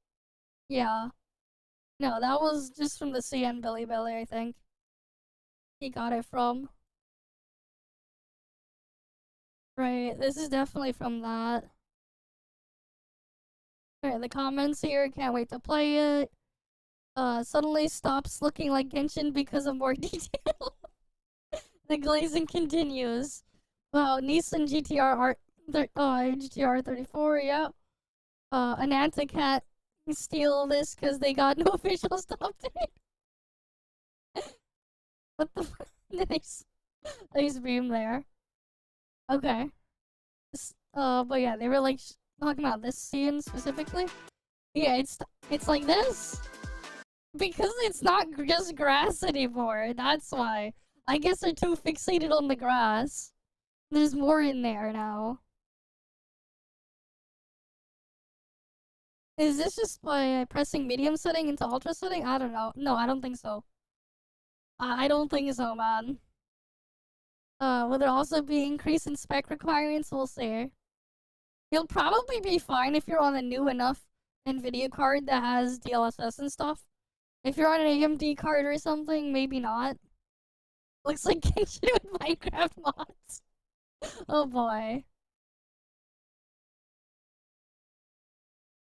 Yeah. No, that was just from the CN Billy Billy, I think. He got it from. Right, this is definitely from that. Alright, the comments here, can't wait to play it. Suddenly stops looking like Genshin because of more detail. The glazing continues. Wow, Nissan GTR 34, yeah. Ananta can't steal this because they got no official stop date. What the fuck? Nice beam there. Okay. But yeah, they were like talking about this scene specifically. Yeah, it's like this because it's not just grass anymore. That's why. I guess they're too fixated on the grass. There's more in there now. Is this just by pressing medium setting into ultra setting? I don't know. No, I don't think so. I don't think so, man. Will there also be increase in spec requirements? We'll see. You'll probably be fine if you're on a new enough NVIDIA card that has DLSS and stuff. If you're on an AMD card or something, maybe not. Looks like Genshin with Minecraft mods. Oh boy.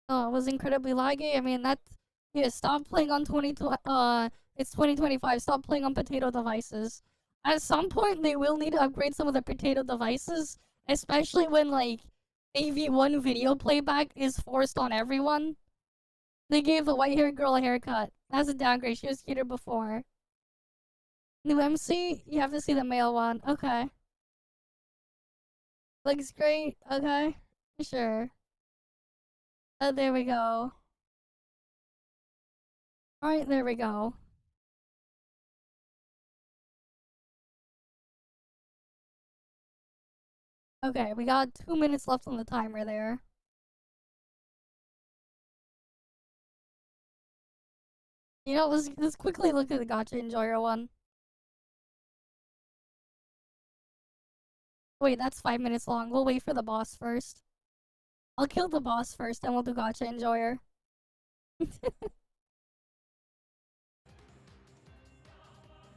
Oh, it was incredibly laggy. I mean, that's... Yeah, stop playing on it's 2025. Stop playing on potato devices. At some point, they will need to upgrade some of the potato devices, especially when, like, AV1 video playback is forced on everyone. They gave the white-haired girl a haircut. That's a downgrade. She was cuter before. New MC? You have to see the male one. Okay. Looks great. Okay. Sure. Oh, there we go. Alright, there we go. Okay, we got 2 minutes left on the timer there. You know, let's quickly look at the Gacha Enjoyer one. Wait, that's 5 minutes long. We'll wait for the boss first. I'll kill the boss first, and we'll do Gacha Enjoyer.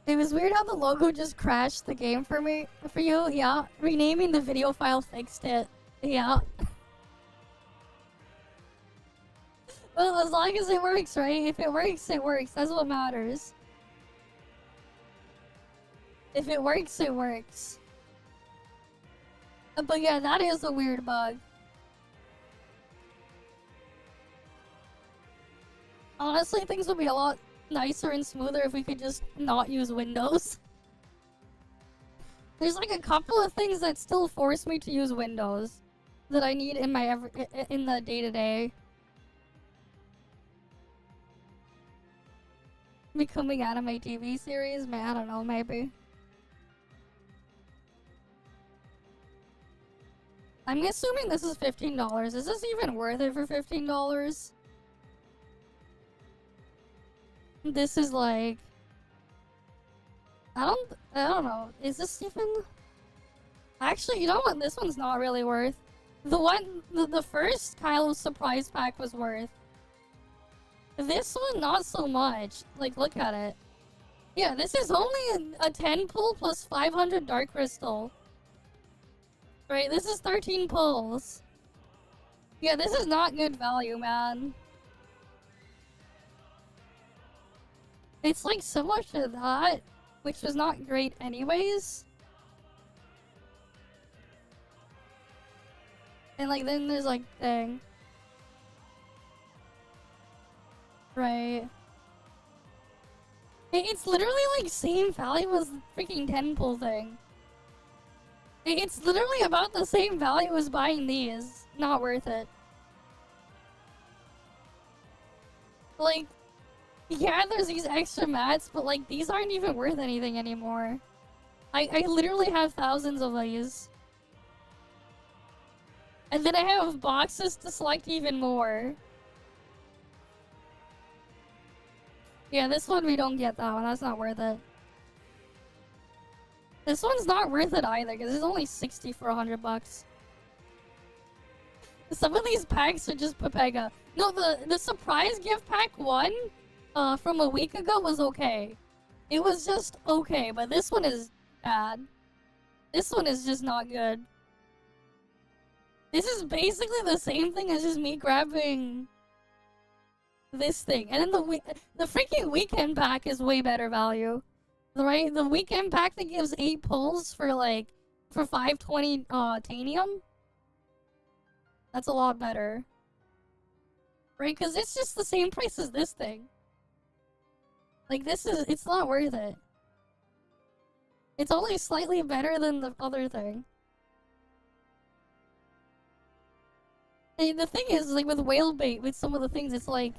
It was weird how the logo just crashed the game for me. For you, yeah. Renaming the video file fixed it. Yeah. Well, as long as it works, right? If it works, it works. That's what matters. If it works, it works. But yeah, that is a weird bug. Honestly, things would be a lot nicer and smoother if we could just not use Windows. There's like a couple of things that still force me to use Windows that I need in my in the day-to-day. Becoming anime TV series? Man, I don't know, maybe. I'm assuming this is $15. Is this even worth it for $15? This is like... I don't know. Is this even... Actually, you know what? This one's not really worth. The first Kylo surprise pack was worth. This one, not so much. Like, look at it. Yeah, this is only a 10 pull plus 500 Dark Crystal. Right, this is 13 pulls. Yeah, this is not good value, man. It's like so much of that, which was not great anyways. And like, then there's like, thing. Right. It's literally like same value as the freaking 10 pull thing. It's literally about the same value as buying these. Not worth it. Like, yeah, there's these extra mats, but like, these aren't even worth anything anymore. I literally have thousands of these. And then I have boxes to select even more. Yeah, this one we don't get that one. That's not worth it. This one's not worth it either, because it's only 60 for $100. Some of these packs are just Pepega. No, the surprise gift pack one, from a week ago was okay. It was just okay, but this one is bad. This one is just not good. This is basically the same thing as just me grabbing this thing. And then the freaking weekend pack is way better value. Right? The weekend pack that gives 8 pulls for like, for 520 Tanium? That's a lot better. Right? Because it's just the same price as this thing. Like, it's not worth it. It's only slightly better than the other thing. And the thing is, like, with whale bait, with some of the things, it's like,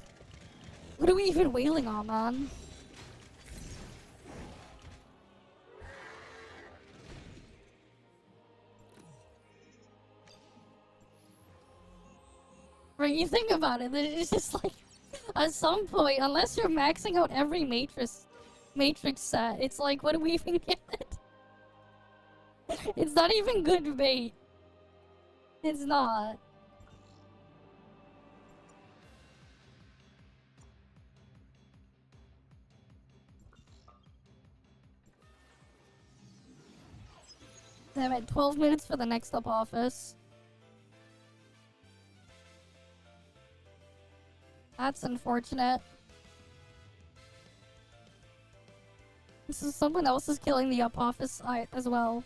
what are we even whaling on, man? Right, you think about it, it's just like, at some point, unless you're maxing out every matrix set, it's like, what do we even get? It's not even good bait. It's not. Damn it, 12 minutes for the next up office. That's unfortunate. So someone else is killing the up office as well.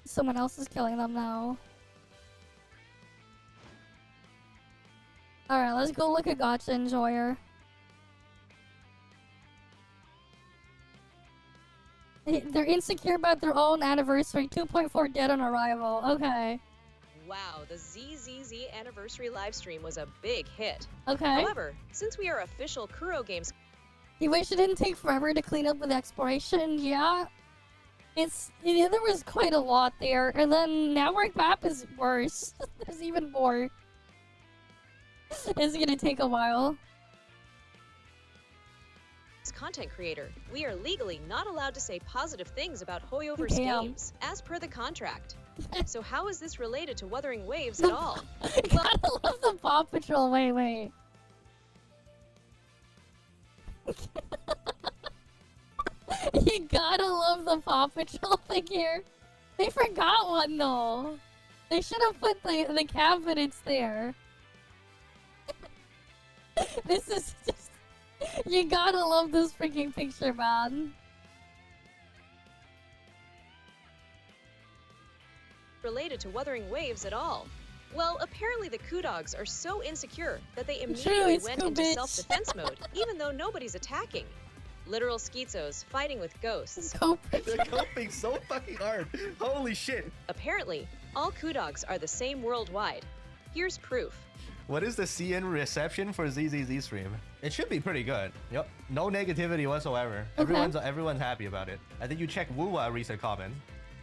Someone else is killing them now. Alright, let's go look at Gacha Enjoyer. They're insecure about their own anniversary. 2.4 dead on arrival. Okay. Wow, the ZZZ anniversary livestream was a big hit. Okay. However, since we are official Kuro Games You wish it didn't take forever to clean up with exploration? Yeah. There was quite a lot there, and then network map is worse. There's even more. It's gonna take a while. content creator, we are legally not allowed to say positive things about Hoyover's Damn. games, as per the contract. So how is this related to Wuthering Waves at all? Gotta love the Paw Patrol. Wait. You gotta love the Paw Patrol figure. They forgot one though. They should have put the cabinets there. This is just... You gotta love this freaking picture, man. Related to Wuthering Waves at all. Well, apparently the Kudogs are so insecure that they immediately it's went cool, into bitch. self-defense mode, even though nobody's attacking. Literal schizos fighting with ghosts. They're coping so fucking hard. Holy shit. Apparently, all Kudogs are the same worldwide. Here's proof. What is the CN reception for ZZZ stream? It should be pretty good. Yep. No negativity whatsoever. Okay. Everyone's happy about it. I think you check Wuwa recent comment,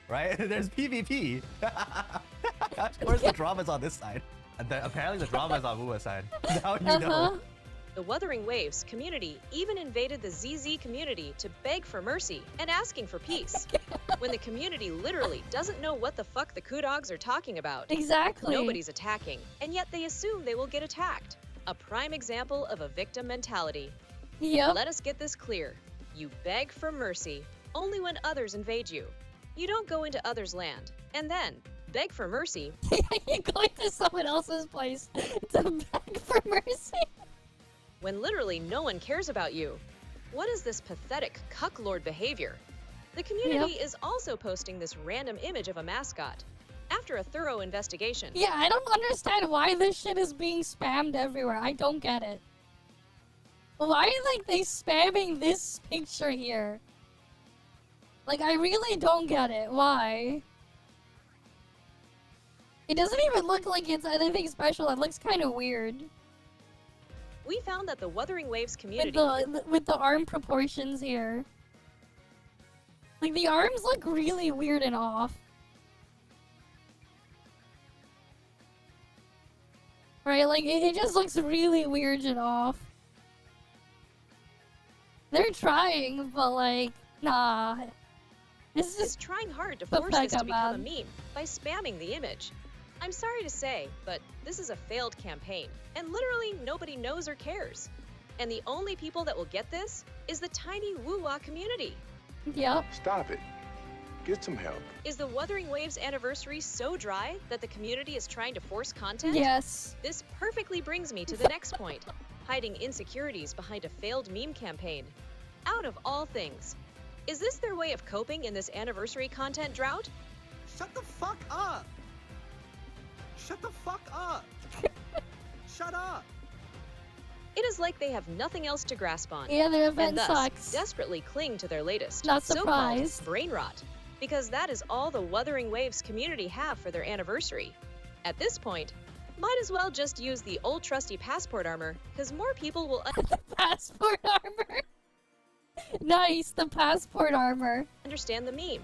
right? There's PvP. Of course the drama's on this side. And apparently the drama's on Wuwa's side. Now you know. The Wuthering Waves community even invaded the ZZ community to beg for mercy and asking for peace. When the community literally doesn't know what the fuck the Kudogs are talking about. Exactly. Nobody's attacking, and yet they assume they will get attacked. A prime example of a victim mentality. Yep. Let us get this clear. You beg for mercy only when others invade you. You don't go into others' land, and then beg for mercy. You're going to someone else's place to beg for mercy. When literally no one cares about you. What is this pathetic cucklord behavior? The community is also posting this random image of a mascot. After a thorough investigation. Yeah, I don't understand why this shit is being spammed everywhere. I don't get it. Why are they spamming this picture here? Like, I really don't get it. Why? It doesn't even look like it's anything special. It looks kind of weird. We found that the Wuthering Waves community With the arm proportions here. Like, the arms look really weird and off. Right, like, it just looks really weird and off. They're trying, but like, nah. This is is trying hard to force this to become a meme by spamming the image. I'm sorry to say, but this is a failed campaign, and literally nobody knows or cares. And the only people that will get this is the tiny Wuwa community. Yep. Stop it. Get some help. Is the Wuthering Waves anniversary so dry that the community is trying to force content? Yes. This perfectly brings me to the next point. Hiding insecurities behind a failed meme campaign. Out of all things, is this their way of coping in this anniversary content drought? Shut the fuck up! Shut the fuck up! Shut up! It is like they have nothing else to grasp on. Yeah, their event and thus sucks. desperately cling to their latest Not so-called surprised. brain rot. Because that is all the Wuthering Waves community have for their anniversary. At this point, might as well just use the old trusty passport armor, because more people will Passport armor. Nice, the passport armor. understand the meme.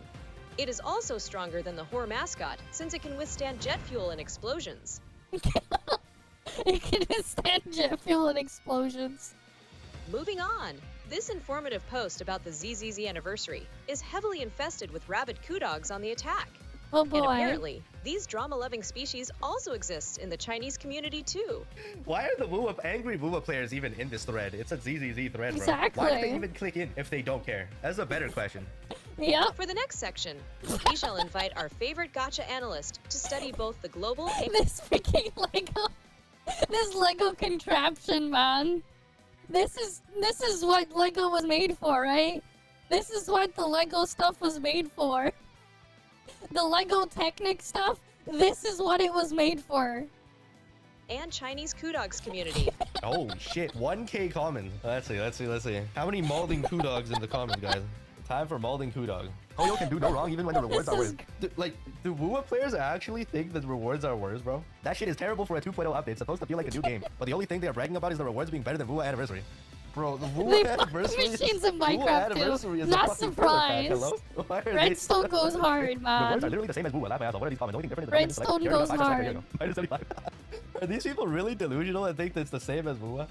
It is also stronger than the whore mascot, since it can withstand jet fuel and explosions. It can withstand jet fuel and explosions. Moving on, this informative post about the ZZZ anniversary is heavily infested with rabid Kudogs on the attack. Oh boy. And apparently, these drama-loving species also exist in the Chinese community too. Why are the angry Wuwa players even in this thread? It's a ZZZ thread, bro. Exactly. Why do they even click in if they don't care? That's a better question. Yep. For the next section, we shall invite our favorite Gacha analyst to study both the global and This freaking Lego. This Lego contraption, man. This is what Lego was made for, right? This is what the Lego stuff was made for. The Lego Technic stuff, this is what it was made for. and Chinese Kudogs community. Oh shit, 1K comments. Let's see. How many molding Kudogs in the comments, guys? Time for molding Kudog. Hoyo can do no wrong even when the rewards are worse. Do WUA players actually think that rewards are worse, bro? That shit is terrible for a 2.0 update. It's supposed to feel like a new game. But the only thing they are bragging about is the rewards being better than WUA Anniversary. Bro, the WUA Anniversary machines in Minecraft too. Not surprised. Redstone goes hard, man. Rewards are literally the same as WUA. Laugh my ass off. What are these comments? The only thing different is the Redstone goes hard. Are these people really delusional and think that's the same as WUA?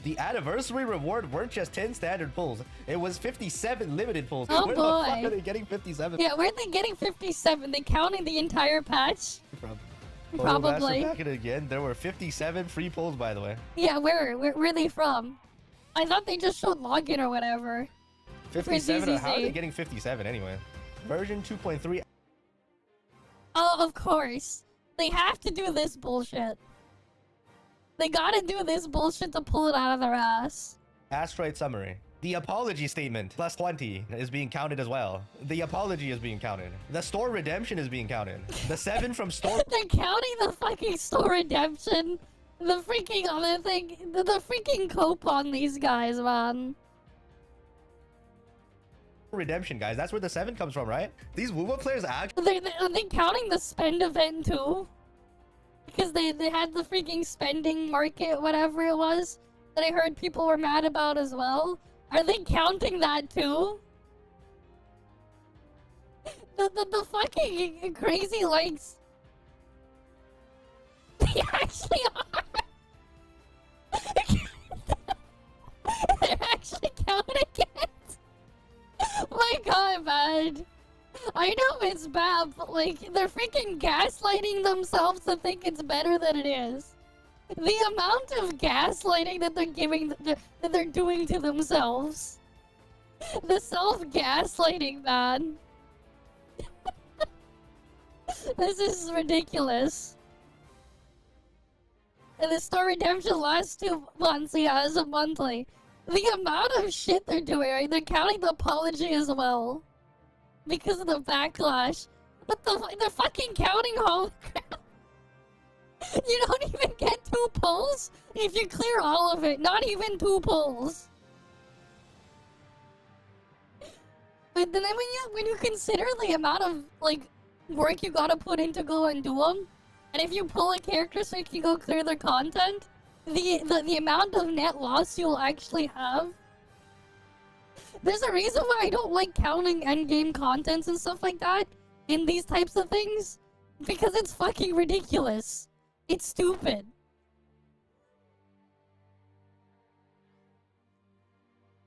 The anniversary reward weren't just 10 standard pulls. It was 57 limited pulls. Oh Where boy. the fuck are they getting 57? Yeah, where are they getting 57? They counting the entire patch? Probably. Back it again. There were 57 free pulls, by the way. Yeah, where are they from? I thought they just showed login or whatever. 57? How are they getting 57 anyway? Version 2.3. Oh, of course. They have to do this bullshit. They gotta do this bullshit to pull it out of their ass. Asteroid summary. The apology statement, plus 20, is being counted as well. The apology is being counted. The store redemption is being counted. The 7 from store... They're counting the fucking store redemption. The freaking other thing. The freaking cope on these guys, man. Redemption, guys. That's where the 7 comes from, right? These WUA players actually... Are they counting the spend event too? Because they had the freaking spending market, whatever it was, that I heard people were mad about as well. Are they counting that too? The fucking crazy likes. They actually are. They're actually counting it. My god, man. I know it's bad, but like, they're freaking gaslighting themselves to think it's better than it is. The amount of gaslighting that they're giving, that they're doing to themselves. The self-gaslighting, man. This is ridiculous. And the store redemption lasts 2 months, yeah, it's a monthly. The amount of shit they're doing, right? They're counting the apology as well. Because of the backlash. But they're fucking counting all crap. You don't even get 2 pulls if you clear all of it. Not even 2 pulls. But then when you consider the amount of like work you gotta put in to go and do them, and if you pull a character so you can go clear their content, the amount of net loss you'll actually have. There's a reason why I don't like counting endgame contents and stuff like that in these types of things. Because it's fucking ridiculous. It's stupid.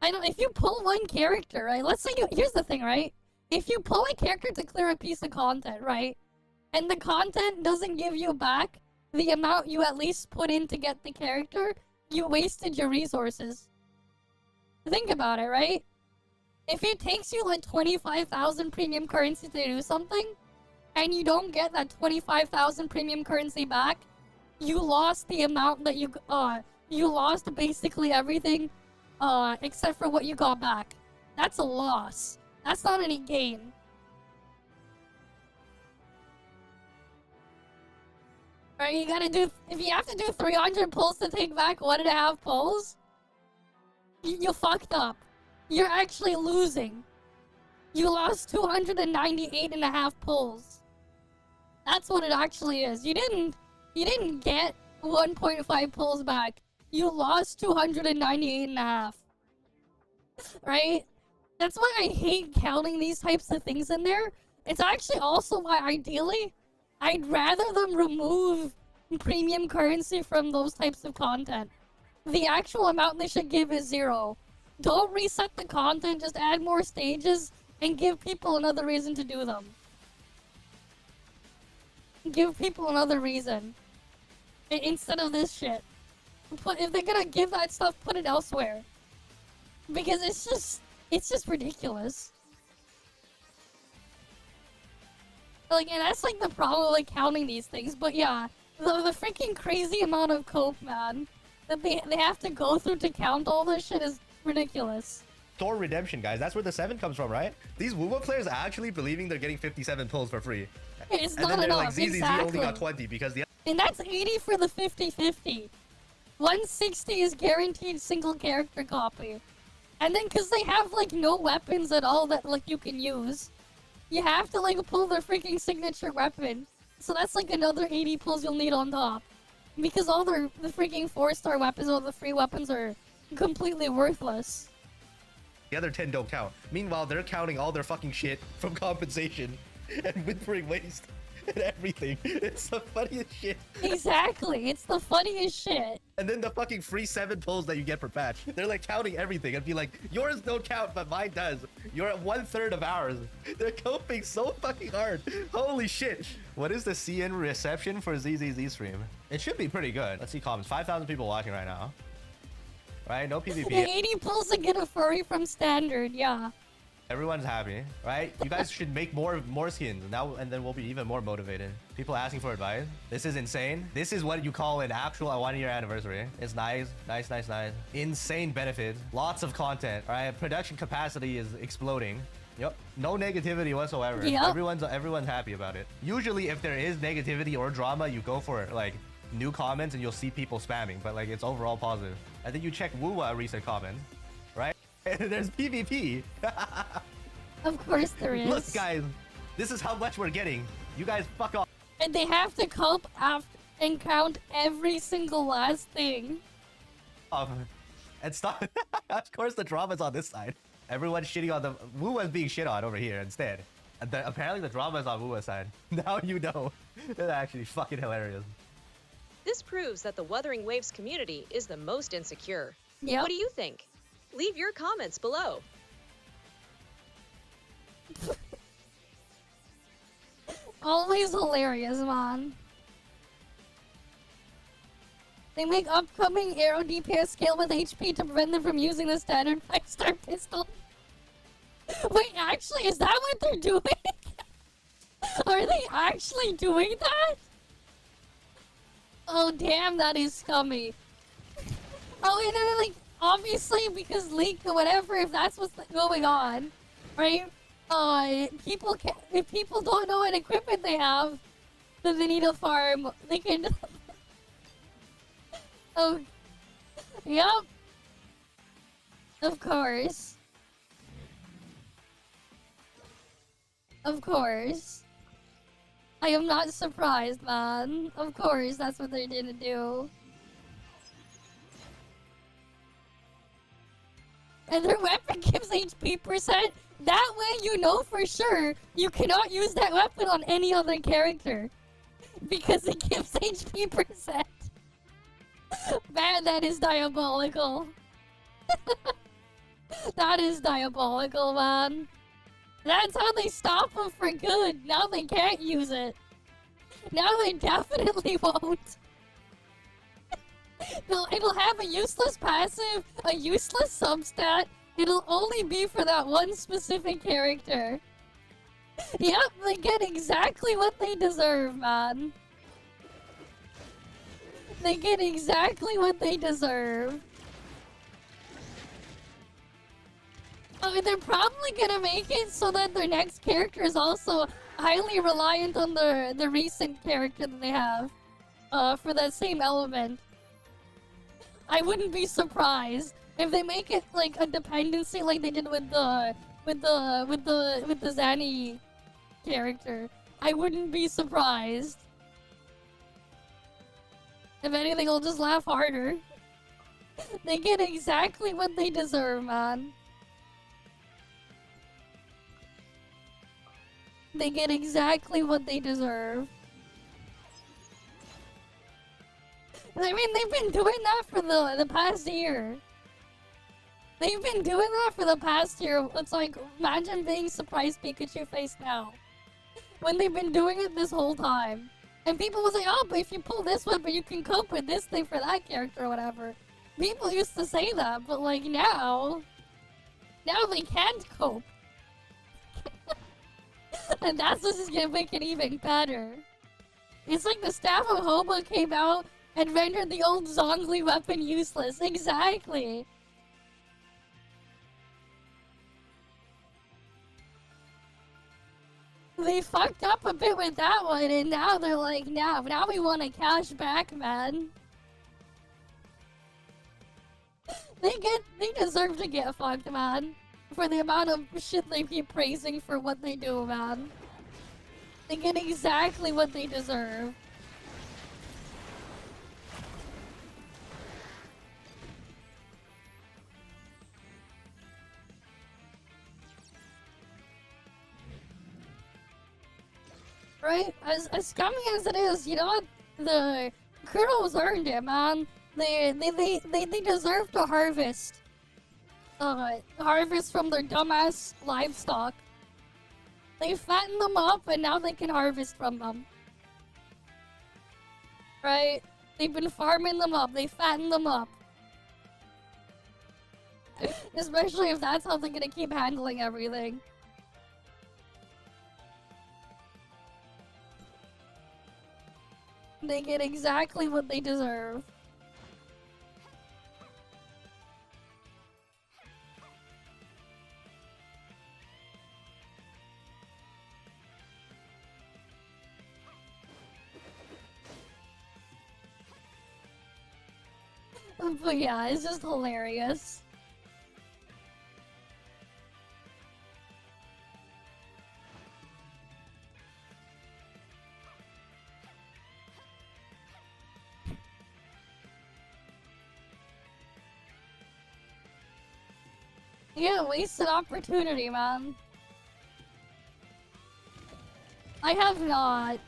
I know, if you pull one character, right? Let's say here's the thing, right? If you pull a character to clear a piece of content, right? And the content doesn't give you back the amount you at least put in to get the character, you wasted your resources. Think about it, right? If it takes you like 25,000 premium currency to do something, and you don't get that 25,000 premium currency back, you lost the amount that you lost basically everything, except for what you got back. That's a loss. That's not any gain. Right, you gotta do, if you have to do 300 pulls to take back 1.5 pulls, you fucked up. You're actually losing. You lost 298.5 pulls. That's what it actually is. You didn't get 1.5 pulls back. You lost 298.5. Right? That's why I hate counting these types of things in there. It's actually also why ideally I'd rather them remove premium currency from those types of content. The actual amount they should give is 0. Don't reset the content, just add more stages and give people another reason to do them. Give people another reason. Instead of this shit. If they're gonna give that stuff, put it elsewhere. Because it's just ridiculous. Like, and that's like the problem with like counting these things, but yeah. The freaking crazy amount of cope, man, that they have to go through to count all this shit is ridiculous. Store redemption, guys. That's where the 7 comes from, right? These WUA players actually believing they're getting 57 pulls for free. It's and not then they're enough, like, ZZZ exactly. only got 20 because the... And that's 80 for the 50-50. 160 is guaranteed single character copy. And then cause they have like no weapons at all that like you can use, you have to like pull their freaking signature weapon. So that's like another 80 pulls you'll need on top. Because all the freaking 4-star weapons, all the free weapons are completely worthless. The other 10 don't count. Meanwhile, they're counting all their fucking shit from compensation and withering waste and everything. It's the funniest shit. Exactly, it's the funniest shit. And then the fucking free 7 pulls that you get per patch. They're like counting everything and be like, yours don't count, but mine does. You're at 1/3 of ours. They're coping so fucking hard. Holy shit. What is the CN reception for ZZZ stream? It should be pretty good. Let's see comments. 5,000 people watching right now. Right? No PvP. The 80 pulls to get a furry from standard, yeah. Everyone's happy, right? You guys should make more skins now, and then we'll be even more motivated. People asking for advice. This is insane. This is what you call an actual 1-year anniversary. It's nice. Insane benefit. Lots of content, right? Production capacity is exploding. Yep. No negativity whatsoever. Yep. Everyone's happy about it. Usually, if there is negativity or drama, you go for like new comments and you'll see people spamming, but like it's overall positive. I think you check Wuwa recent comments, right? There's PvP. Of course there is. Look, guys, this is how much we're getting. You guys fuck off. And they have to cope after and count every single last thing. And stop. Of course, the drama's on this side. Everyone's shitting on the Wuwa's being shit on over here instead. And apparently the drama's on Wuwa's side. Now you know. It's actually fucking hilarious. This proves that the Wuthering Waves community is the most insecure. Yep. What do you think? Leave your comments below. Always hilarious, man. They make upcoming arrow DPS scale with HP to prevent them from using the standard 5-star pistol. Wait, actually, is that what they're doing? Are they actually doing that? Oh, damn, that is scummy. Oh, and then, like, obviously, because leak or whatever, if that's what's going on, right? People can, if people don't know what equipment they have, then they need to farm. They can. Oh, yep. Of course. Of course. I am not surprised, man. Of course, that's what they're gonna do. And their weapon gives HP percent. That way you know for sure you cannot use that weapon on any other character. Because it gives HP percent. Man, that is diabolical. That is diabolical, man. That's how they stop them for good. Now they can't use it. Now they definitely won't. It'll have a useless passive, a useless substat. It'll only be for that one specific character. Yep, they get exactly what they deserve, man. They get exactly what they deserve. Oh, they're probably gonna make it so that their next character is also highly reliant on the recent character that they have. For that same element. I wouldn't be surprised if they make it like a dependency like they did with the Zanny character. I wouldn't be surprised. If anything, I'll just laugh harder. They get exactly what they deserve, man. They get exactly what they deserve. I mean, they've been doing that for the past year. They've been doing that for the past year. It's like, imagine being surprised Pikachu face now. When they've been doing it this whole time. And people will say, oh, but if you pull this one, but you can cope with this thing for that character or whatever. People used to say that, but like now they can't cope. And that's just gonna make it even better. It's like the Staff of Hoba came out and rendered the old Zhongli weapon useless. Exactly. They fucked up a bit with that one, and now they're like, now we want to cash back, man. They deserve to get fucked, man. For the amount of shit they keep praising for what they do, man. They get exactly what they deserve. Right? As scummy as it is, you know what? The Kuros earned it, man. They deserve to harvest. Harvest from their dumbass livestock. They fatten them up and now they can harvest from them. Right? They've been farming them up. They fatten them up. Especially if that's how they're gonna keep handling everything. They get exactly what they deserve. But yeah, it's just hilarious. Yeah, wasted opportunity, man. I have not.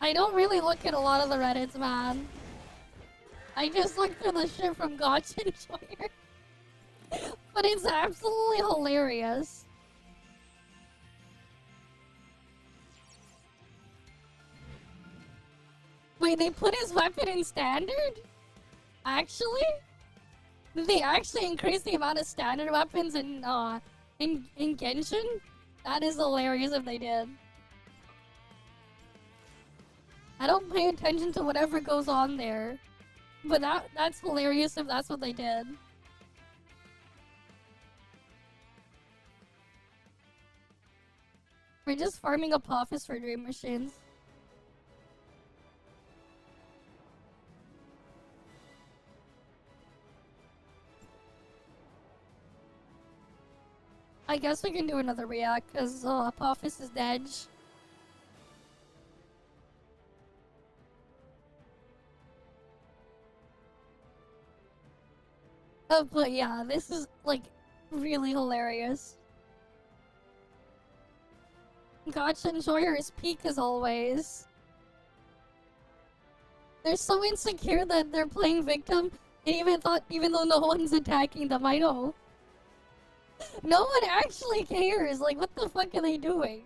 I don't really look at a lot of the Reddits, man. I just look through the shit from Gacha and Enjoyer. But it's absolutely hilarious. Wait, they put his weapon in standard? Actually? Did they actually increase the amount of standard weapons in Genshin? That is hilarious if they did. I don't pay attention to whatever goes on there. But that's hilarious if that's what they did. We're just farming up office for dream machines. I guess we can do another react, because Apophis is dead. But yeah, this is, like, really hilarious. Gacha Enjoyer is peak as always. They're so insecure that they're playing victim, even though no one's attacking them, I know. No one actually cares, like, what the fuck are they doing?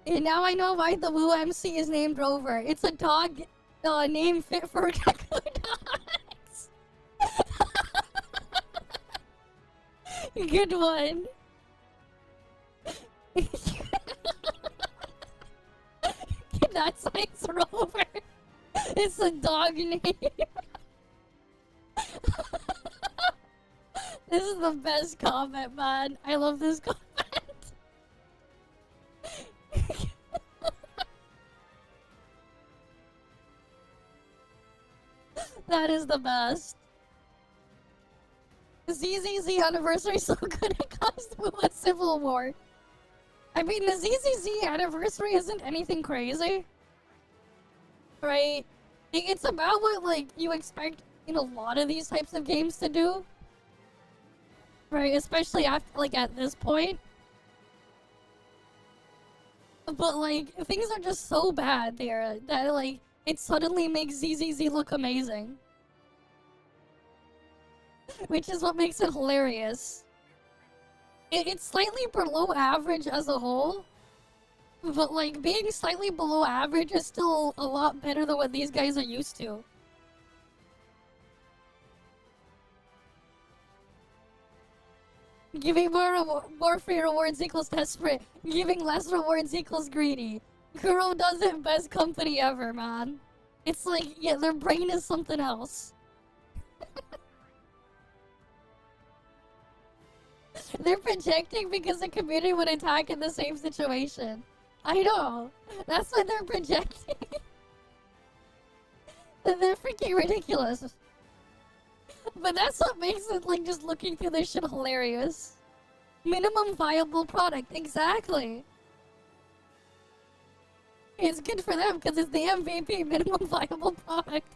And now I know why the Woo MC is named Rover. It's a dog name fit for Gecko dogs. Good one. That's nice, Rover. It's a dog name. This is the best comment, man. I love this comment. That is the best. ZZZ anniversary so good it caused a civil war. I mean, the ZZZ anniversary isn't anything crazy. Right? It's about what, like, you expect in a lot of these types of games to do. Right? Especially after, like, at this point. But, like, things are just so bad there that, like, it suddenly makes ZZZ look amazing. Which is what makes it hilarious. It's slightly below average as a whole. But, like, being slightly below average is still a lot better than what these guys are used to. Giving more free rewards equals desperate. Giving less rewards equals greedy. Kuro does it best company ever, man. It's like, yeah, their brain is something else. They're projecting because the community would attack in the same situation. I know. That's what they're projecting. They're freaking ridiculous. But that's what makes it, like, just looking through this shit hilarious. Minimum viable product, exactly. It's good for them because it's the MVP, minimum viable product.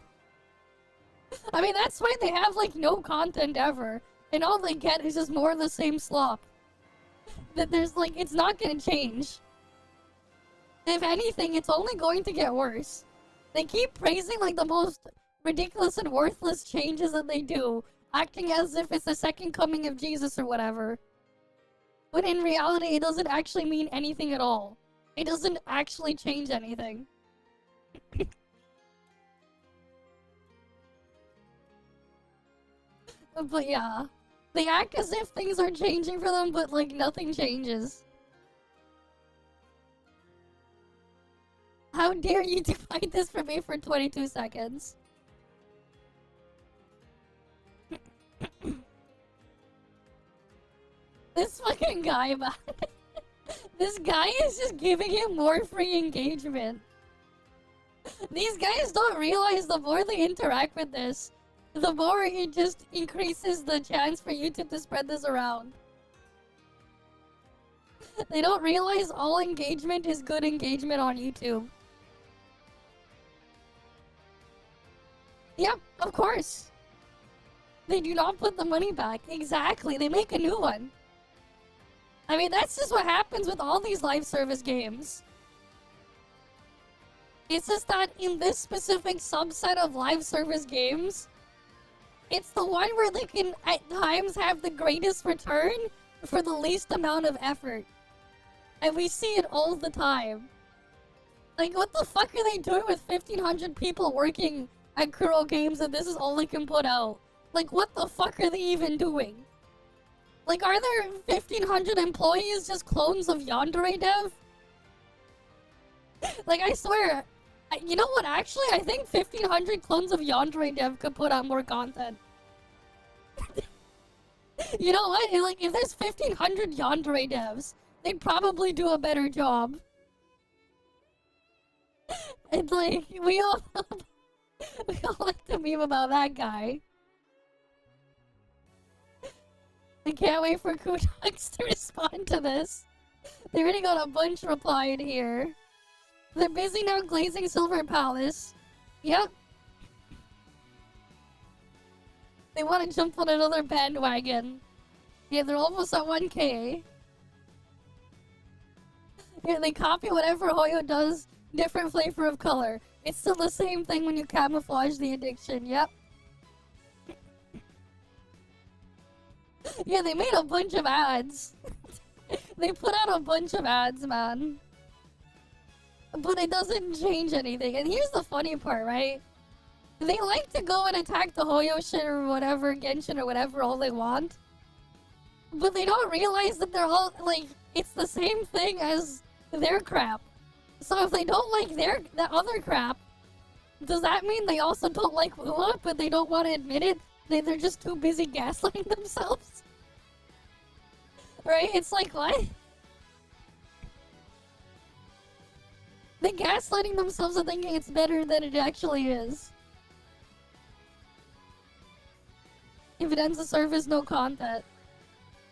I mean, that's why they have, like, no content ever. And all they get is just more of the same slop. That there's, like, it's not gonna change. If anything, it's only going to get worse. They keep praising, like, the most ridiculous and worthless changes that they do, acting as if it's the second coming of Jesus or whatever. But in reality, it doesn't actually mean anything at all. It doesn't actually change anything. But yeah, they act as if things are changing for them, but like nothing changes. How dare you divide this for me for 22 seconds? This fucking guy, man. This guy is just giving him more free engagement. These guys don't realize the more they interact with this, the more it just increases the chance for YouTube to spread this around. They don't realize all engagement is good engagement on YouTube. Yep, of course. They do not put the money back. Exactly, they make a new one. I mean, that's just what happens with all these live service games. It's just that in this specific subset of live service games, it's the one where they can at times have the greatest return for the least amount of effort. And we see it all the time. Like, what the fuck are they doing with 1,500 people working at Kuro Games and this is all they can put out? Like, what the fuck are they even doing? Like, are there 1,500 employees just clones of Yandere Dev? Like, I swear, you know what, actually, I think 1,500 clones of Yandere Dev could put out more content. You know what, like, if there's 1,500 Yandere Devs, they'd probably do a better job. And, like, we all like to meme about that guy. I can't wait for Kudox to respond to this. They already got a bunch replied here. They're busy now glazing Silver Palace. Yep. They want to jump on another bandwagon. Yeah, they're almost at 1K. Yeah, they copy whatever Hoyo does, different flavor of color. It's still the same thing when you camouflage the addiction, yep. Yeah, they made a bunch of ads. They put out a bunch of ads, man. But it doesn't change anything. And here's the funny part, right? They like to go and attack the Hoyo shit or whatever, Genshin or whatever, all they want. But they don't realize that they're all, like, it's the same thing as their crap. So if they don't like that other crap, does that mean they also don't like Lua, but they don't want to admit it? They're just too busy gaslighting themselves? Right? It's like, what? They're gaslighting themselves and thinking it's better than it actually is. If it ends the service, no content.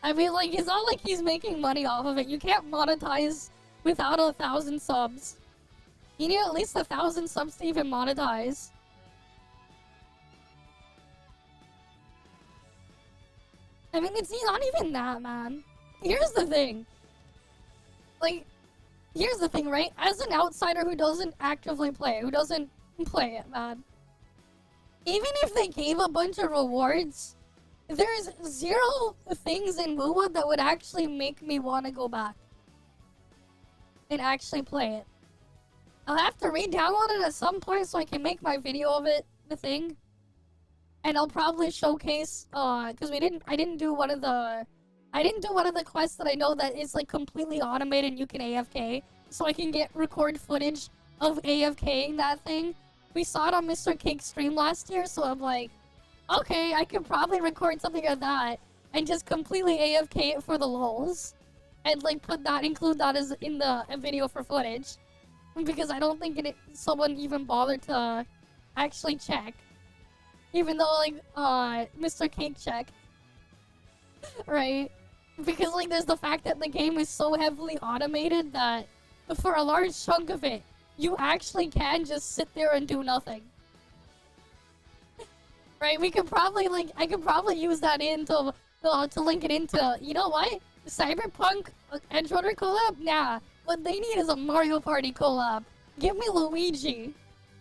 I mean, like, it's not like he's making money off of it. You can't monetize without 1,000 subs. You need at least 1,000 subs to even monetize. I mean, it's not even that, man. Here's the thing. Like, here's the thing, right? As an outsider who doesn't actively play, who doesn't play it, man. Even if they gave a bunch of rewards, there's zero things in Mua that would actually make me want to go back and actually play it. I'll have to re-download it at some point so I can make my video of it, the thing. And I'll probably showcase, because I didn't do one of the quests that I know that is like completely automated and you can AFK. So I can record footage of AFKing that thing. We saw it on Mr. Cake's stream last year, so I'm like, okay, I could probably record something of that and just completely AFK it for the lols. And like include that as in the video for footage. Because I don't think someone even bothered to actually check. Even though, like, Mr. Cake check. Right? Because, like, there's the fact that the game is so heavily automated that for a large chunk of it, you actually can just sit there and do nothing. Right? We could probably, like, I could probably use that to link it into, you know what? Cyberpunk Edgewater collab? Nah. What they need is a Mario Party collab. Give me Luigi.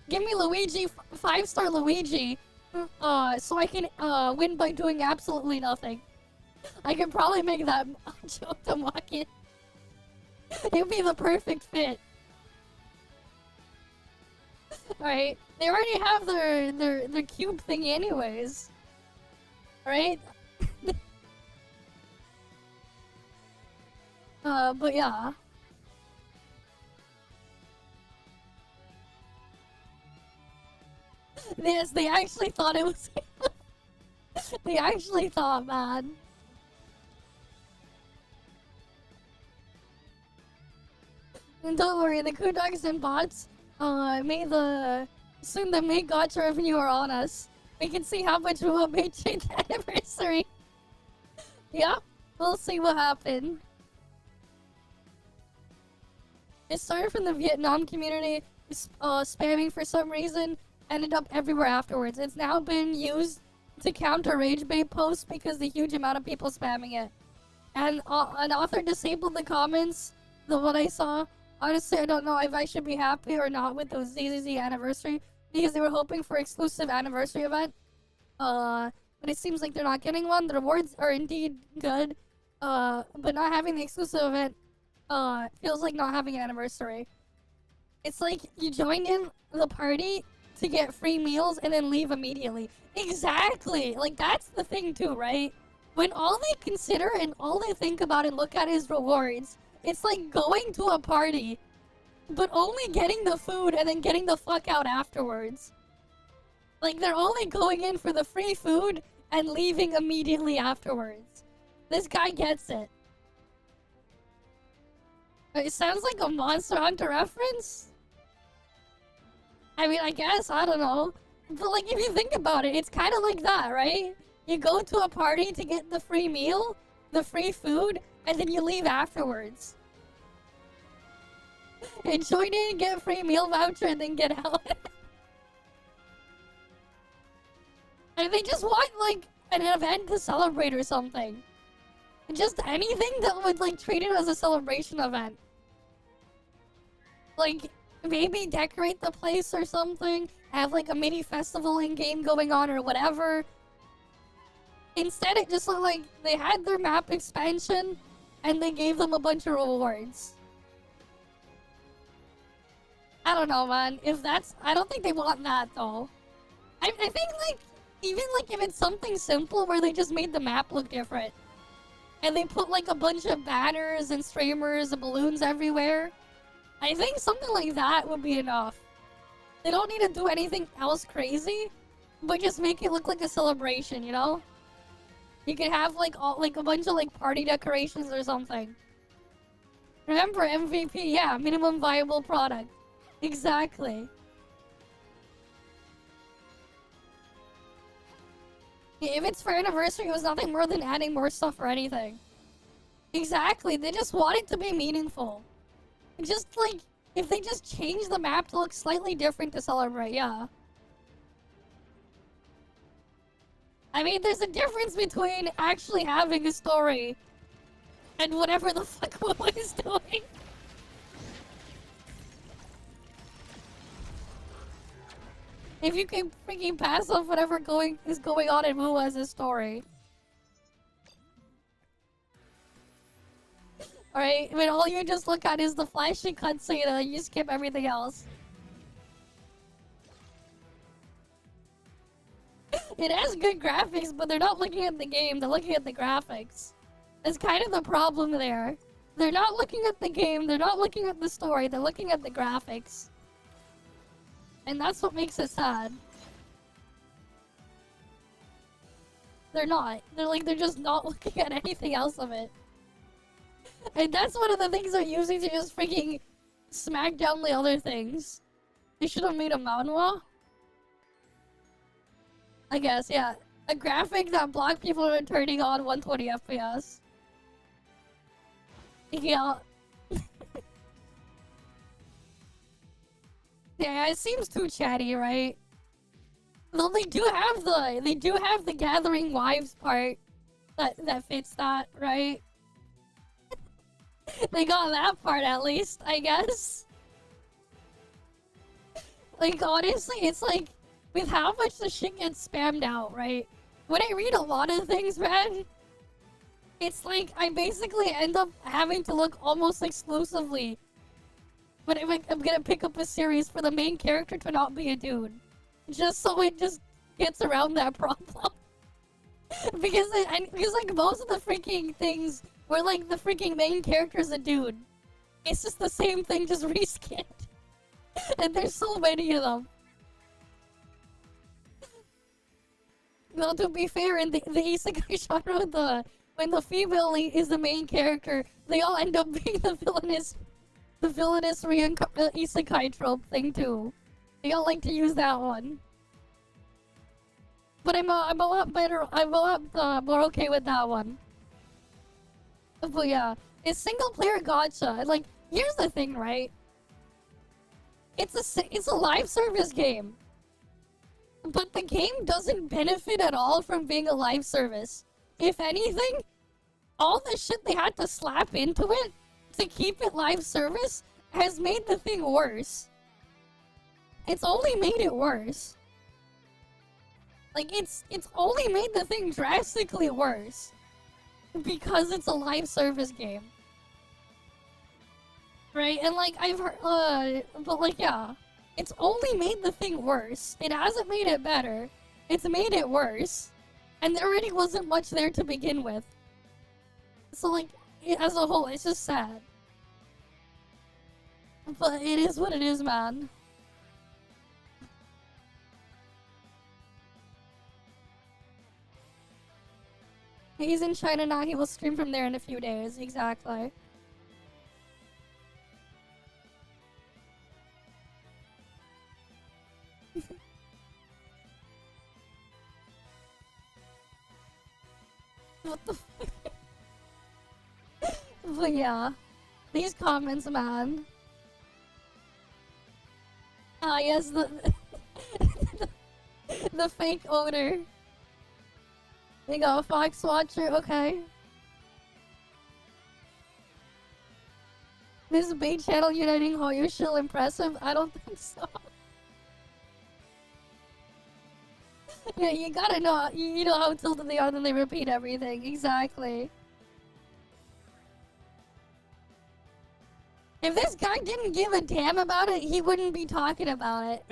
Give me Luigi, 5-star Luigi, so I can win by doing absolutely nothing. I could probably make that joke to mock it. It'd be the perfect fit. Alright, they already have their cube thingy anyways. Right? But yeah. Yes, they actually thought it was they actually thought, man. And don't worry, the Kudogs and bots soon the May Gacha revenue are on us. We can see how much we will make change the anniversary. Yeah, we'll see what happened. It started from the Vietnam community spamming for some reason, ended up everywhere afterwards. It's now been used to counter rage bait posts because the huge amount of people spamming it. And an author disabled the comments, the one I saw. Honestly, I don't know if I should be happy or not with the ZZZ anniversary because they were hoping for exclusive anniversary event. But it seems like they're not getting one. The rewards are indeed good, but not having the exclusive event feels like not having an anniversary. It's like you joined in the party to get free meals and then leave immediately. Exactly! Like, that's the thing too, right? When all they consider and all they think about and look at is rewards, it's like going to a party, but only getting the food and then getting the fuck out afterwards. Like, they're only going in for the free food and leaving immediately afterwards. This guy gets it. It sounds like a Monster Hunter reference? I mean, I guess, I don't know. But, like, if you think about it, it's kind of like that, right? You go to a party to get the free meal, the free food, and then you leave afterwards. And join in, get a free meal voucher, and then get out. And they just want, like, an event to celebrate or something. Just anything that would, like, treat it as a celebration event. Like, maybe decorate the place or something, have, like, a mini festival in-game going on or whatever. Instead, it just looked like they had their map expansion, and they gave them a bunch of rewards. I don't know, man. If that's... I don't think they want that, though. I think, like, even, like, if it's something simple where they just made the map look different, and they put, like, a bunch of banners and streamers and balloons everywhere, I think something like that would be enough. They don't need to do anything else crazy, but just make it look like a celebration, you know? You could have, like, a bunch of, like, party decorations or something. Remember, MVP, yeah, minimum viable product. Exactly. Yeah, if it's for anniversary, it was nothing more than adding more stuff or anything. Exactly, they just want it to be meaningful. Just, like, if they just change the map to look slightly different to celebrate, yeah. I mean, there's a difference between actually having a story and whatever the fuck Woo is doing. If you can freaking pass off whatever is going on in Woo as a story. Alright, when all you just look at is the flashy cutscene and you skip everything else. It has good graphics, but they're not looking at the game, they're looking at the graphics. That's kind of the problem there. They're not looking at the game, they're not looking at the story, they're looking at the graphics. And that's what makes it sad. They're not. They're just not looking at anything else of it. And that's one of the things they're using to just freaking smack down the other things. They should have made a manhwa. I guess, yeah. A graphic that blocked people from turning on 120 FPS. Yeah. Yeah, it seems too chatty, right? Though they do have the gathering wives part that fits that, right? They got that part at least, I guess. Like honestly, it's like with how much the shit gets spammed out, right? When I read a lot of things, man, it's like I basically end up having to look almost exclusively when I'm gonna pick up a series for the main character to not be a dude. Just so it just gets around that problem. because like most of the freaking things where like the freaking main character's a dude. It's just the same thing, just reskinned. And there's so many of them. Well, to be fair, in the isekai genre, when the female is the main character, they all end up being the villainous isekai trope thing too. They all like to use that one. But I'm a lot better. I'm a lot more okay with that one. But yeah, it's single player gacha. Like, here's the thing, right? It's a live service game. But the game doesn't benefit at all from being a live service. If anything, all the shit they had to slap into it to keep it live service has made the thing worse. It's only made it worse. Like, it's only made the thing drastically worse. Because it's a live service game. Right? And like, I've heard, but like, yeah. It's only made the thing worse. It hasn't made it better. It's made it worse. And there already wasn't much there to begin with. So like, as a whole, it's just sad. But it is what it is, man. He's in China now, he will stream from there in a few days, exactly. What the fuck? But yeah, these comments, man. Ah, yes, the the fake owner. They got a Fox Watcher, okay. This bait channel uniting Hoyo still impressive? I don't think so. Yeah, you gotta know, you know how tilted they are, then they repeat everything. Exactly. If this guy didn't give a damn about it, he wouldn't be talking about it.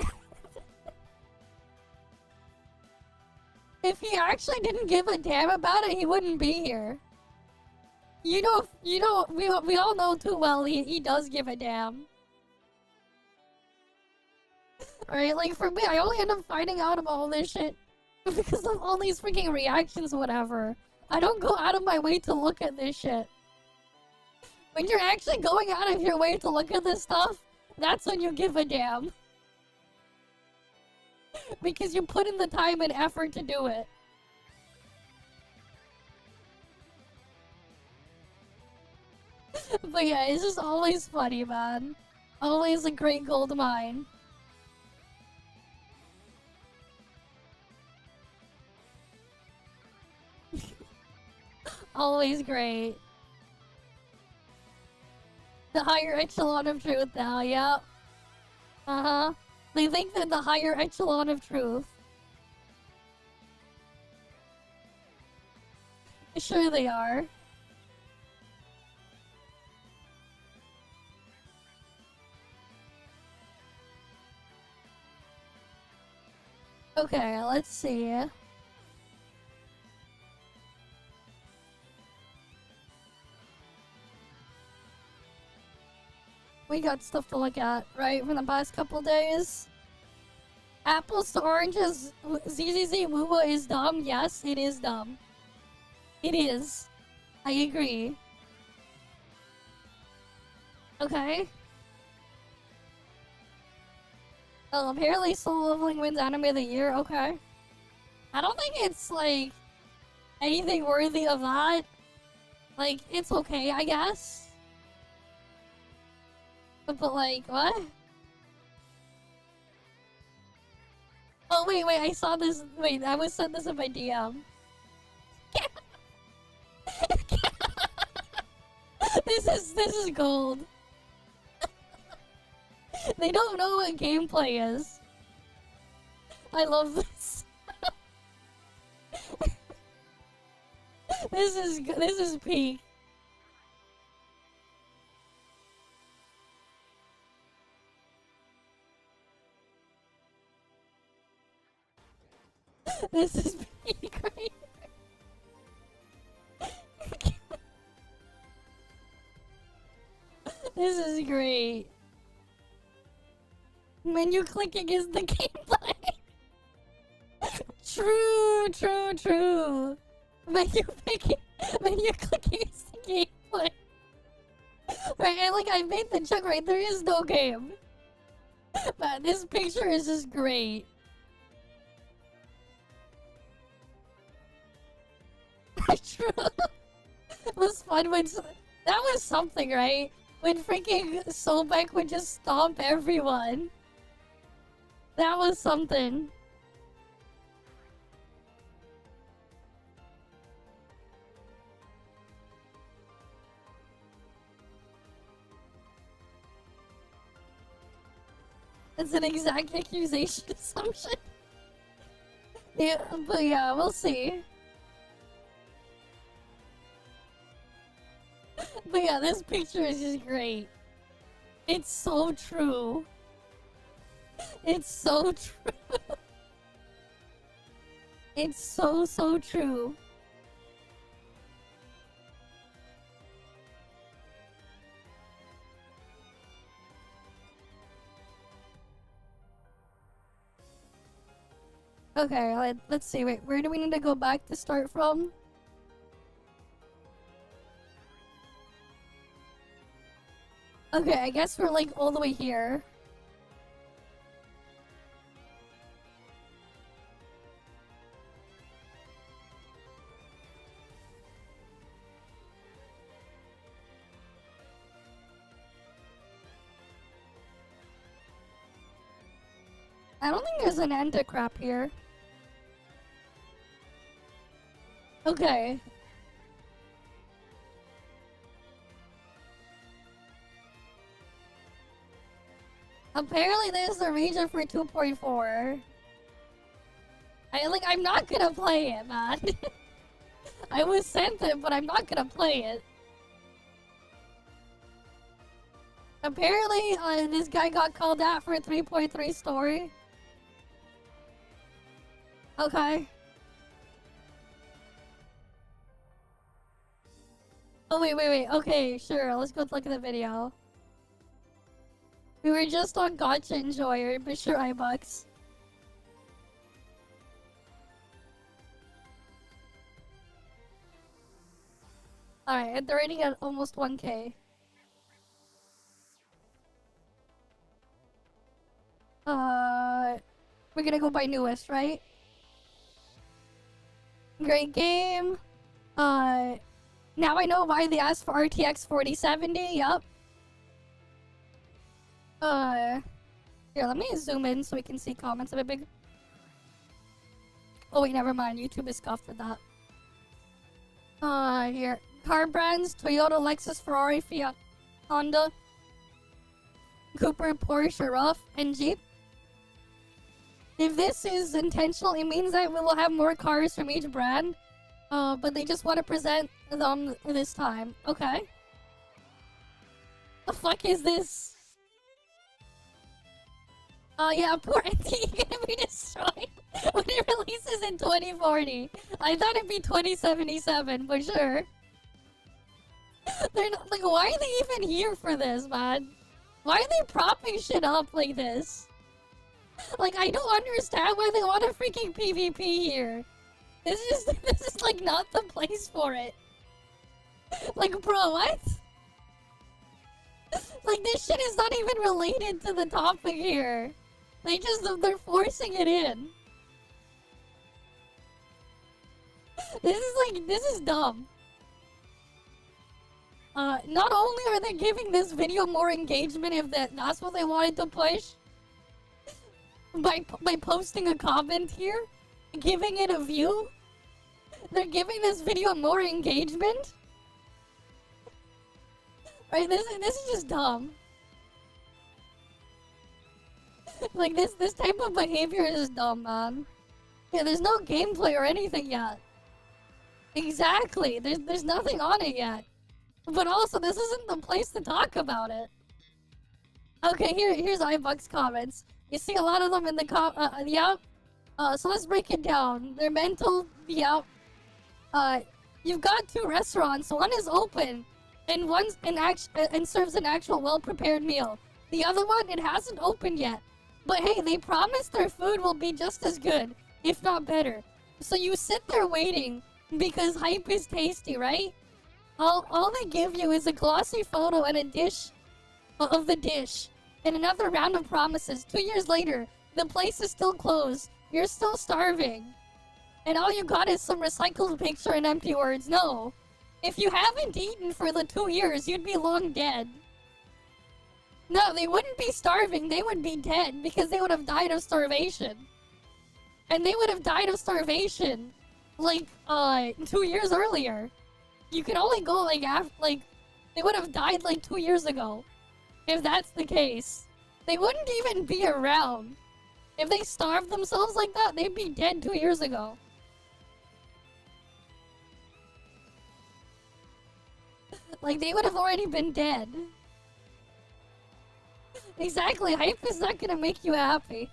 If he actually didn't give a damn about it, he wouldn't be here. You know, we all know too well he does give a damn. Right, like for me, I only end up finding out about all this shit because of all these freaking reactions, whatever. I don't go out of my way to look at this shit. When you're actually going out of your way to look at this stuff, that's when you give a damn. Because you put in the time and effort to do it. But yeah, it's just always funny, man. Always a great gold mine. Always great. The higher echelon of truth now, yep. Uh-huh. They think they're the higher echelon of truth. Sure they are. Okay, let's see. We got stuff to look at, right, from the past couple days. Apples to oranges, ZZZ Wuwa is dumb. Yes, it is dumb. It is. I agree. Okay. Oh, apparently Soul Leveling wins Anime of the Year. Okay. I don't think it's like anything worthy of that. Like, it's okay, I guess. But like, what? Oh wait, I saw this. Wait, I was sent this in my DM. This is gold. They don't know what gameplay is. I love this. This is peak. This is peak, right? This is great. Menu clicking is the gameplay. True. Menu clicking is the gameplay. Right, and like I made the joke, right? There is no game. But this picture is just great. True. It was fun when that was something, right? When freaking Snowbreak would just stomp everyone. That was something. It's an exact accusation assumption. Yeah, but yeah, we'll see. But yeah, this picture is just great. It's so true. It's so true. It's so true. Okay, let's see. Wait, where do we need to go back to start from? Okay, I guess we're like all the way here. I don't think there's an end to crap here. Okay. Apparently there's a region for 2.4. I'm not gonna play it, man. I was sent it, but I'm not gonna play it. Apparently, this guy got called out for a 3.3 story. Okay. Oh, wait. Okay, sure. Let's go look at the video. We were just on Gacha Enjoyer, but sure, iBucks. Alright, and they're rating at almost 1K. We're gonna go by newest, right? Great game. Now I know why they asked for RTX 4070, yup. Here, let me zoom in so we can see comments a bit bigger. Oh wait, never mind. YouTube is scuffed with that. Here. Car brands: Toyota, Lexus, Ferrari, Fiat, Honda, Cooper, Porsche, Ruff, and Jeep. If this is intentional, it means that we will have more cars from each brand. But they just want to present them this time. Okay. The fuck is this? Yeah, poor NT gonna be destroyed when it releases in 2040. I thought it'd be 2077, but sure. They're not, like, why are they even here for this, man? Why are they propping shit up like this? Like, I don't understand why they want a freaking PvP here. This is like not the place for it. Like, bro, what? Like, this shit is not even related to the topic here. They're forcing it in. This is dumb. Not only are they giving this video more engagement if that's what they wanted to push, by posting a comment here, giving it a view, they're giving this video more engagement. Right? This is just dumb. Like this type of behavior is dumb, man. Yeah, there's no gameplay or anything yet. Exactly. There's nothing on it yet. But also, this isn't the place to talk about it. Okay, here's iBuck's comments. You see a lot of them in the yep. So let's break it down. They're mental, yep. You've got 2 restaurants. One is open, and one's and serves an actual well-prepared meal. The other one, it hasn't opened yet. But hey, they promise their food will be just as good, if not better. So you sit there waiting because hype is tasty, right? All they give you is a glossy photo and a dish of the dish, and another round of promises. 2 years later, the place is still closed. You're still starving. And all you got is some recycled picture and empty words. No. If you haven't eaten for the 2 years, you'd be long dead. No, they wouldn't be starving. They would be dead because they would have died of starvation. And they would have died of starvation like 2 years earlier. You can only go like they would have died like 2 years ago. If that's the case. They wouldn't even be around. If they starved themselves like that, they'd be dead 2 years ago. Like, they would have already been dead. Exactly, hype is not gonna make you happy.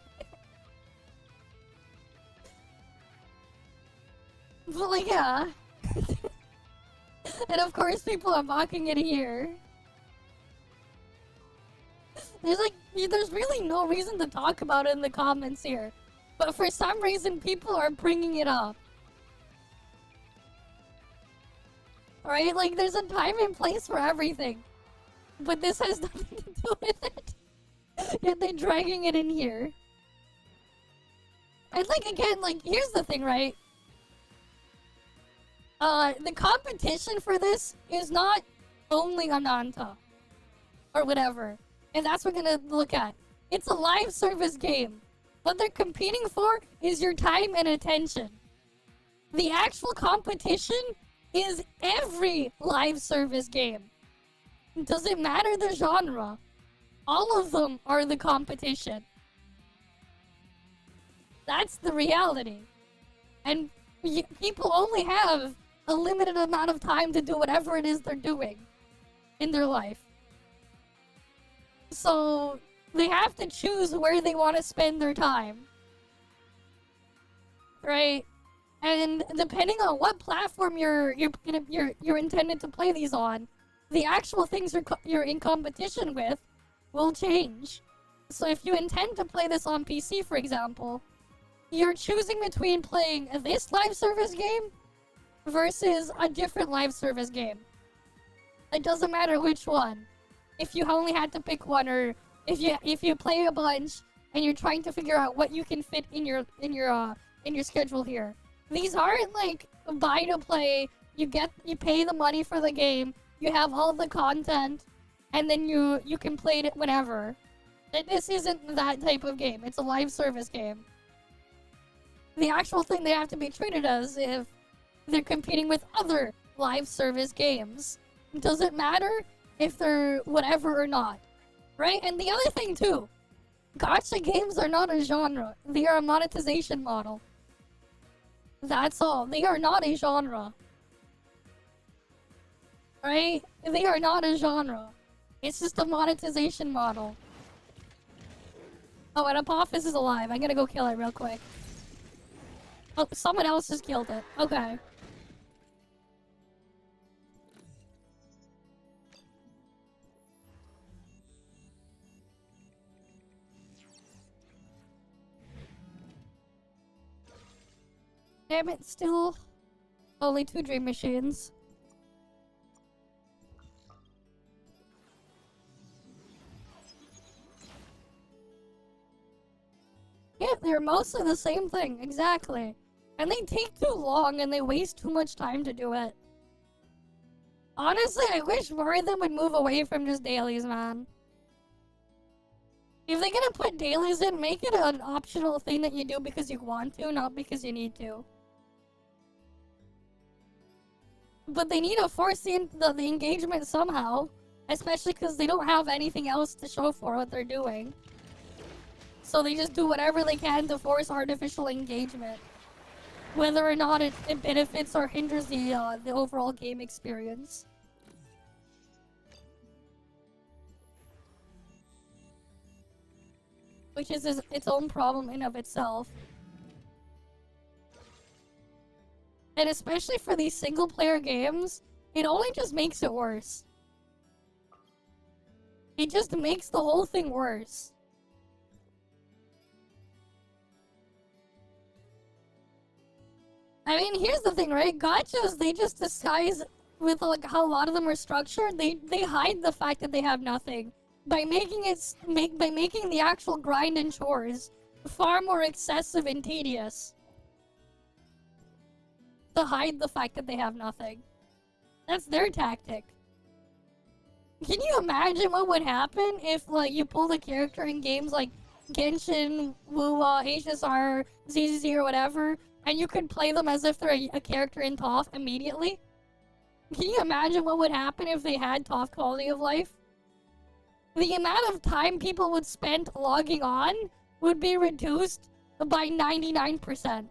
But like, yeah. And of course people are mocking it here. There's really no reason to talk about it in the comments here. But for some reason people are bringing it up. Alright, like there's a time and place for everything. But this has nothing to do with it. Yet they're dragging it in here. And like again, like here's the thing, right? The competition for this is not only Ananta. Or whatever. And that's what we're gonna look at. It's a live service game. What they're competing for is your time and attention. The actual competition is every live service game. Doesn't matter the genre. All of them are the competition. That's the reality. And people only have a limited amount of time to do whatever it is they're doing in their life. So they have to choose where they want to spend their time. Right? And depending on what platform you're intended to play these on, the actual things you're in competition with will change. So if you intend to play this on PC, for example, you're choosing between playing this live service game versus a different live service game. It doesn't matter which one. If you only had to pick one, or if you play a bunch and you're trying to figure out what you can fit in your schedule here. These aren't like buy to play. You pay the money for the game. You have all the content, and then you can play it whenever. This isn't that type of game. It's a live service game. The actual thing they have to be treated as if they're competing with other live service games. It doesn't matter if they're whatever or not. Right? And the other thing too, gacha games are not a genre. They are a monetization model. That's all. They are not a genre. Right? They are not a genre. It's just a monetization model. Oh, and Apophis is alive. I'm gonna go kill it real quick. Oh, someone else just killed it. Okay. Damn it, still only 2 dream machines. Yeah, they're mostly the same thing, exactly. And they take too long and they waste too much time to do it. Honestly, I wish more of them would move away from just dailies, man. If they're gonna put dailies in, make it an optional thing that you do because you want to, not because you need to. But they need to force the engagement somehow. Especially because they don't have anything else to show for what they're doing. So they just do whatever they can to force artificial engagement. Whether or not it benefits or hinders the overall game experience. Which is its own problem in of itself. And especially for these single player games, it only just makes it worse. It just makes the whole thing worse. I mean, here's the thing, right? Gachas, they just disguise with like how a lot of them are structured. They hide the fact that they have nothing by making the actual grind and chores far more excessive and tedious. To hide the fact that they have nothing. That's their tactic. Can you imagine what would happen if, like, you pulled a character in games like Genshin, WoW, HSR, ZZZ, or whatever, and you could play them as if they're a character in ToF immediately? Can you imagine what would happen if they had ToF quality of life? The amount of time people would spend logging on would be reduced by 99%.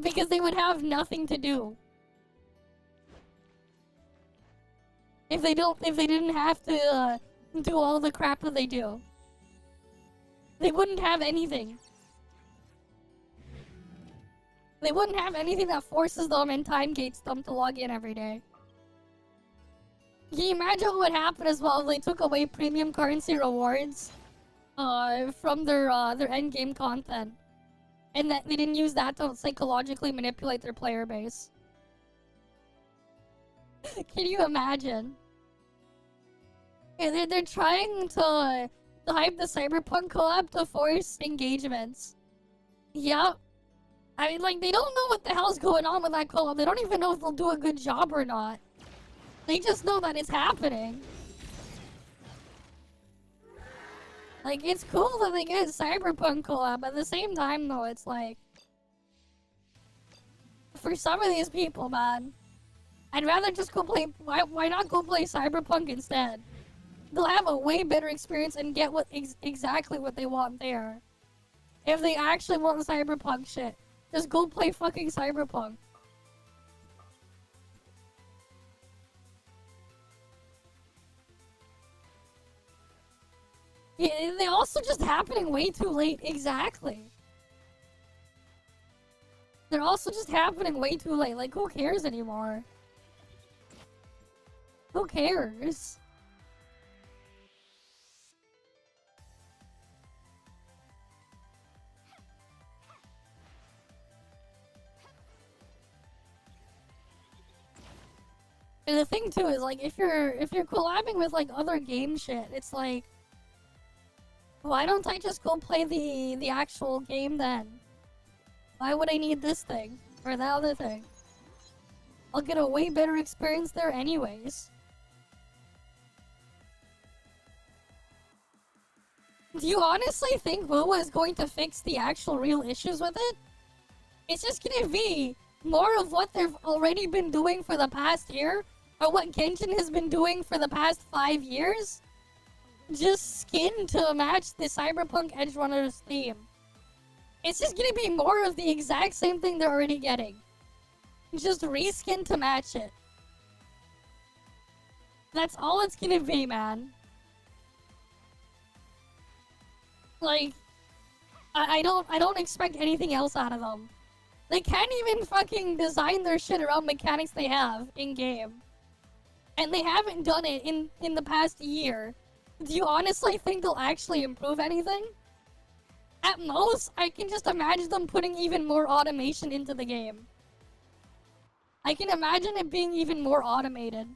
Because they would have nothing to do. If they didn't have to do all the crap that they do. They wouldn't have anything. They wouldn't have anything that forces them and time gates them to log in every day. Can you imagine what would happen as well if they took away premium currency rewards from their endgame content? And that they didn't use that to psychologically manipulate their player base. Can you imagine? Yeah, they're trying to hype the Cyberpunk collab to force engagements. Yep. I mean, like, they don't know what the hell's going on with that collab. They don't even know if they'll do a good job or not. They just know that it's happening. Like, it's cool that they get Cyberpunk collab, but at the same time, though, it's like... For some of these people, man, I'd rather just go play... Why not go play Cyberpunk instead? They'll have a way better experience and get exactly what they want there. If they actually want the Cyberpunk shit, just go play fucking Cyberpunk. Yeah, they're also just happening way too late. Exactly. They're also just happening way too late. Like, who cares anymore? Who cares? And the thing too is, like, if you're collabing with like other game shit, it's like, why don't I just go play the actual game then? Why would I need this thing or that other thing? I'll get a way better experience there anyways. Do you honestly think WoW is going to fix the actual real issues with it? It's just gonna be more of what they've already been doing for the past year, or what Genshin has been doing for the past 5 years. Just skin to match the Cyberpunk Edgerunners theme. It's just gonna be more of the exact same thing they're already getting. Just reskin to match it. That's all it's gonna be, man. Like, I don't expect anything else out of them. They can't even fucking design their shit around mechanics they have in-game. And they haven't done it in the past year. Do you honestly think they'll actually improve anything? At most, I can just imagine them putting even more automation into the game. I can imagine it being even more automated.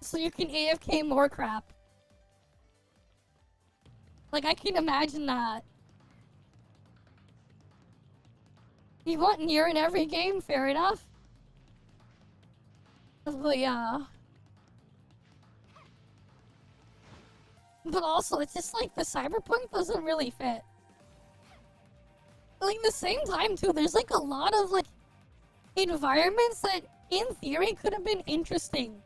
So you can AFK more crap. Like, I can imagine that. You want near in every game, fair enough. But yeah. But also, it's just like the cyberpunk doesn't really fit. Like, the same time, too, there's like a lot of like environments that in theory could have been interesting.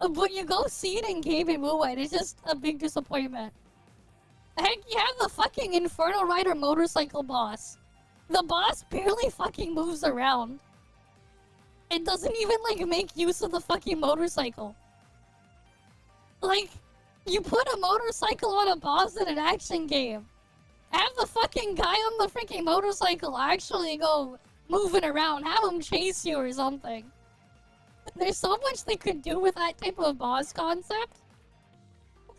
But you go see it in game in WoW and it's just a big disappointment. Heck, you have the fucking Inferno Rider motorcycle boss. The boss barely fucking moves around. It doesn't even like make use of the fucking motorcycle. Like, you put a motorcycle on a boss in an action game. Have the fucking guy on the freaking motorcycle actually go moving around. Have him chase you or something. There's so much they could do with that type of boss concept.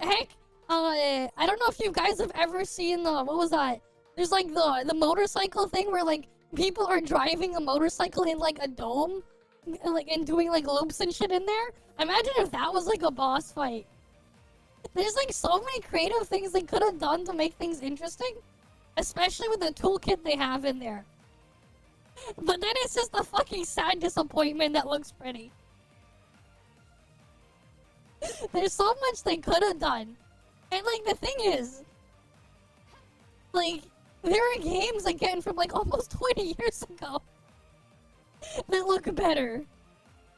Heck, I don't know if you guys have ever seen the, what was that? There's like the motorcycle thing where like people are driving a motorcycle in like a dome, like and doing like loops and shit in there. Imagine if that was like a boss fight. There's like so many creative things they could have done to make things interesting, especially with the toolkit they have in there. But then it's just a fucking sad disappointment that looks pretty. There's so much they could have done. And like the thing is, like, there are games again from like almost 20 years ago that look better.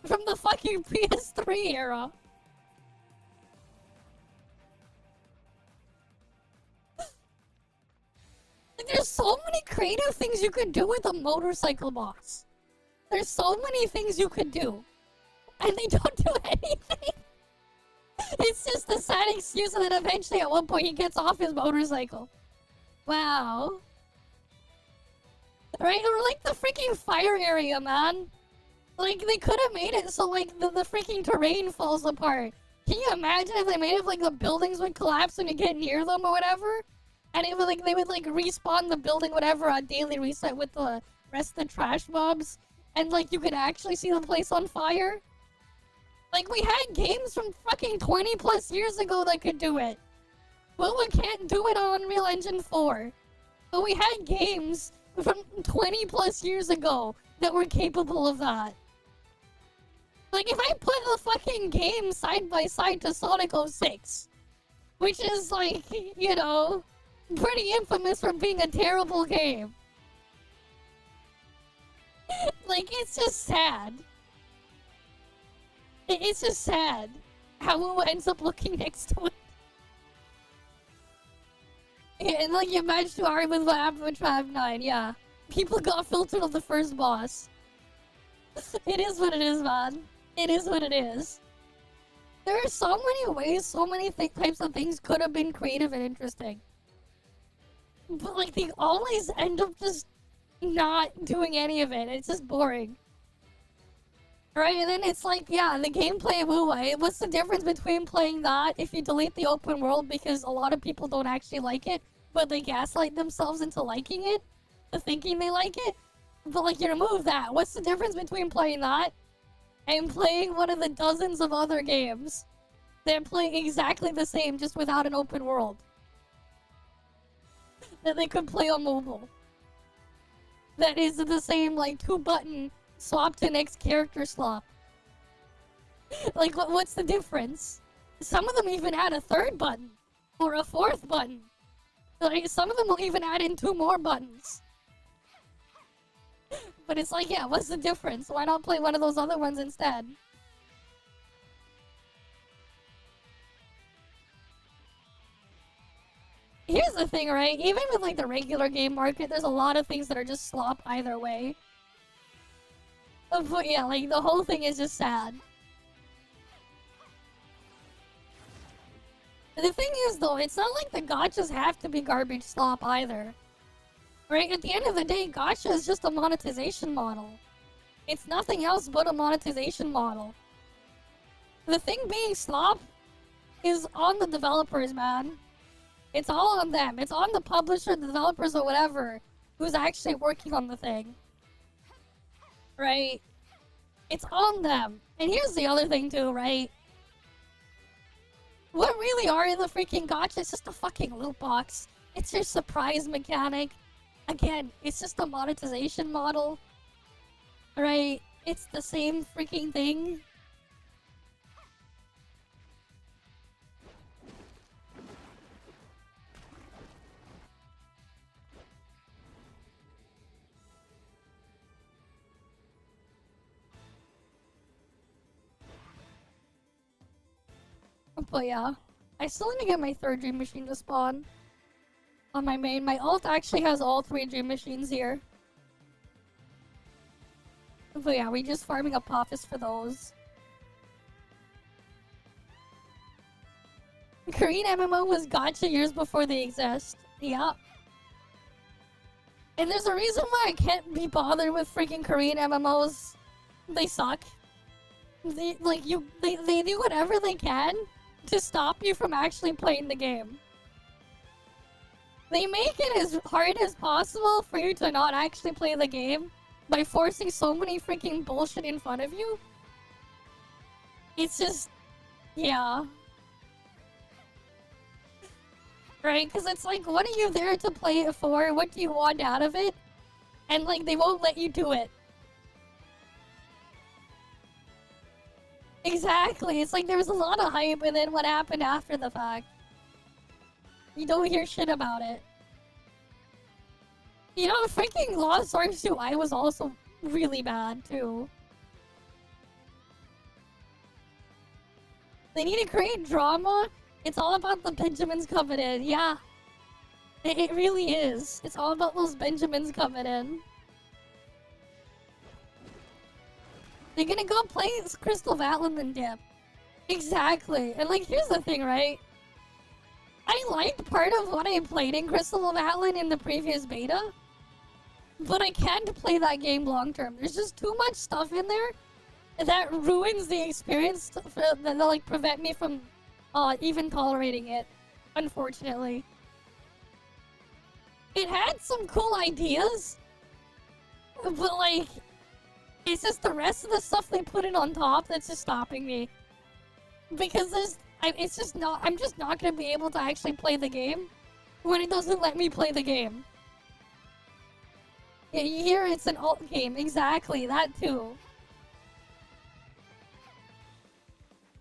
From the fucking PS3 era. There's so many creative things you could do with a motorcycle boss. There's so many things you could do. And they don't do anything. It's just a sad excuse and then eventually at one point he gets off his motorcycle. Wow. Right? Or like the freaking fire area, man. Like, they could have made it so like the freaking terrain falls apart. Can you imagine if they made it like the buildings would collapse when you get near them or whatever? And it would like they would like respawn the building whatever on daily reset with the rest of the trash mobs, and like you could actually see the place on fire. Like we had games from fucking 20 plus years ago that could do it. Well, we can't do it on Unreal Engine 4. But we had games from 20 plus years ago that were capable of that. Like if I put the fucking game side by side to Sonic 06, which is like, you know, pretty infamous for being a terrible game. Like, it's just sad. It's just sad how it ends up looking next to it. Yeah, and like you managed to argue with Vtuber 9, yeah. People got filtered on the first boss. It is what it is, man. It is what it is. There are so many ways, so many types of things could have been creative and interesting. But like they always end up just not doing any of it. It's just boring. Right? And then it's like, yeah, the gameplay of WoW, what's the difference between playing that if you delete the open world because a lot of people don't actually like it, but they gaslight themselves into liking it, thinking they like it? But like you remove that, what's the difference between playing that and playing one of the dozens of other games that play exactly the same just without an open world? That they could play on mobile. That is the same, like, 2-button swap to next character swap. Like, what's the difference? Some of them even add a 3rd button. Or a 4th button. Like, some of them will even add in 2 more buttons. But it's like, yeah, what's the difference? Why not play one of those other ones instead? Here's the thing, right? Even with like the regular game market, there's a lot of things that are just slop either way. But yeah, like the whole thing is just sad. The thing is though, it's not like the gachas have to be garbage slop either. Right? At the end of the day, gacha is just a monetization model. It's nothing else but a monetization model. The thing being slop is on the developers, man. It's all on them. It's on the publisher, the developers, or whatever who's actually working on the thing. Right? It's on them. And here's the other thing too, right? What really are the freaking gacha? It's just a fucking loot box. It's your surprise mechanic. Again, it's just a monetization model. Right? It's the same freaking thing. But yeah, I still need to get my 3rd dream machine to spawn on my main. My alt actually has all 3 dream machines here. But yeah, we just farming Apophis for those. Korean MMO was Gacha years before they exist. Yeah. And there's a reason why I can't be bothered with freaking Korean MMOs. They suck. They do whatever they can to stop you from actually playing the game. They make it as hard as possible for you to not actually play the game by forcing so many freaking bullshit in front of you. It's just... yeah. Right? Because it's like, what are you there to play it for? What do you want out of it? And like, they won't let you do it. Exactly. It's like there was a lot of hype, and then what happened after the fact? You don't hear shit about it. You know, freaking Lost Arms UI was also really bad, too. They need to create drama. It's all about the Benjamins coming in. Yeah. It really is. It's all about those Benjamins coming in. They're gonna go play Crystal Vatland and dip. Exactly. And like, here's the thing, right? I liked part of what I played in Crystal Vatland in the previous beta, but I can't play that game long term. There's just too much stuff in there that ruins the experience that like prevent me from even tolerating it, unfortunately. It had some cool ideas, but like, it's just the rest of the stuff they put in on top that's just stopping me. Because it's just not, I'm just not gonna be able to actually play the game when it doesn't let me play the game. Yeah, here it's an alt game, exactly, that too.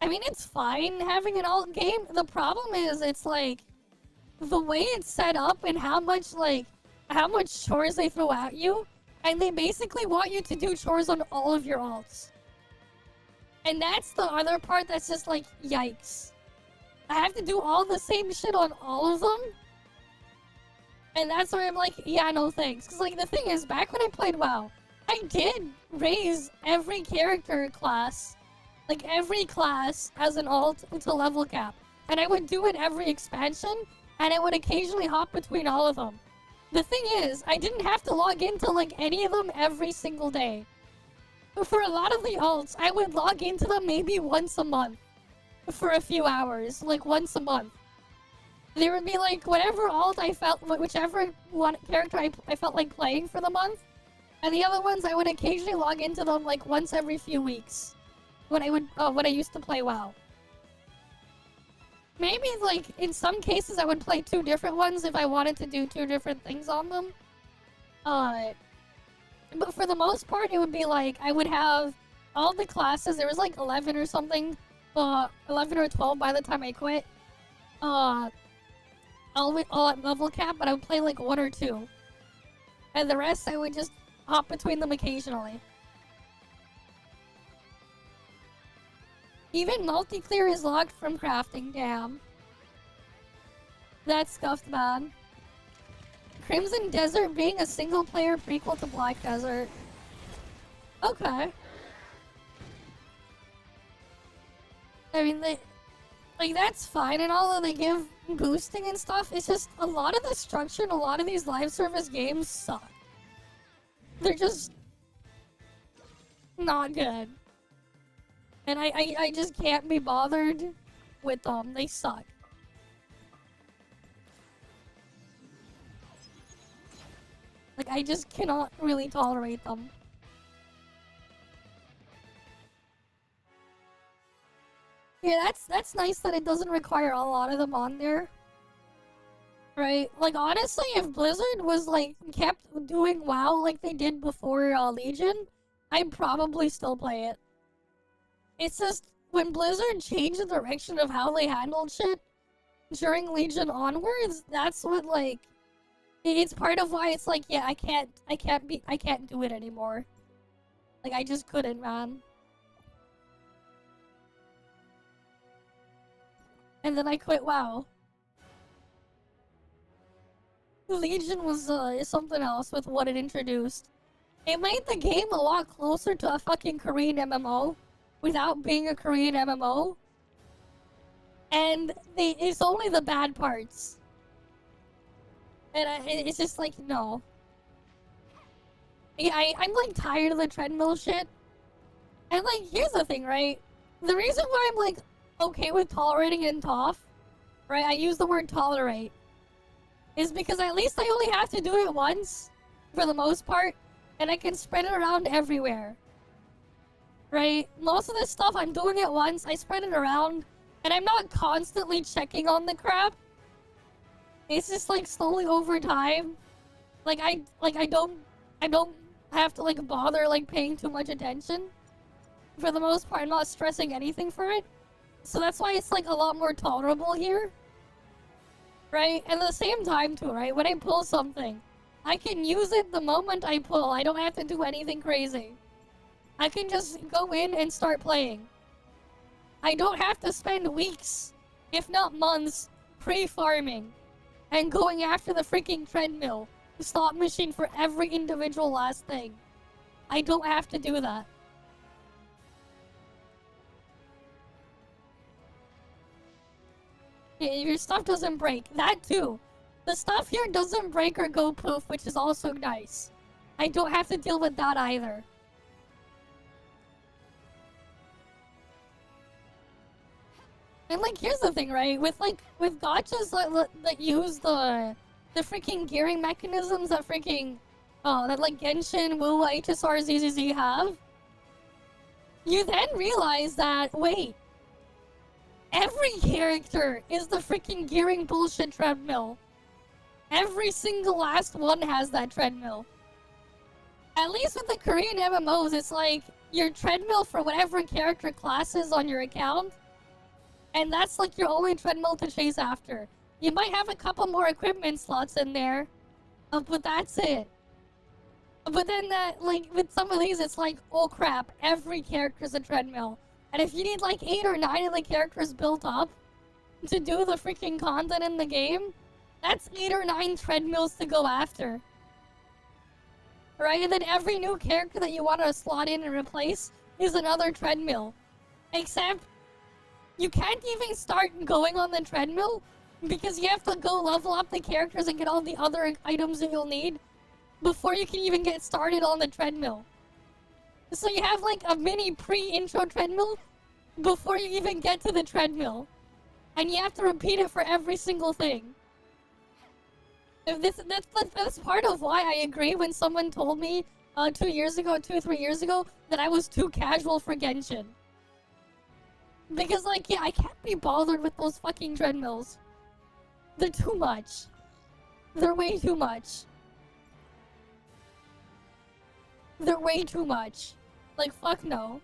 I mean, it's fine having an alt game. The problem is, it's like, the way it's set up and how much chores they throw at you, and they basically want you to do chores on all of your alts. And that's the other part that's just like, yikes. I have to do all the same shit on all of them? And that's where I'm like, yeah, no thanks. Because like, the thing is, back when I played WoW, I did raise every character class, like every class as an alt to level cap. And I would do it every expansion, and I would occasionally hop between all of them. The thing is, I didn't have to log into like any of them every single day. For a lot of the alts, I would log into them maybe once a month. For a few hours, like once a month. There would be like whatever alt I felt, whichever one character I felt like playing for the month. And the other ones, I would occasionally log into them like once every few weeks. When I used to play WoW. Maybe, like, in some cases I would play 2 different ones if I wanted to do 2 different things on them. But for the most part, it would be like, I would have all the classes, there was like 11 or something, 11 or 12 by the time I quit. All at level cap, but I would play like 1 or 2. And the rest, I would just hop between them occasionally. Even multi-clear is locked from crafting, damn. That's scuffed, man. Crimson Desert being a single-player prequel to Black Desert. Okay. I mean, that's fine and all, that they give boosting and stuff. It's just, a lot of the structure in a lot of these live service games suck. They're just not good. And I just can't be bothered with them. They suck. Like, I just cannot really tolerate them. Yeah, that's nice that it doesn't require a lot of them on there. Right? Like, honestly, if Blizzard was, like, kept doing WoW like they did before Legion, I'd probably still play it. It's just, when Blizzard changed the direction of how they handled shit during Legion onwards, that's what, like, it's part of why it's like, yeah, I can't do it anymore. Like, I just couldn't, man. And then I quit WoW. Legion was something else with what it introduced. It made the game a lot closer to a fucking Korean MMO without being a Korean MMO. And it's only the bad parts. And it's just like, no. I'm like tired of the treadmill shit. And like, here's the thing, right? The reason why I'm like okay with tolerating in ToF, right? I use the word tolerate. Is because at least I only have to do it once, for the most part, and I can spread it around everywhere. Right? Most of this stuff, I'm doing it once, I spread it around, and I'm not constantly checking on the crap. It's just like slowly over time. Like I don't have to like bother like paying too much attention. For the most part, I'm not stressing anything for it. So that's why it's like a lot more tolerable here. Right? And at the same time too, right? When I pull something, I can use it the moment I pull. I don't have to do anything crazy. I can just go in and start playing. I don't have to spend weeks, if not months, pre-farming and going after the freaking treadmill, the slot machine for every individual last thing. I don't have to do that. Your stuff doesn't break. That too. The stuff here doesn't break or go poof, which is also nice. I don't have to deal with that either. And like, here's the thing, right? With gachas that use the freaking gearing mechanisms that freaking that like Genshin, WoW, HSR, ZZZ have, you then realize that wait. Every character is the freaking gearing bullshit treadmill. Every single last one has that treadmill. At least with the Korean MMOs, it's like your treadmill for whatever character class is on your account. And that's like your only treadmill to chase after. You might have a couple more equipment slots in there, but that's it. But then like with some of these, it's like, oh crap, every character's a treadmill. And if you need like 8 or 9 of the characters built up to do the freaking content in the game, that's 8 or 9 treadmills to go after. Right? And then every new character that you want to slot in and replace is another treadmill. Except, you can't even start going on the treadmill because you have to go level up the characters and get all the other items that you'll need before you can even get started on the treadmill. So you have like a mini pre-intro treadmill before you even get to the treadmill. And you have to repeat it for every single thing. That's part of why I agree when someone told me 3 years ago, that I was too casual for Genshin. Because like, yeah, I can't be bothered with those fucking treadmills. They're too much. They're way too much. They're way too much. Like, fuck no.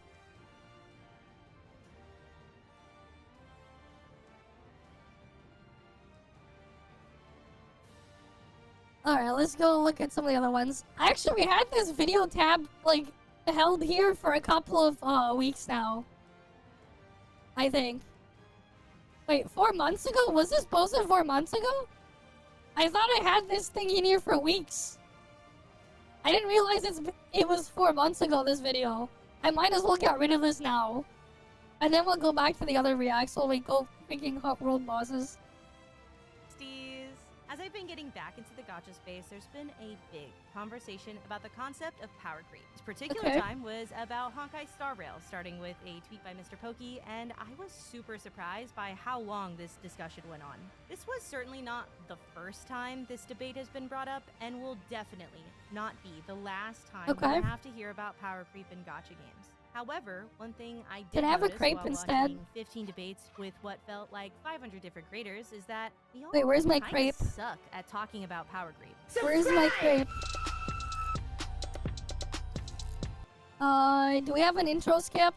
Alright, let's go look at some of the other ones. Actually, we had this video tab, like, held here for a couple of weeks now. I think. Wait, 4 months ago? Was this posted 4 months ago? I thought I had this thing in here for weeks. I didn't realize it was 4 months ago, this video. I might as well get rid of this now. And then we'll go back to the other reacts while we go freaking hot world bosses. As I've been getting back into the gacha space, there's been a big conversation about the concept of power creep. This particular time was about Honkai Star Rail, starting with a tweet by Mr. Pokey, and I was super surprised by how long this discussion went on. This was certainly not the first time this debate has been brought up, and will definitely not be the last time we have to hear about power creep in gacha games. However, one thing I did Can I have a notice crepe while instead? watching 15 debates with what felt like 500 different creators is that we all Wait, where's my kinda crepe? suck at talking about power creep. Where's my crepe? Do we have an intro skip?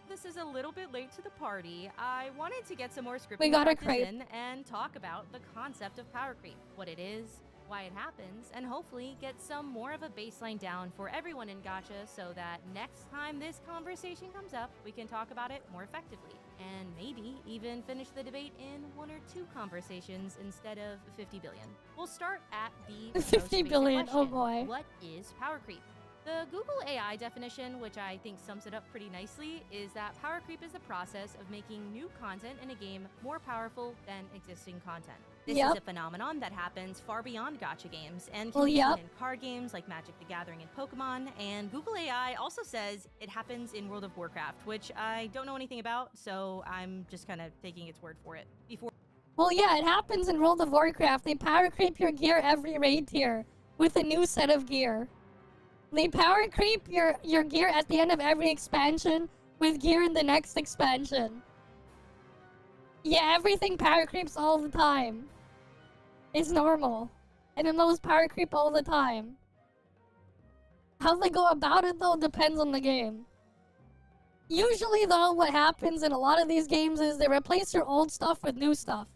This is a little bit late to the party. I wanted to get some more scripting We got a practice crepe. in and talk about the concept of power creep, what it is, why it happens, and hopefully get some more of a baseline down for everyone in Gacha so that next time this conversation comes up, we can talk about it more effectively. And maybe even finish the debate in 1 or 2 conversations instead of 50 billion. We'll start at the most 50 basic billion, oh question. boy. What is power creep? The Google AI definition, which I think sums it up pretty nicely, is that power creep is the process of making new content in a game more powerful than existing content. This Yep. is a phenomenon that happens far beyond gacha games and can Well, be yep. seen in card games like Magic the Gathering and Pokemon, and Google AI also says it happens in World of Warcraft, which I don't know anything about, so I'm just kind of taking its word for it. Well, yeah, it happens in World of Warcraft. They power creep your gear every raid tier with a new set of gear. They power creep your gear at the end of every expansion with gear in the next expansion. Yeah, everything power creeps all the time. It's normal. And it knows power creep all the time. How they go about it, though, depends on the game. Usually, though, what happens in a lot of these games is they replace your old stuff with new stuff.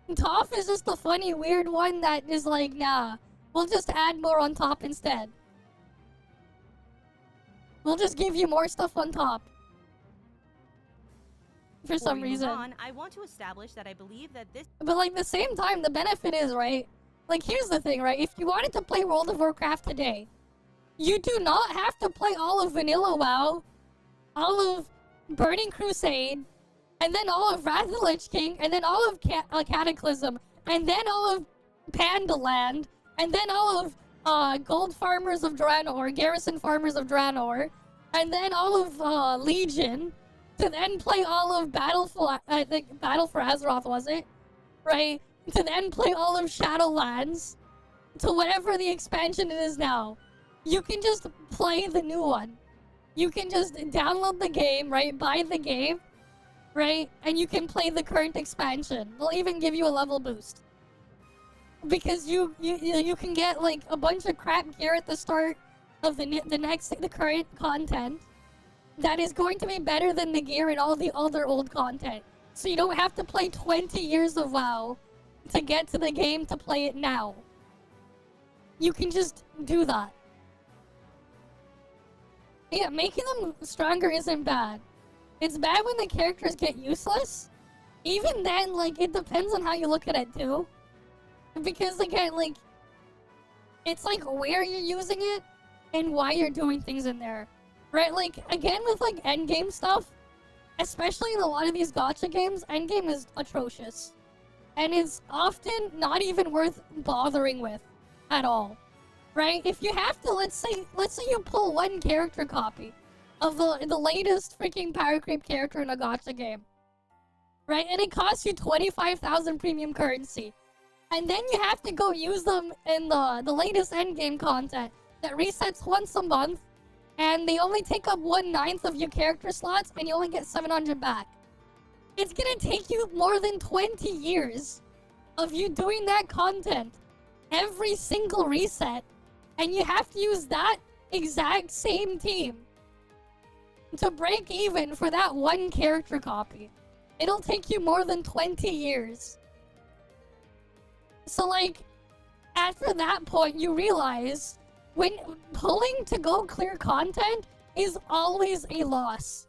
ToF is just the funny, weird one that is like, nah, we'll just add more on top instead. We'll just give you more stuff on top. For some reason. I want to establish that I believe that this But like, the same time, the benefit is, right? Like, here's the thing, right? If you wanted to play World of Warcraft today, you do not have to play all of Vanilla WoW, all of Burning Crusade, and then all of Wrath of the Lich King, and then all of Cataclysm, and then all of Pandaland, and then all of Gold Farmers of Draenor, Garrison Farmers of Draenor, and then all of Legion, to then play all of Battle for Azeroth, was it? Right? To then play all of Shadowlands, to whatever the expansion it is now. You can just play the new one. You can just download the game, right? Buy the game, right? And you can play the current expansion. They'll even give you a level boost. Because you can get like a bunch of crap gear at the start of the current content that is going to be better than the gear in all the other old content. So you don't have to play 20 years of WoW to get to the game to play it now. You can just do that. Yeah, making them stronger isn't bad. It's bad when the characters get useless. Even then, like, it depends on how you look at it too. Because again, like, it's like where you're using it and why you're doing things in there. Right, like, again with like endgame stuff, especially in a lot of these gacha games, endgame is atrocious. And it's often not even worth bothering with at all. Right? If you have to, let's say you pull one character copy of the latest freaking power creep character in a gacha game. Right? And it costs you 25,000 premium currency. And then you have to go use them in the latest endgame content that resets once a month. And they only take up 1/9 of your character slots, and you only get 700 back. It's gonna take you more than 20 years of you doing that content every single reset, and you have to use that exact same team to break even for that one character copy. It'll take you more than 20 years. So, like, after that point, you realize when pulling to go clear content is always a loss.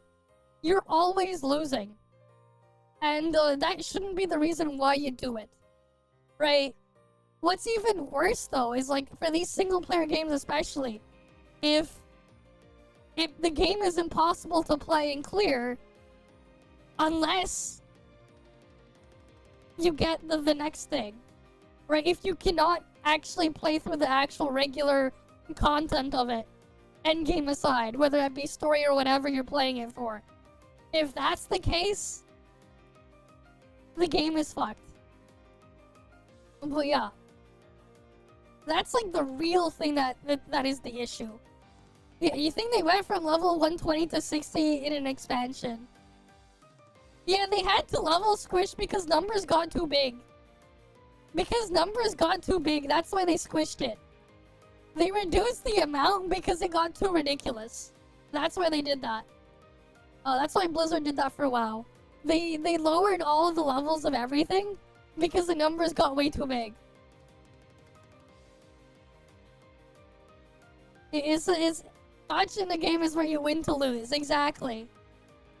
You're always losing. And that shouldn't be the reason why you do it. Right? What's even worse, though, is like for these single player games especially, if the game is impossible to play and clear unless you get the next thing. Right? If you cannot actually play through the actual regular content of it, endgame aside, whether it be story or whatever you're playing it for. If that's the case, the game is fucked. But yeah. That's like the real thing that is the issue. Yeah, you think they went from level 120 to 60 in an expansion? Yeah, they had to level squish because numbers got too big. Because numbers got too big, that's why they squished it. They reduced the amount because it got too ridiculous. That's why they did that. That's why Blizzard did that for a while. They lowered all of the levels of everything because the numbers got way too big. Gacha in the game is where you win to lose. Exactly.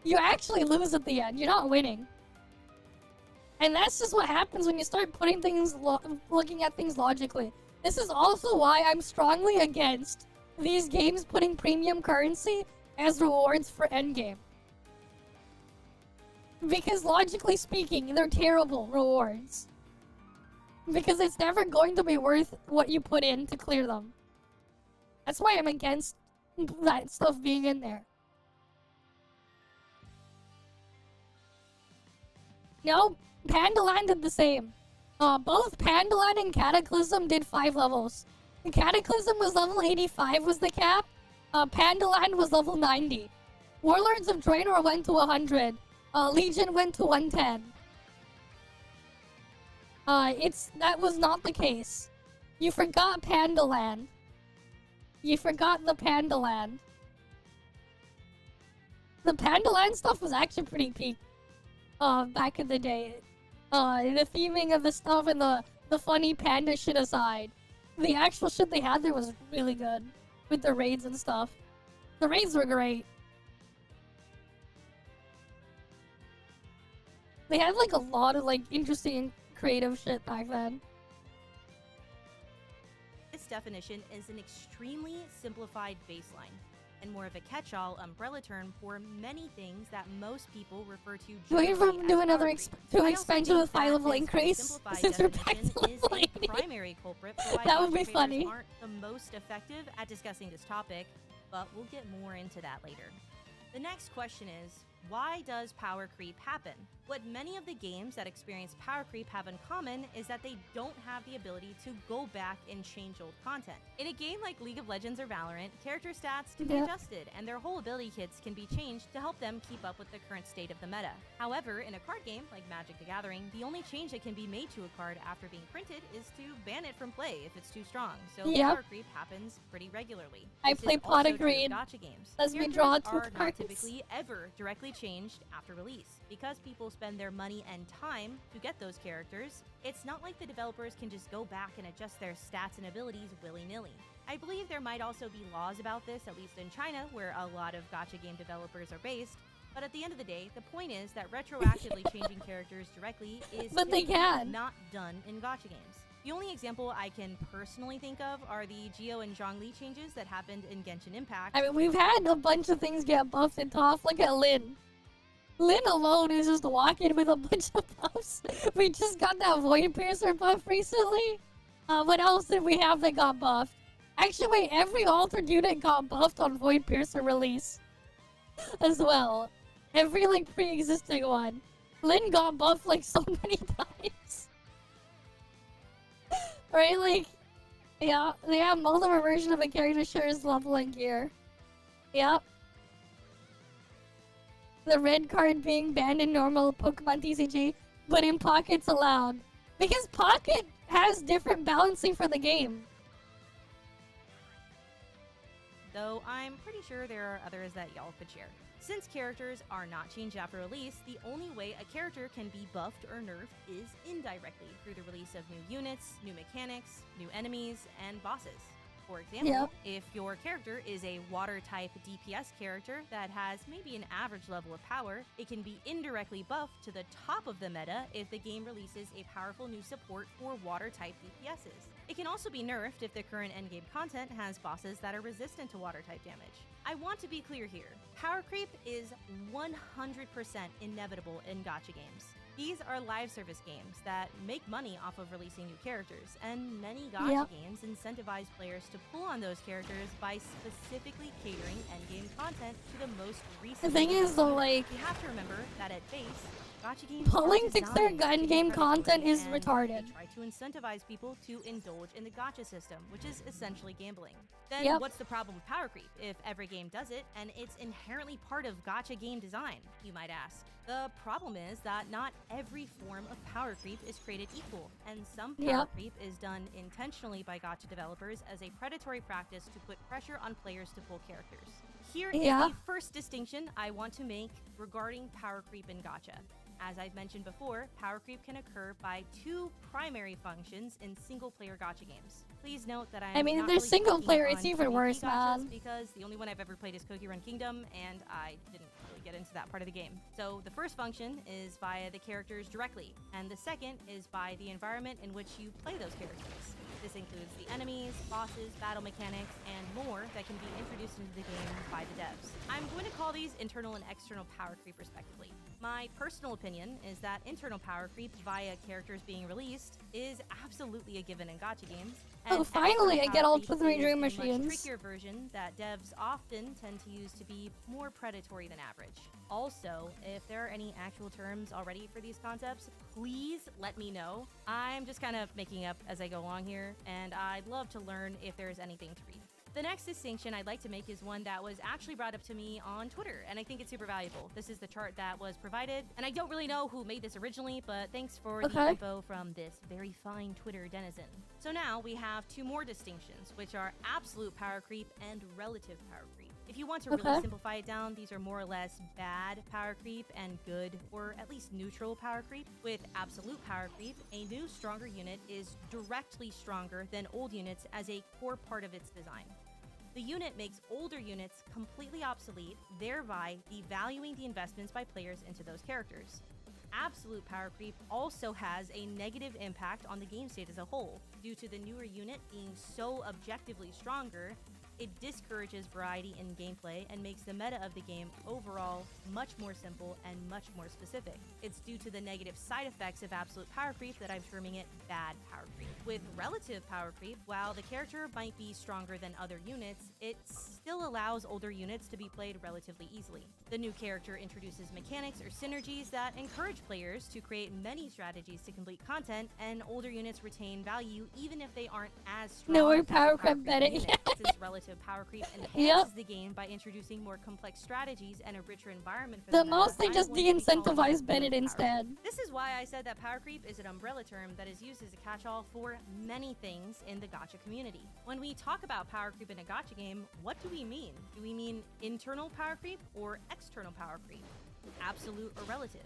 You actually lose at the end. You're not winning. And that's just what happens when you start putting things, looking at things logically. This is also why I'm strongly against these games putting premium currency as rewards for endgame. Because logically speaking, they're terrible rewards. Because it's never going to be worth what you put in to clear them. That's why I'm against that stuff being in there. No, Pandaland did the same. Both Pandaland and Cataclysm did 5 levels. Cataclysm was level 85 was the cap. Pandaland was level 90. Warlords of Draenor went to 100. Legion went to 110. That was not the case. You forgot Pandaland. You forgot the Pandaland. The Pandaland stuff was actually pretty peak. Back in the day. The theming of the stuff and the funny panda shit aside. The actual shit they had there was really good. With the raids and stuff. The raids were great. They had like a lot of like interesting and creative shit back then. This definition is an extremely simplified baseline and more of a catch-all umbrella term for many things that most people refer to. Wait for him to do another expansion with 5 level increase since we're back to level 80. Primary culprit for why that would be Gacha funny. Aren't the most effective at discussing this topic, but we'll get more into that later. The next question is, why does power creep happen? What many of the games that experience power creep have in common is that they don't have the ability to go back and change old content. In a game like League of Legends or Valorant, character stats can be adjusted and their whole ability kits can be changed to help them keep up with the current state of the meta. However, in a card game like Magic the Gathering, the only change that can be made to a card after being printed is to ban it from play if it's too strong. So power creep happens pretty regularly. I play Pot of Green. Gacha games. Let's me draw 2 are cards. not typically ever directly changed after release. Because people spend their money and time to get those characters, it's not like the developers can just go back and adjust their stats and abilities willy-nilly. I believe there might also be laws about this, at least in China, where a lot of gacha game developers are based, but at the end of the day, the point is that retroactively changing characters directly is not done in gacha games. The only example I can personally think of are the Geo and Zhongli changes that happened in Genshin Impact. I mean, we've had a bunch of things get buffed in ToF. Look at Lin. Lin alone is just walking with a bunch of buffs. We just got that Void Piercer buff recently. What else did we have that got buffed? Actually, wait, every altered unit got buffed on Void Piercer release. As well. Every, like, pre-existing one. Lin got buffed, like, so many times. Right, like... Yeah, they have multiple versions of a character shares level and gear. Yep. The red card being banned in normal Pokemon TCG, but in Pocket's allowed. Because Pocket has different balancing for the game. Though I'm pretty sure there are others that y'all could share. Since characters are not changed after release, the only way a character can be buffed or nerfed is indirectly through the release of new units, new mechanics, new enemies, and bosses. For example, if your character is a water-type DPS character that has maybe an average level of power, it can be indirectly buffed to the top of the meta if the game releases a powerful new support for water-type DPSs. It can also be nerfed if the current endgame content has bosses that are resistant to water-type damage. I want to be clear here. Power creep is 100% inevitable in gacha games. These are live service games that make money off of releasing new characters, and many gacha games incentivize players to pull on those characters by specifically catering endgame content to the most recent. The thing is, though, like, you have to remember that at base, gacha games pulling are to their designed gun to be game predatory, content is and retarded. They try to incentivize people to indulge in the gacha system, which is essentially gambling. Then Yep. what's the problem with power creep if every game does it and it's inherently part of gacha game design, you might ask? The problem is that not every form of power creep is created equal, and some power creep is done intentionally by gacha developers as a predatory practice to put pressure on players to pull characters. Here is the first distinction I want to make regarding power creep in gacha. As I've mentioned before, power creep can occur by two primary functions in single-player gacha games. Please note that I mean, if they're single player, it's even worse, man. Because the only one I've ever played is Koki Run Kingdom, and I didn't really get into that part of the game. So the first function is via the characters directly, and the second is by the environment in which you play those characters. This includes the enemies, bosses, battle mechanics, and more that can be introduced into the game by the devs. I'm going to call these internal and external power creep respectively. My personal opinion is that internal power creep via characters being released is absolutely a given in gacha games. Oh, finally, I get all the 3 dream much machines. trickier version that devs often tend to use to be more predatory than average. Also, if there are any actual terms already for these concepts, please let me know. I'm just kind of making up as I go along here, and I'd love to learn if there's anything to read. The next distinction I'd like to make is one that was actually brought up to me on Twitter, and I think it's super valuable. This is the chart that was provided, and I don't really know who made this originally, but thanks for the info from this very fine Twitter denizen. So now we have 2 more distinctions, which are absolute power creep and relative power creep. If you want to really simplify it down, these are more or less bad power creep and good, or at least neutral power creep. With absolute power creep, a new, stronger unit is directly stronger than old units as a core part of its design. The unit makes older units completely obsolete, thereby devaluing the investments by players into those characters. Absolute power creep also has a negative impact on the game state as a whole. Due to the newer unit being so objectively stronger, it discourages variety in gameplay and makes the meta of the game overall much more simple and much more specific. It's due to the negative side effects of absolute power creep that I'm terming it bad power creep. With relative power creep, while the character might be stronger than other units, it still allows older units to be played relatively easily. The new character introduces mechanics or synergies that encourage players to create many strategies to complete content, and older units retain value even if they aren't as strong. No power creep better. Since relative power creep enhances the game by introducing more complex strategies and a richer environment for The meta, most they I just want to be calling de-incentivize it Bennett power instead. creep. This is why I said that power creep is an umbrella term that is used as a catch-all for many things in the gacha community. When we talk about power creep in a gacha game, what do we mean? Do we mean internal power creep or external power creep? Absolute or relative?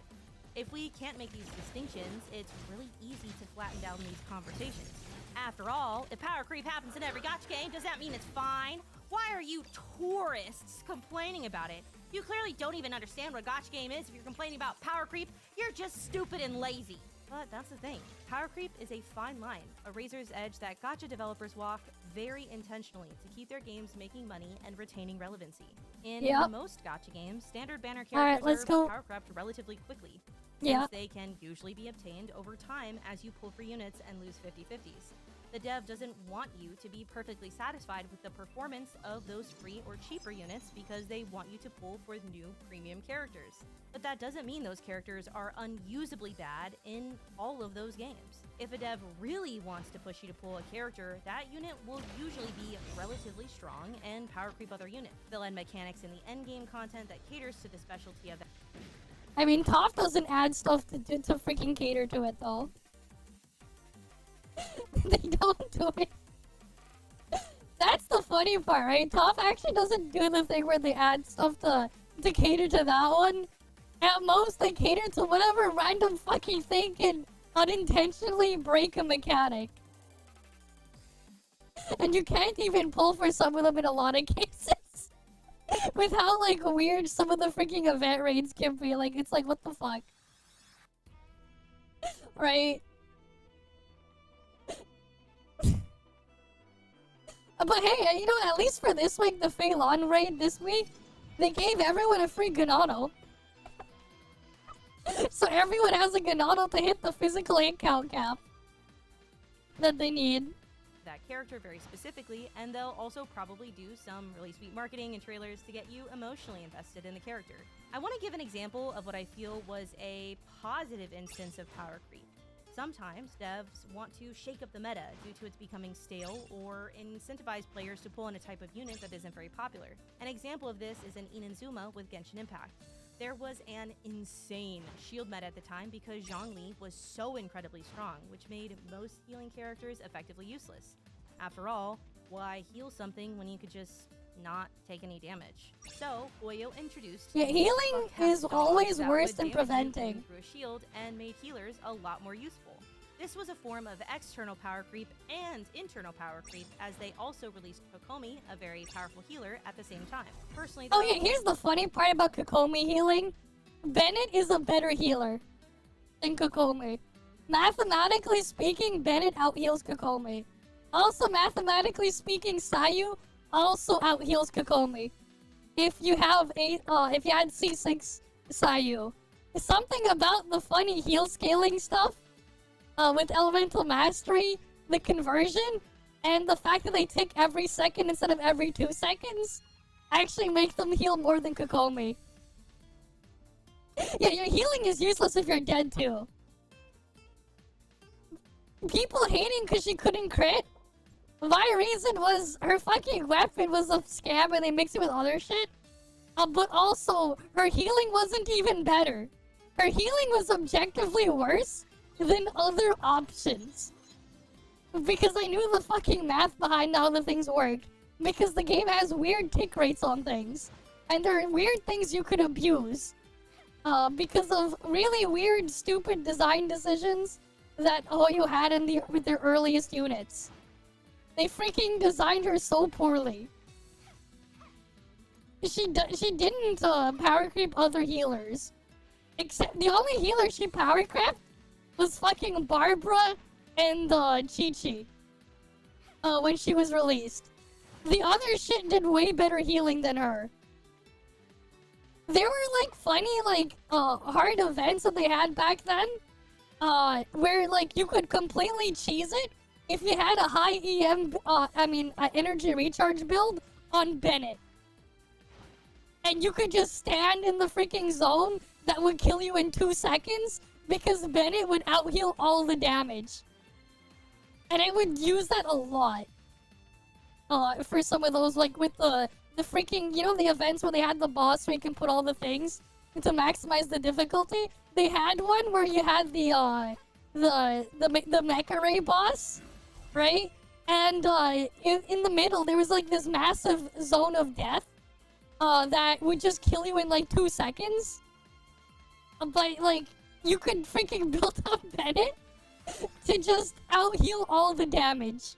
If we can't make these distinctions, it's really easy to flatten down these conversations. After all, if power creep happens in every gacha game, does that mean it's fine? Why are you tourists complaining about it? You clearly don't even understand what a gacha game is if you're complaining about power creep. You're just stupid and lazy. But that's the thing. Power creep is a fine line, a razor's edge that gacha developers walk very intentionally to keep their games making money and retaining relevancy. In most gacha games, standard banner characters are power crept relatively quickly, since they can usually be obtained over time as you pull for units and lose 50-50s. The dev doesn't want you to be perfectly satisfied with the performance of those free or cheaper units because they want you to pull for new premium characters. But that doesn't mean those characters are unusably bad in all of those games. If a dev really wants to push you to pull a character, that unit will usually be relatively strong and power creep other units. They'll add mechanics in the endgame content that caters to the specialty of that. I mean, ToF doesn't add stuff to freaking cater to it, though. They don't do it. That's the funny part, right? ToF actually doesn't do the thing where they add stuff to cater to that one. At most, they cater to whatever random fucking thing can unintentionally break a mechanic. And you can't even pull for some of them in a lot of cases. With how, like, weird some of the freaking event raids can be. Like, it's like, what the fuck? Right? But hey, you know, at least for this week, the Phelan raid this week, they gave everyone a free Ganano. So everyone has a Ganado to hit the physical hit count cap that they need. That character very specifically, and they'll also probably do some really sweet marketing and trailers to get you emotionally invested in the character. I want to give an example of what I feel was a positive instance of power creep. Sometimes devs want to shake up the meta due to its becoming stale or incentivize players to pull in a type of unit that isn't very popular. An example of this is in Inazuma with Genshin Impact. There was an insane shield meta at the time because Zhongli was so incredibly strong, which made most healing characters effectively useless. After all, why heal something when you could just not take any damage? So, Oyo introduced Healing is always worse than preventing. Through a shield and made healers a lot more useful. This was a form of external power creep and internal power creep, as they also released Kokomi, a very powerful healer, at the same time. Personally, oh yeah, here's the funny part about Kokomi healing. Bennett is a better healer than Kokomi. Mathematically speaking, Bennett out-heals Kokomi. Also, mathematically speaking, Sayu also out-heals Kokomi. If you had C6 Sayu. Something about the funny heal scaling stuff with Elemental Mastery, the conversion, and the fact that they tick every second instead of every 2 seconds actually make them heal more than Kokomi. Yeah, your healing is useless if you're dead too. People hating because she couldn't crit? My reason was her fucking weapon was a scam and they mixed it with other shit. But also, her healing wasn't even better. Her healing was objectively worse than other options. Because I knew the fucking math behind how the things worked. Because the game has weird tick rates on things. And there are weird things you could abuse. Because of really weird, stupid design decisions that Oyo had with their earliest units. They freaking designed her so poorly. She didn't power creep other healers. Except the only healer she power crept was fucking Barbara and Chi-Chi. When she was released. The other shit did way better healing than her. There were like funny hard events that they had back then. Where like you could completely cheese it if you had a high energy recharge build on Bennett. And you could just stand in the freaking zone that would kill you in 2 seconds because Bennett would out-heal all the damage. And I would use that a lot. For some of those, like with the freaking, you know, the events where they had the boss where you can put all the things to maximize the difficulty? They had one where you had the Mecha Ray boss, right? And in the middle there was like this massive zone of death that would just kill you in like 2 seconds. But like you could freaking build up Bennett to just out-heal all the damage.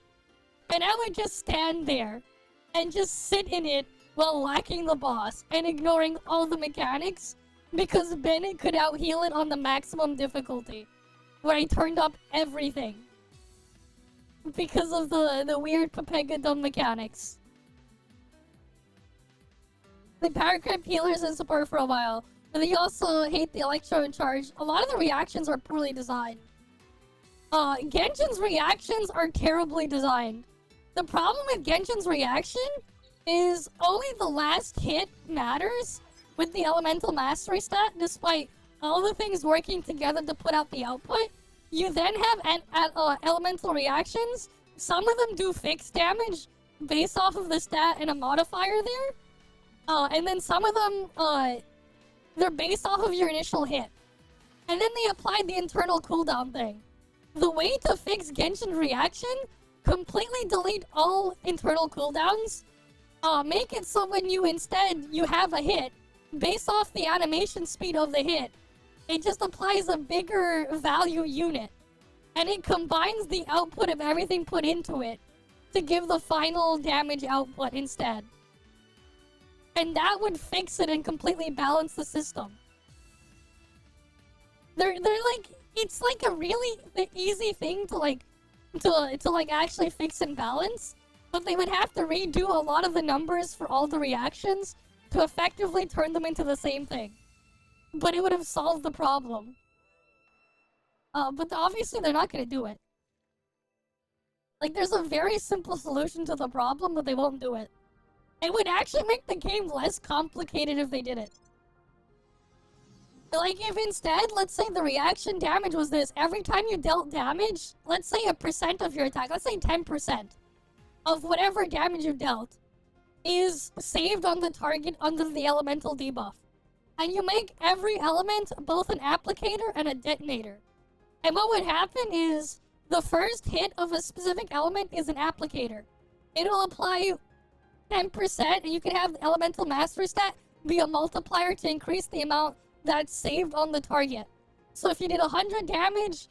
And I would just stand there and just sit in it while whacking the boss and ignoring all the mechanics because Bennett could out-heal it on the maximum difficulty where I turned up everything because of the weird Pepega dumb mechanics. They power crept healers and support for a while, but they also hate the Electro in charge. A lot of the reactions are poorly designed. Genshin's reactions are terribly designed. The problem with Genshin's reaction is only the last hit matters with the Elemental Mastery stat, despite all the things working together to put out the output. You then have elemental reactions. Some of them do fixed damage based off of the stat and a modifier there. And then some of them, they're based off of your initial hit. And then they applied the internal cooldown thing. The way to fix Genshin reaction, completely delete all internal cooldowns. Make it so when you have a hit, based off the animation speed of the hit, it just applies a bigger value unit. And it combines the output of everything put into it to give the final damage output instead. And that would fix it and completely balance the system. They're like, it's like a really easy thing to actually fix and balance, but they would have to redo a lot of the numbers for all the reactions to effectively turn them into the same thing. but it would have solved the problem. But obviously they're not gonna do it. Like, there's a very simple solution to the problem, but they won't do it. It would actually make the game less complicated if they did it. Like, if instead, let's say the reaction damage was this, every time you dealt damage, let's say a percent of your attack, let's say 10% of whatever damage you dealt is saved on the target under the elemental debuff. And you make every element both an applicator and a detonator. And what would happen is, the first hit of a specific element is an applicator. It'll apply 10%, and you can have the elemental mastery stat be a multiplier to increase the amount that's saved on the target. So if you did 100 damage,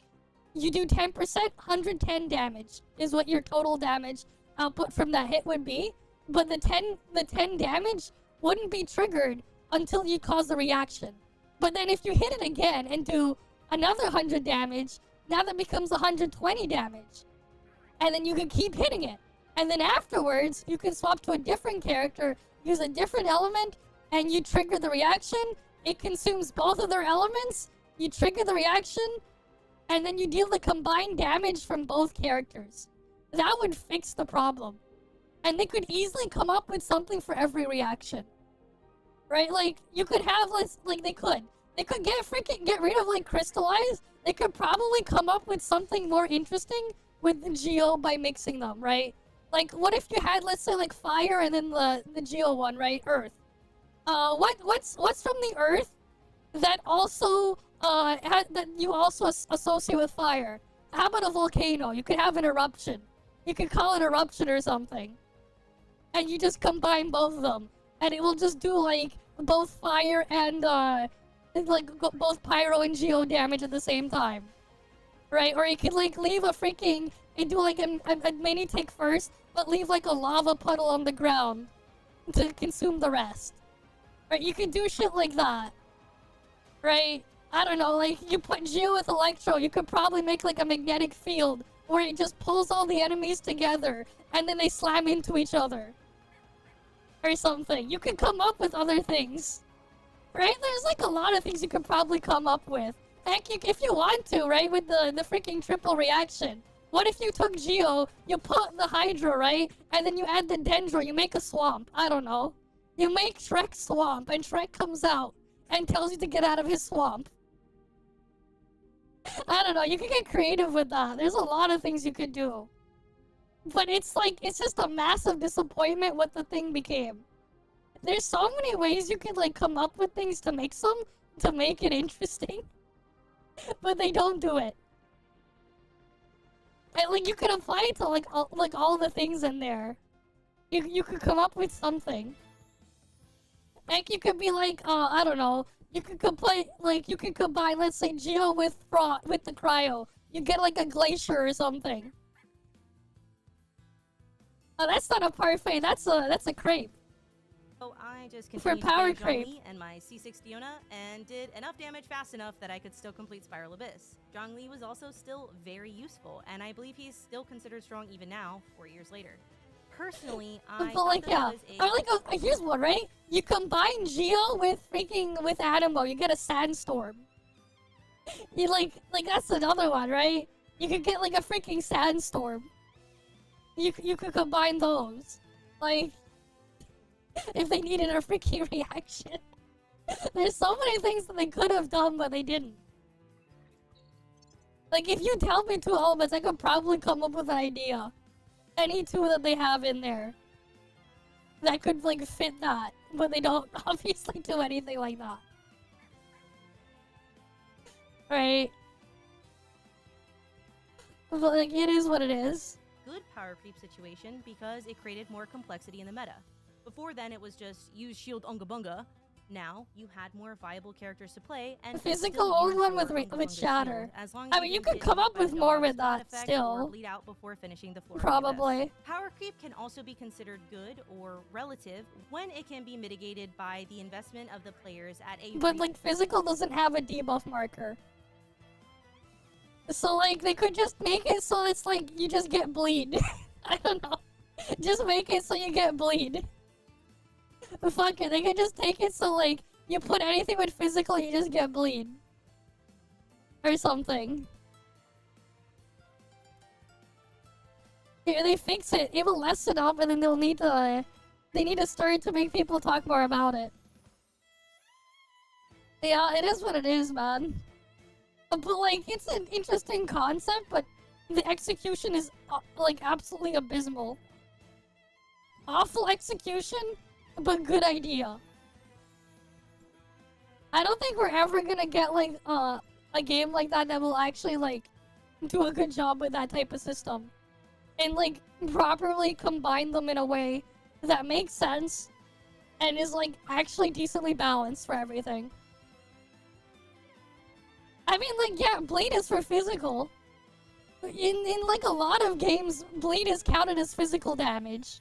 you do 10%, 110 damage is what your total damage output from that hit would be. But the 10 damage wouldn't be triggered until you cause the reaction. But then if you hit it again and do another 100 damage, now that becomes 120 damage. And then you can keep hitting it. And then afterwards, you can swap to a different character, use a different element, and you trigger the reaction. It consumes both of their elements, you trigger the reaction, and then you deal the combined damage from both characters. That would fix the problem. And they could easily come up with something for every reaction. Right? Like, you could have, like, they could get rid of, like, Crystallize. They could probably come up with something more interesting with the Geo by mixing them, right? Like, what if you had, let's say, like, Fire and then the Geo one, right? Earth. What's from the Earth that also, that you also associate with fire? How about a volcano? You could have an eruption. You could call it eruption or something. And you just combine both of them. And it will just do, like, both fire and, like, both pyro and geo damage at the same time. Right? Or you could, like, leave a freaking, and do, like, a mini tick first, but leave, like, a lava puddle on the ground to consume the rest. Right? You could do shit like that. Right? I don't know, like, you put Geo with Electro, you could probably make, like, a magnetic field where it just pulls all the enemies together, and then they slam into each other. Or something. You could come up with other things. Right? There's, like, a lot of things you could probably come up with. Heck, if you want to, right? With the freaking triple reaction. What if you took Geo, you put the Hydra, right? And then you add the Dendro, you make a swamp. I don't know. You make Shrek swamp, and Shrek comes out and tells you to get out of his swamp. I don't know, you can get creative with that. There's a lot of things you could do. But it's like, it's just a massive disappointment what the thing became. There's so many ways you could, like, come up with things to make it interesting. But they don't do it. And, like, you could apply it to, like, all the things in there. You could come up with something. Like, you could be like, I don't know, you could combine, let's say, Geo with the Cryo. You get, like, a Glacier or something. Oh, that's not a parfait, that's a crepe. So I just For continued power to creep. Zhongli and my C6 Diona and did enough damage fast enough that I could still complete Spiral Abyss. Zhongli was also still very useful, and I believe he's still considered strong even now, 4 years later. Personally, I But, like, yeah. Or, like, here's one, right? You combine Geo with Animo, you get a Sandstorm. You, like, that's another one, right? You could get, like, a freaking Sandstorm. You could combine those. Like, if they needed a freaking reaction. There's so many things that they could have done, but they didn't. Like, if you tell me 2 elements, I could probably come up with an idea. Any 2 that they have in there that could, like, fit that, but they don't obviously do anything like that. Right? But, like, it is what it is. Good power creep situation because it created more complexity in the meta. Before then, it was just use shield Unga Bunga. Now, you had more viable characters to play, and Physical only one with Shatter. I mean, you could come up with more with that still. Bleed out before finishing the floor. Probably. Power creep can also be considered good or relative when it can be mitigated by the investment of the players at a. But, like, physical doesn't have a debuff marker. So, like, they could just make it so it's like you just get bleed. I don't know. Just make it so you get bleed. Fuck it, they could just take it so, like, you put anything with physical, you just get bleed. Or something. Here, they fix it. It will lessen up, and then they need to start to make people talk more about it. Yeah, it is what it is, man. But like, it's an interesting concept, but the execution is like absolutely abysmal. Awful execution, but good idea. I don't think we're ever gonna get like a game like that that will actually like do a good job with that type of system. And like properly combine them in a way that makes sense and is like actually decently balanced for everything. I mean, like, yeah, bleed is for physical. In like a lot of games, bleed is counted as physical damage.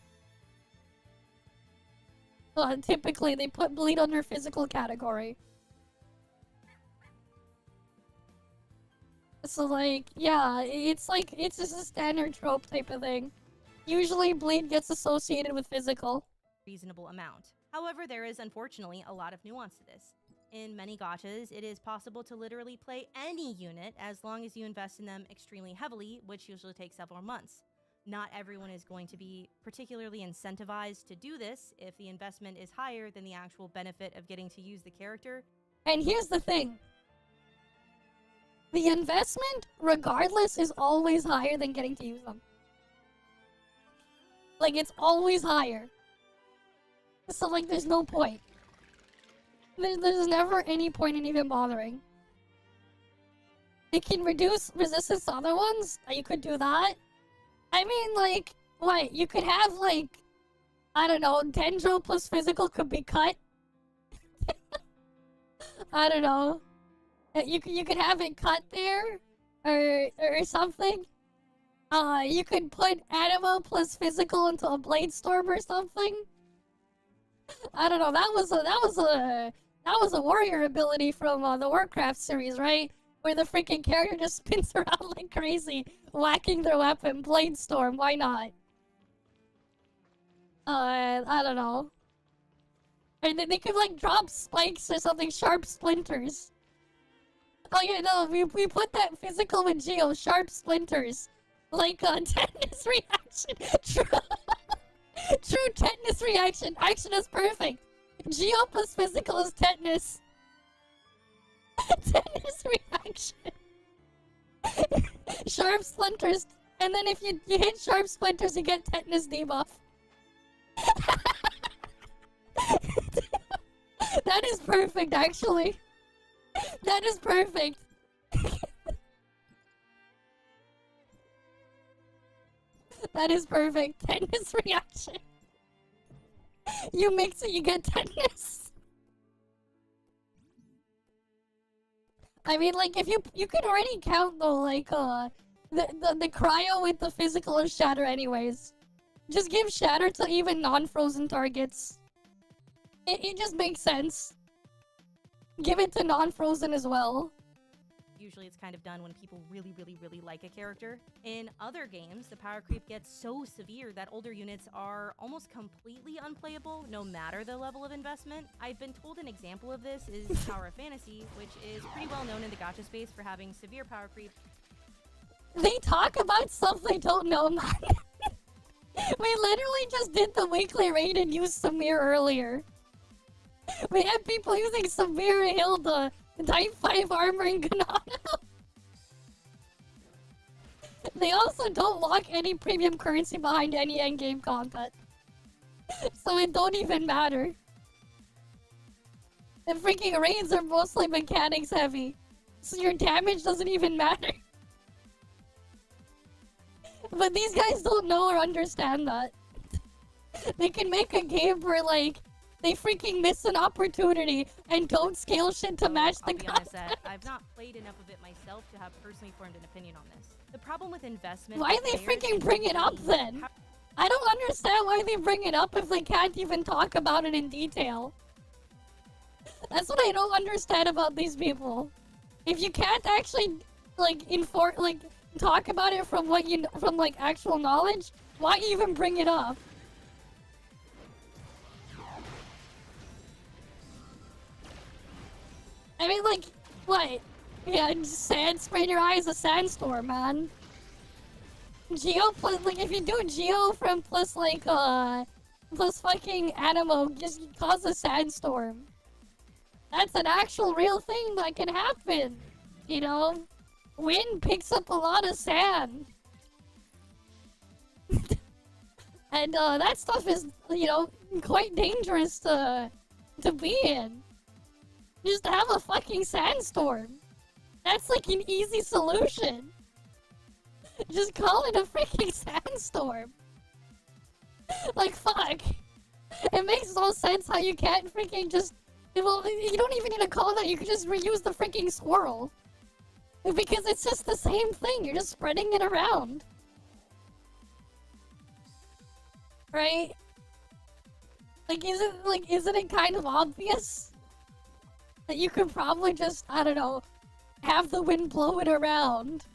Typically, they put bleed under physical category. So like, yeah, it's just a standard trope type of thing. Usually bleed gets associated with physical. Reasonable amount. However, there is unfortunately a lot of nuance to this. In many gachas, it is possible to literally play any unit as long as you invest in them extremely heavily, which usually takes several months. Not everyone is going to be particularly incentivized to do this if the investment is higher than the actual benefit of getting to use the character. And here's the thing. The investment, regardless, is always higher than getting to use them. Like, it's always higher. So, like, there's no point. There's never any point in even bothering. It can reduce resistance to other ones. You could do that. I mean, like, what? You could have, like, I don't know, Dendro plus physical could be cut. I don't know. You could have it cut there, or something. You could put Animo plus physical into a Blade Storm or something. I don't know. That was a warrior ability from the Warcraft series, right? Where the freaking character just spins around like crazy, whacking their weapon. Blade Storm, why not? I don't know. And then they could like drop spikes or something, sharp splinters. Oh yeah, no, we put that physical with Geo, sharp splinters. Like tetanus reaction. True tetanus reaction. Action is perfect. Geo plus physical is tetanus. Tetanus reaction. Sharp splinters. And then if you hit sharp splinters, you get tetanus debuff. That is perfect, actually. That is perfect. That is perfect. Tetanus reaction. You mix it, you get tetanus. I mean, like, if you could already count though, like, the cryo with the physical of shatter anyways. Just give shatter to even non-frozen targets. It just makes sense. Give it to non-frozen as well. Usually it's kind of done when people really like a character. In other games, the power creep gets so severe that older units are almost completely unplayable, no matter the level of investment. I've been told an example of this is Tower of Fantasy, which is pretty well known in the gacha space for having severe power creep. They talk about stuff they don't know, man. We literally just did the weekly raid and used Samir earlier. We had people using Samir, Hilda, Type 5 armor, and Ganano. They also don't lock any premium currency behind any endgame content. So it don't even matter. The freaking raids are mostly mechanics heavy. So your damage doesn't even matter. But these guys don't know or understand that. They can make a game where, like, they freaking miss an opportunity and don't scale shit to match the content. I've not played enough of it myself to have personally formed an opinion on this. The problem with investment... Why they freaking bring it up then? I don't understand why they bring it up if they can't even talk about it in detail. That's what I don't understand about these people. If you can't actually, like, talk about it from what you from like actual knowledge, why even bring it up? I mean, like, what? Yeah, sand spray in your eyes, a sandstorm, man. Geo plus, like, if you do Geo from plus, like, plus fucking Animo, just cause a sandstorm. That's an actual real thing that can happen. You know? Wind picks up a lot of sand. And, that stuff is, you know, quite dangerous to be in. Just have a fucking sandstorm. That's like an easy solution. Just call it a freaking sandstorm. Like, fuck. It makes no sense how you can't freaking just... Well, you don't even need to call that, you can just reuse the freaking swirl. Because it's just the same thing, you're just spreading it around. Right? Like, isn't it kind of obvious? That you could probably just, I don't know, have the wind blow it around.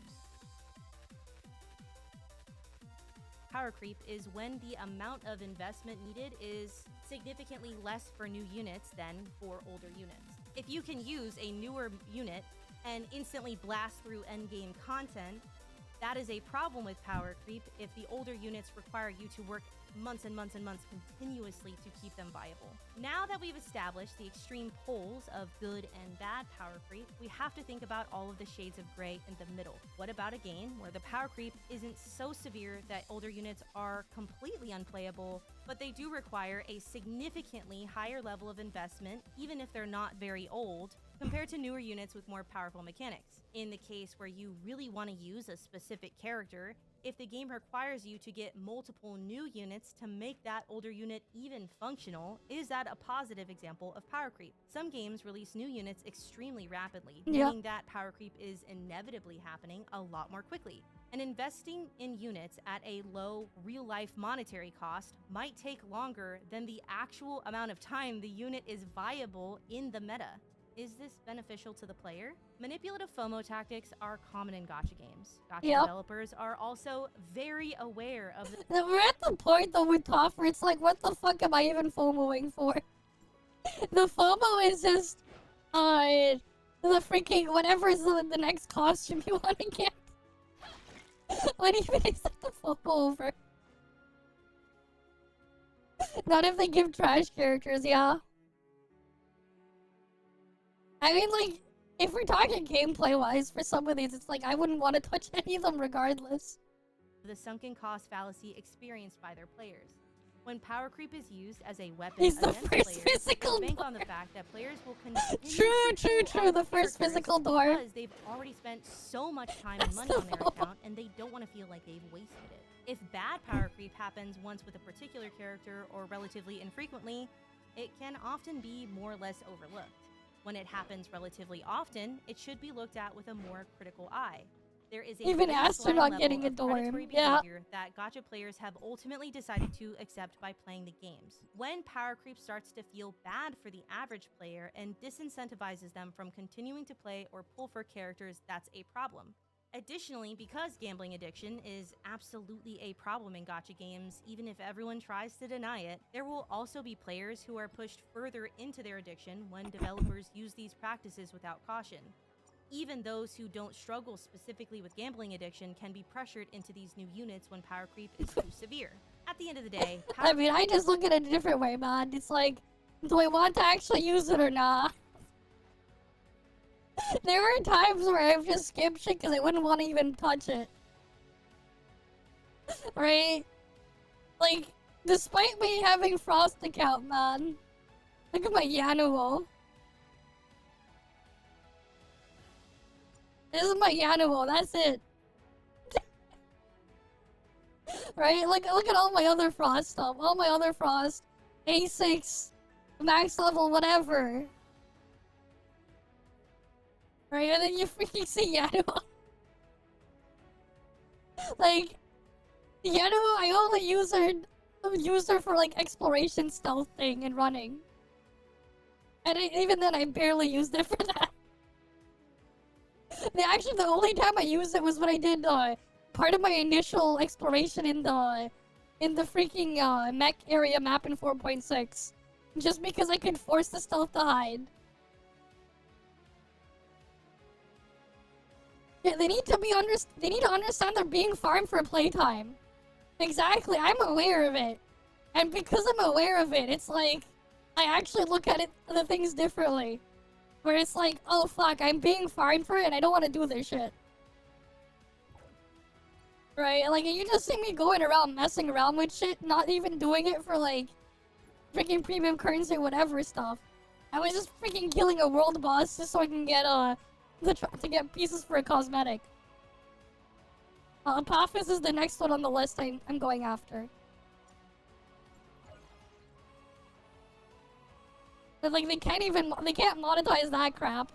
Power creep is when the amount of investment needed is significantly less for new units than for older units. If you can use a newer unit and instantly blast through endgame content, that is a problem with power creep if the older units require you to work months and months and months continuously to keep them viable. Now that we've established the extreme poles of good and bad power creep, we have to think about all of the shades of gray in the middle. What about a game where the power creep isn't so severe that older units are completely unplayable, but they do require a significantly higher level of investment, even if they're not very old, compared to newer units with more powerful mechanics? In the case where you really want to use a specific character, if the game requires you to get multiple new units to make that older unit even functional, is that a positive example of power creep? Some games release new units extremely rapidly, meaning that power creep is inevitably happening a lot more quickly. And investing in units at a low, real-life monetary cost might take longer than the actual amount of time the unit is viable in the meta. Is this beneficial to the player? Manipulative FOMO tactics are common in gacha games. Gacha developers are also very aware of the— We're at the point though with ToF where it's like, what the fuck am I even FOMOing for? The FOMO is just, the freaking whatever is the next costume you want to get. What even is that the FOMO over? Not if they give trash characters, yeah. I mean, like, if we're talking gameplay-wise, for some of these, it's like, I wouldn't want to touch any of them regardless. The sunken cost fallacy experienced by their players. When power creep is used as a weapon against players, they bank on the fact that players will continue True, the first physical door. Because they've already spent so much time and money on their account, and they don't want to feel like they've wasted it. If bad power creep happens once with a particular character or relatively infrequently, it can often be more or less overlooked. When it happens relatively often, it should be looked at with a more critical eye. There is a even Astronaut getting a dorm, behavior that gacha players have ultimately decided to accept by playing the games. When power creep starts to feel bad for the average player and disincentivizes them from continuing to play or pull for characters, that's a problem. Additionally, because gambling addiction is absolutely a problem in gacha games, even if everyone tries to deny it, there will also be players who are pushed further into their addiction when developers use these practices without caution. Even those who don't struggle specifically with gambling addiction can be pressured into these new units when power creep is too severe. At the end of the day, I mean, I just look at it a different way, man. It's like, do I want to actually use it or not? There are times where I've just skipped shit because I wouldn't want to even touch it. Right? Like, despite me having Frost account, man. Look at my Yanuo. This is my Yanuo, that's it. Right? Look at all my other Frost stuff. All my other Frost. A6. Max level, whatever. Right, and then you freaking see Yanuo. Like, Yanuo, I only use her for like exploration stealth thing and running. And even then I barely used it for that. Actually, the only time I used it was when I did part of my initial exploration in the freaking mech area map in 4.6. Just because I could force the stealth to hide. They need to understand they're being farmed for playtime. Exactly, I'm aware of it. And because I'm aware of it, it's like, I actually look at the things differently. Where it's like, oh fuck, I'm being farmed for it and I don't want to do this shit. Right? Like, you just see me going around messing around with shit, not even doing it for like, freaking premium currency or whatever stuff. I was just freaking killing a world boss just so I can get, to get pieces for a cosmetic. Apophis is the next one on the list I'm going after. But like, they can't monetize that crap.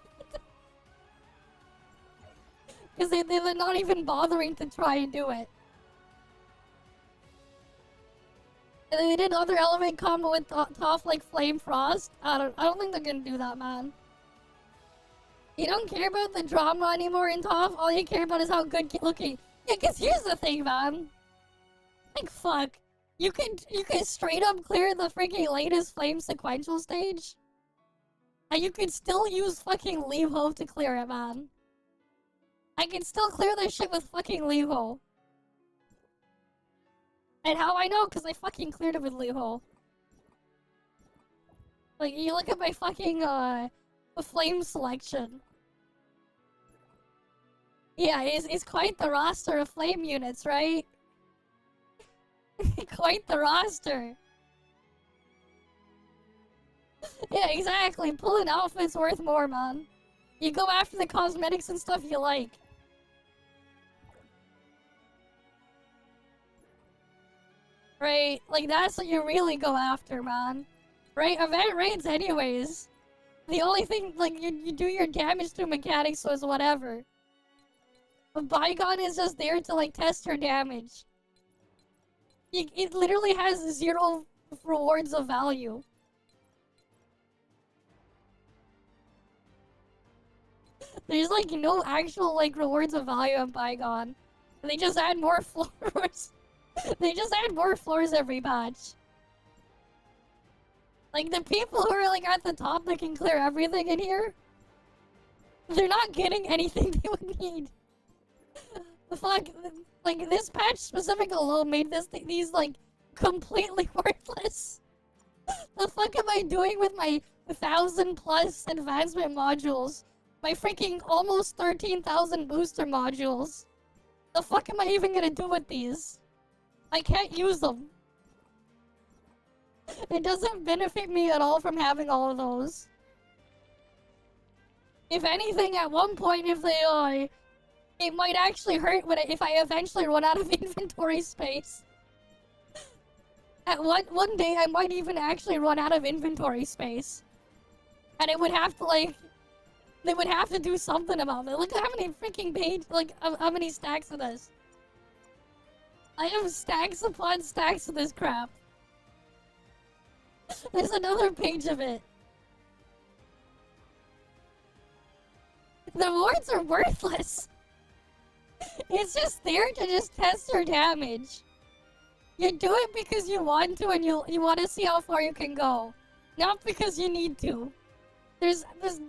Because they're not even bothering to try and do it. And they did other elevate combo with ToF like Flame Frost. I don't think they're gonna do that, man. You don't care about the drama anymore in ToF. All you care about is how good looking. Yeah, cause here's the thing, man. Like fuck, you can straight up clear the freaking latest Flame sequential stage, and you can still use fucking Levo to clear it, man. I can still clear this shit with fucking Levo. And how I know? Cause I fucking cleared it with Levo. Like, you look at my fucking flame selection. Yeah, it's quite the roster of flame units, right? Quite the roster. Yeah, exactly. Pulling outfits worth more, man. You go after the cosmetics and stuff you like. Right? Like, that's what you really go after, man. Right? Event raids anyways. The only thing, like, you do your damage through mechanics, so it's whatever. But Bygone is just there to, like, test your damage. It literally has 0 rewards of value. There's, like, no actual, like, rewards of value on Bygone. They just add more floors. They just add more floors every patch. Like, the people who are, like, at the top that can clear everything in here, they're not getting anything they would need. The fuck, like, this patch specific alone made these, like, completely worthless. The fuck am I doing with my 1,000+ advancement modules? My freaking almost 13,000 booster modules? The fuck am I even gonna do with these? I can't use them. It doesn't benefit me at all from having all of those. If anything, at one point, if they, it might actually hurt if I eventually run out of inventory space. At one day, I might even actually run out of inventory space. And it would have to, like, they would have to do something about it. Look at how many freaking how many stacks of this. I have stacks upon stacks of this crap. There's another page of it. The rewards are worthless. It's just there to just test your damage. You do it because you want to and you want to see how far you can go. Not because you need to. There's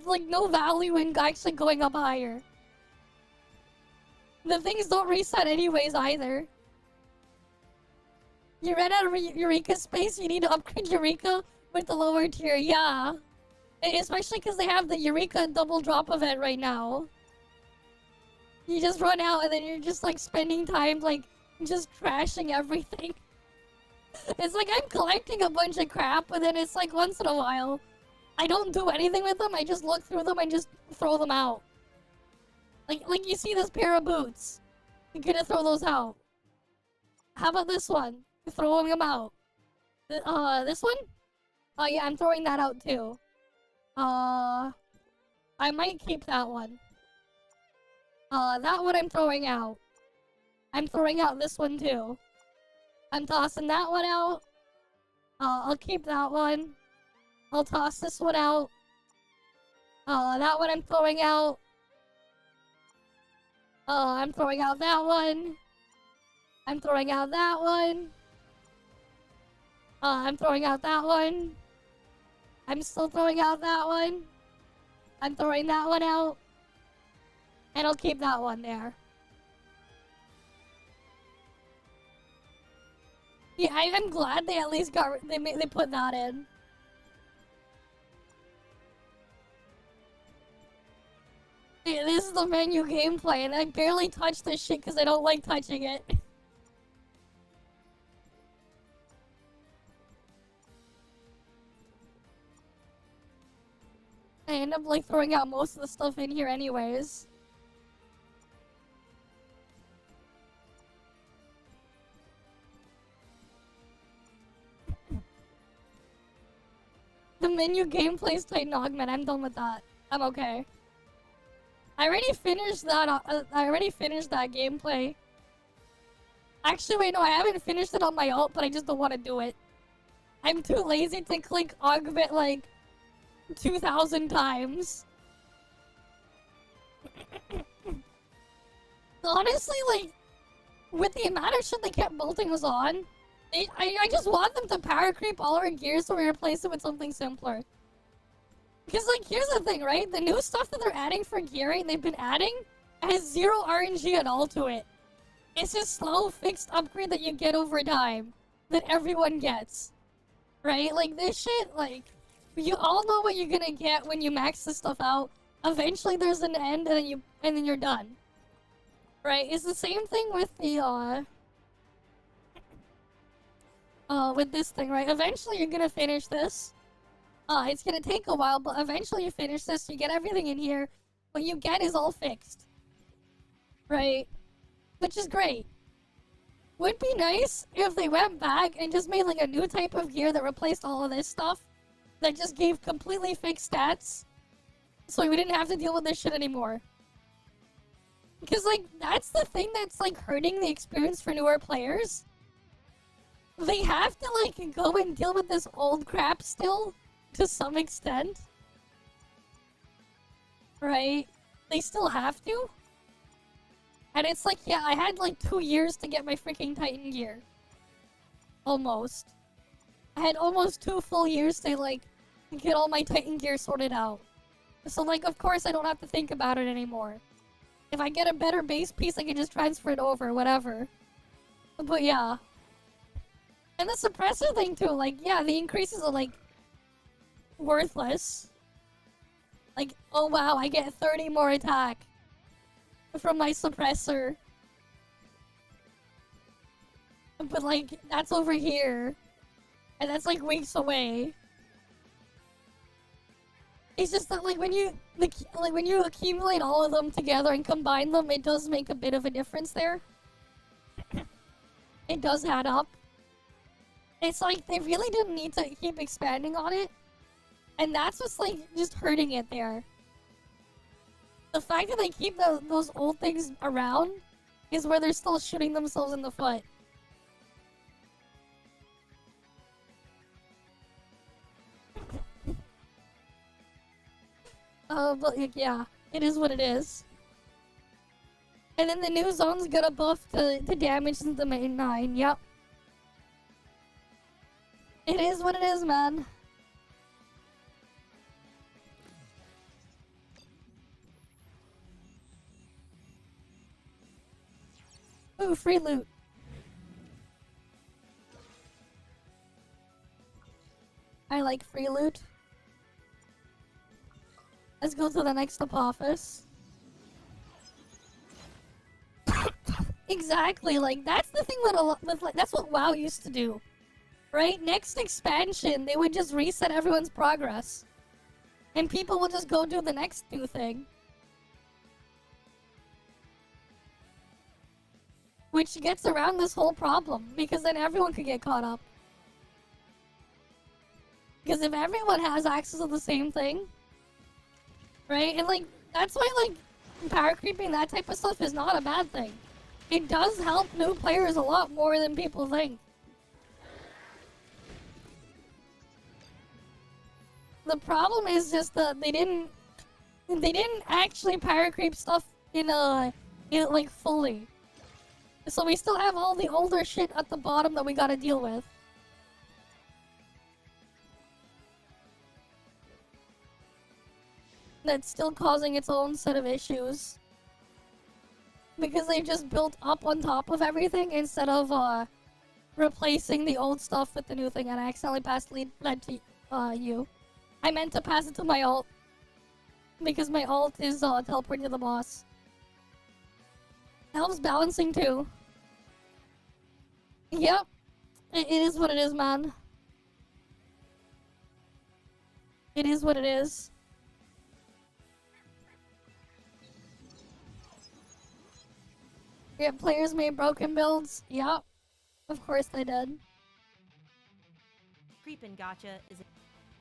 like no value in actually going up higher. The things don't reset anyways either. You ran out of Eureka space, you need to upgrade Eureka with the lower tier, yeah. Especially because they have the Eureka double drop event right now. You just run out and then you're just like spending time like just trashing everything. It's like I'm collecting a bunch of crap and then it's like once in a while I don't do anything with them, I just look through them and just throw them out. Like you see this pair of boots. You're gonna throw those out. How about this one? Throwing them out. This one? Oh yeah, I'm throwing that out too. I might keep that one. That one I'm throwing out. I'm throwing out this one too. I'm tossing that one out. I'll keep that one. I'll toss this one out. That one I'm throwing out. I'm throwing out that one. I'm throwing out that one. I'm throwing out that one. I'm still throwing out that one. I'm throwing that one out. And I'll keep that one there. Yeah, I'm glad they at least they put that in. Yeah, this is the menu gameplay, and I barely touch this shit because I don't like touching it. I end up like throwing out most of the stuff in here anyways. The menu gameplay's Titan Augment. I'm done with that. I'm okay. I already finished that gameplay. Actually, wait, no, I haven't finished it on my ult, but I just don't want to do it. I'm too lazy to click augment like 2,000 times. Honestly, like, with the amount of shit they kept bolting us on, I just want them to power creep all our gear so we replace it with something simpler. Because, like, here's the thing, right? The new stuff that they're adding for gearing, they've been adding, has zero RNG at all to it. It's just slow, fixed upgrade that you get over time. That everyone gets. Right? Like, this shit, like, you all know what you're gonna get when you max this stuff out. Eventually there's an end, and then you're done. Right? It's the same thing with the, with this thing, right? Eventually you're gonna finish this. It's gonna take a while, but eventually you finish this, you get everything in here. What you get is all fixed. Right? Which is great. Would be nice if they went back and just made like a new type of gear that replaced all of this stuff. That just gave completely fixed stats. So we didn't have to deal with this shit anymore. Because like, that's the thing that's like hurting the experience for newer players. They have to like go and deal with this old crap still. To some extent. Right? They still have to. And it's like, yeah, I had like 2 years to get my freaking Titan gear. Almost. I had almost 2 full years to like, get all my Titan gear sorted out. So like, of course I don't have to think about it anymore. If I get a better base piece, I can just transfer it over, whatever. But yeah. And the suppressor thing too, like, yeah, the increases are like, worthless. Like, oh wow, I get 30 more attack from my suppressor. But like, that's over here. And that's like weeks away. It's just that like when you accumulate all of them together and combine them, it does make a bit of a difference there. It does add up. It's like they really didn't need to keep expanding on it. And that's what's like just hurting it there. The fact that they keep those old things around is where they're still shooting themselves in the foot. But like, yeah, it is what it is. And then the new zone's got a buff to damage in the main 9, yep. It is what it is, man. Ooh, free loot. I like free loot. Let's go to the next up office. Exactly, like that's the thing with like that's what WoW used to do. Right? Next expansion, they would just reset everyone's progress. And people will just go do the next new thing. Which gets around this whole problem, because then everyone could get caught up. Because if everyone has access to the same thing, right? And like, that's why like, power creeping, that type of stuff is not a bad thing. It does help new players a lot more than people think. The problem is just that they didn't actually power creep stuff in like fully. So we still have all the older shit at the bottom that we gotta deal with. That's still causing its own set of issues. because they just built up on top of everything instead of replacing the old stuff with the new thing, and I accidentally passed lead to you. I meant to pass it to my ult because my ult is teleporting to the boss. Helps balancing too. Yep, it is what it is, man. It is what it is. Yeah, players made broken builds. Yep. Of course they did. Creep in Gacha is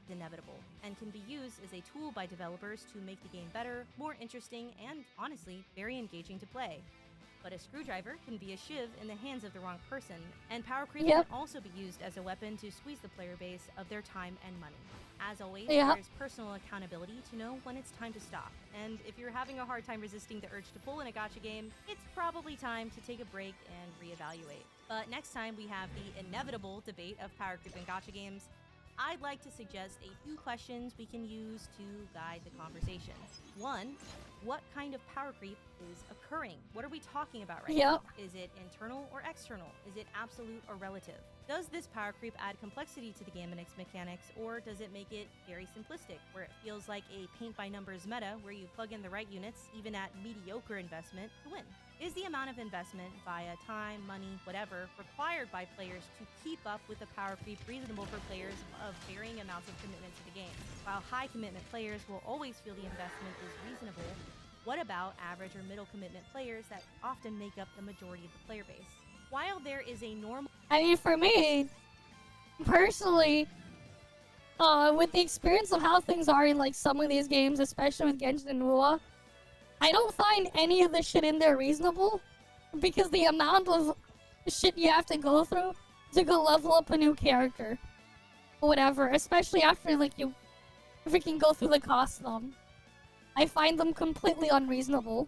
inevitable and can be used as a tool by developers to make the game better, more interesting, and honestly, very engaging to play. But a screwdriver can be a shiv in the hands of the wrong person, and power creep can also be used as a weapon to squeeze the player base of their time and money. As always, there's personal accountability to know when it's time to stop, and if you're having a hard time resisting the urge to pull in a gacha game, it's probably time to take a break and reevaluate. But next time we have the inevitable debate of power creep in gacha games, I'd like to suggest a few questions we can use to guide the conversation. 1, what kind of power creep is occurring? What are we talking about right now? Is it internal or external? Is it absolute or relative? Does this power creep add complexity to the game and its mechanics, or does it make it very simplistic, where it feels like a paint-by-numbers meta where you plug in the right units, even at mediocre investment, to win? Is the amount of investment via time, money, whatever, required by players to keep up with the power creep reasonable for players of varying amounts of commitment to the game? While high commitment players will always feel the investment is reasonable, what about average or middle commitment players that often make up the majority of the player base? While there is a normal... I mean, for me, personally, with the experience of how things are in like some of these games, especially with Genshin and Wuwa, I don't find any of the shit in there reasonable, because the amount of shit you have to go through to go level up a new character, or whatever, especially after like you freaking go through the cost of them, I find them completely unreasonable,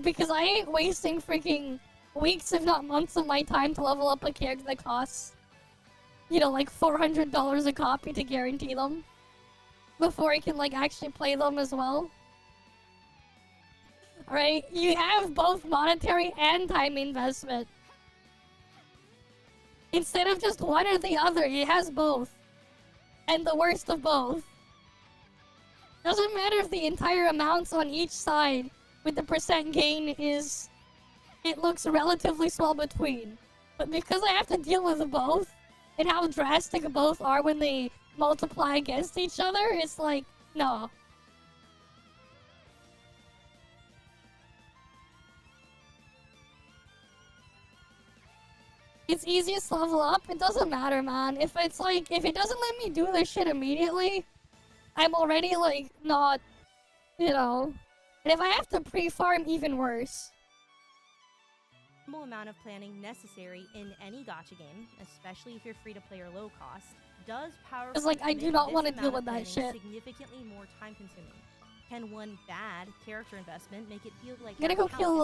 because I ain't wasting freaking weeks, if not months, of my time to level up a character that costs, you know, like $400 a copy to guarantee them before I can like actually play them as well. Right? You have both monetary and time investment. Instead of just one or the other, it has both. And the worst of both. Doesn't matter if the entire amounts on each side with the percent gain is... it looks relatively small between. But because I have to deal with both, and how drastic both are when they multiply against each other, it's like, no. It's easiest to level up, it doesn't matter, man. If it's like, if it doesn't let me do this shit immediately, I'm already like, not, you know. And if I have to pre-farm, even worse. Amount of planning necessary in any gacha game, especially if you're free to play or low cost, does power creep like, I do not want to deal with that shit. Significantly more time consuming. Can one bad character investment make it feel like I'm gonna go kill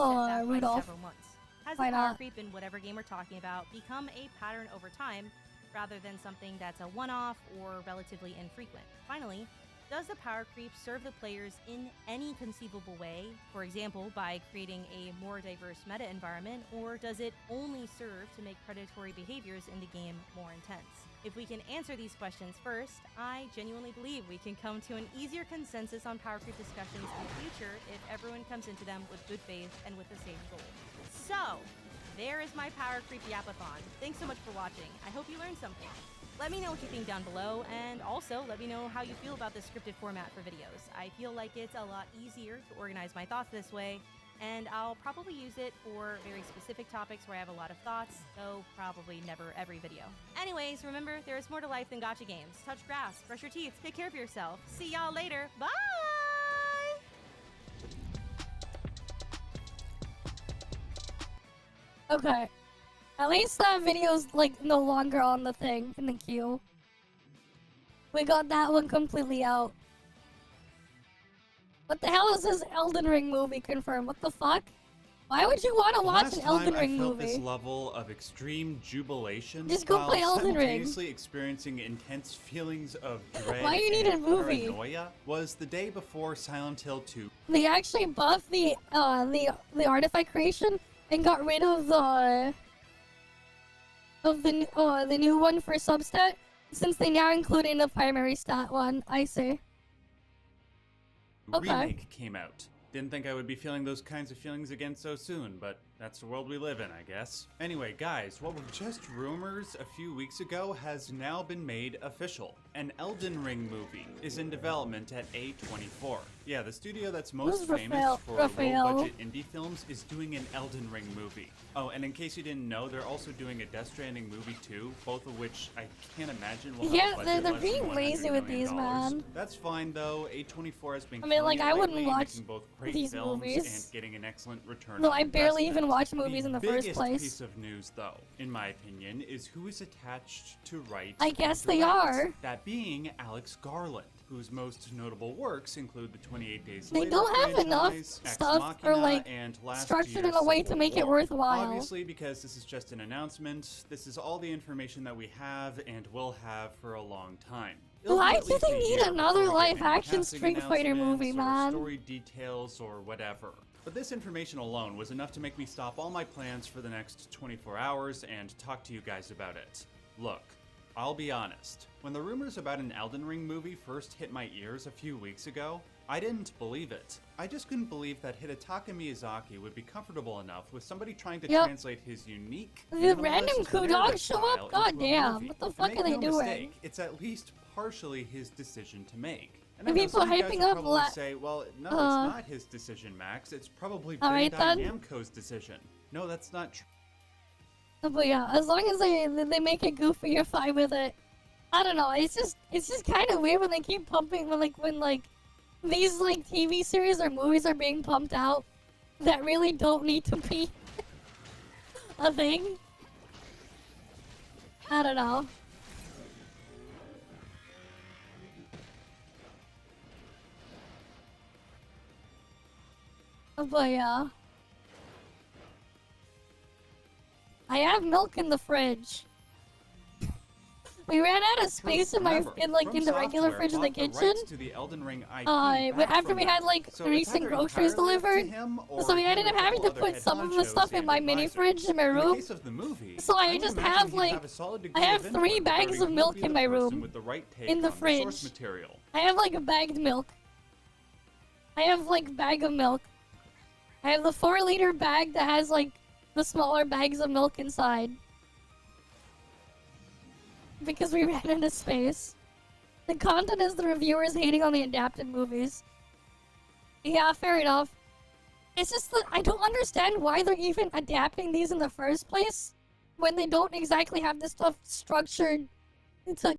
Rudolph. Several months? Has the power creep in whatever game we're talking about become a pattern over time rather than something that's a one-off or relatively infrequent? Finally, does the power creep serve the players in any conceivable way, for example, by creating a more diverse meta environment, or does it only serve to make predatory behaviors in the game more intense? If we can answer these questions first, I genuinely believe we can come to an easier consensus on power creep discussions in the future if everyone comes into them with good faith and with the same goal. So, there is my power creep yapathon. Thanks so much for watching. I hope you learned something. Let me know what you think down below, and also let me know how you feel about this scripted format for videos. I feel like it's a lot easier to organize my thoughts this way, and I'll probably use it for very specific topics where I have a lot of thoughts, though probably never every video. Anyways, remember, there is more to life than gacha games. Touch grass, brush your teeth, take care of yourself. See y'all later. Bye! Okay. At least that video's like no longer on the thing in the queue. We got that one completely out. What the hell is this Elden Ring movie confirmed? What the fuck? Why would you want to watch Last an Elden time Ring I felt movie? this level of extreme jubilation Just go while play Elden Ring. simultaneously experiencing intense feelings of dread Why you need and a movie? paranoia was the day before Silent Hill 2. They actually buffed the artifact creation and got rid of the new one for substat, since they now include in the primary stat one. I see. Okay. Remake came out. Didn't think I would be feeling those kinds of feelings again so soon, but that's the world we live in, I guess. Anyway, guys, what were just rumors a few weeks ago has now been made official. An Elden Ring movie is in development at A24. Yeah, the studio that's most Who's famous for low-budget indie films is doing an Elden Ring movie. Oh, and in case you didn't know, they're also doing a Death Stranding movie too, both of which I can't imagine will have Yeah, a budget they're less being than lazy $100 with these, million. man. That's fine though. A24 has been I mean, like, killing I it wouldn't lately, watch making both great these films movies. and getting an excellent return No, on I barely investment. even watch movies in the first biggest place. piece of news, though, in my opinion, is who is attached to write. I guess and they direct. are. That being Alex Garland, whose most notable works include the 28 Days They Later don't have enough franchise, Ex stuff or Machina, like and last structured year's in a way Civil to make it War. worthwhile. Obviously, because this is just an announcement, this is all the information that we have and will have for a long time. It'll be Why at do least they a need year another before we get any live-action casting Street Fighter movie, announcements or man? Story details or whatever. But this information alone was enough to make me stop all my plans for the next 24 hours and talk to you guys about it. Look, I'll be honest. When the rumors about an Elden Ring movie first hit my ears a few weeks ago, I didn't believe it. I just couldn't believe that Hidetaka Miyazaki would be comfortable enough with somebody trying to Yep. translate his unique, The minimalist random narrative Kudogs show style up? God into a damn, movie. what the And fuck make are they no doing? mistake, it's at least partially his decision to make. And The I know people some of you guys hyping will up probably say, well, no, it's not his decision, Max. It's probably Alright, Bandai then. Namco's decision. No, that's not true. But yeah, as long as they make it goofy, you're fine with it. I don't know. It's just kind of weird when they keep pumping when these like TV series or movies are being pumped out that really don't need to be a thing. I don't know. But yeah. I have milk in the fridge. We ran out of space in Remember, the From regular Software fridge in the bought the kitchen. rights to the Elden Ring IP But back after from we had them. like So it's recent either groceries entirely up to delivered, him or so I him ended and up a having to couple other put some of the head stuff in honchos my and mini advisors. fridge in my In the room. case of the movie, So I would just imagine have he'd like have a solid I degree have of 3 input bags regarding of who milk would be in the my person room. with the right take In the on source fridge. material. I have like a bagged milk. I have like bag of milk. I have the 4-liter bag that has like the smaller bags of milk inside. Because we ran out of space. The content is the reviewers hating on the adapted movies. Yeah, fair enough. It's just that I don't understand why they're even adapting these in the first place when they don't exactly have this stuff structured to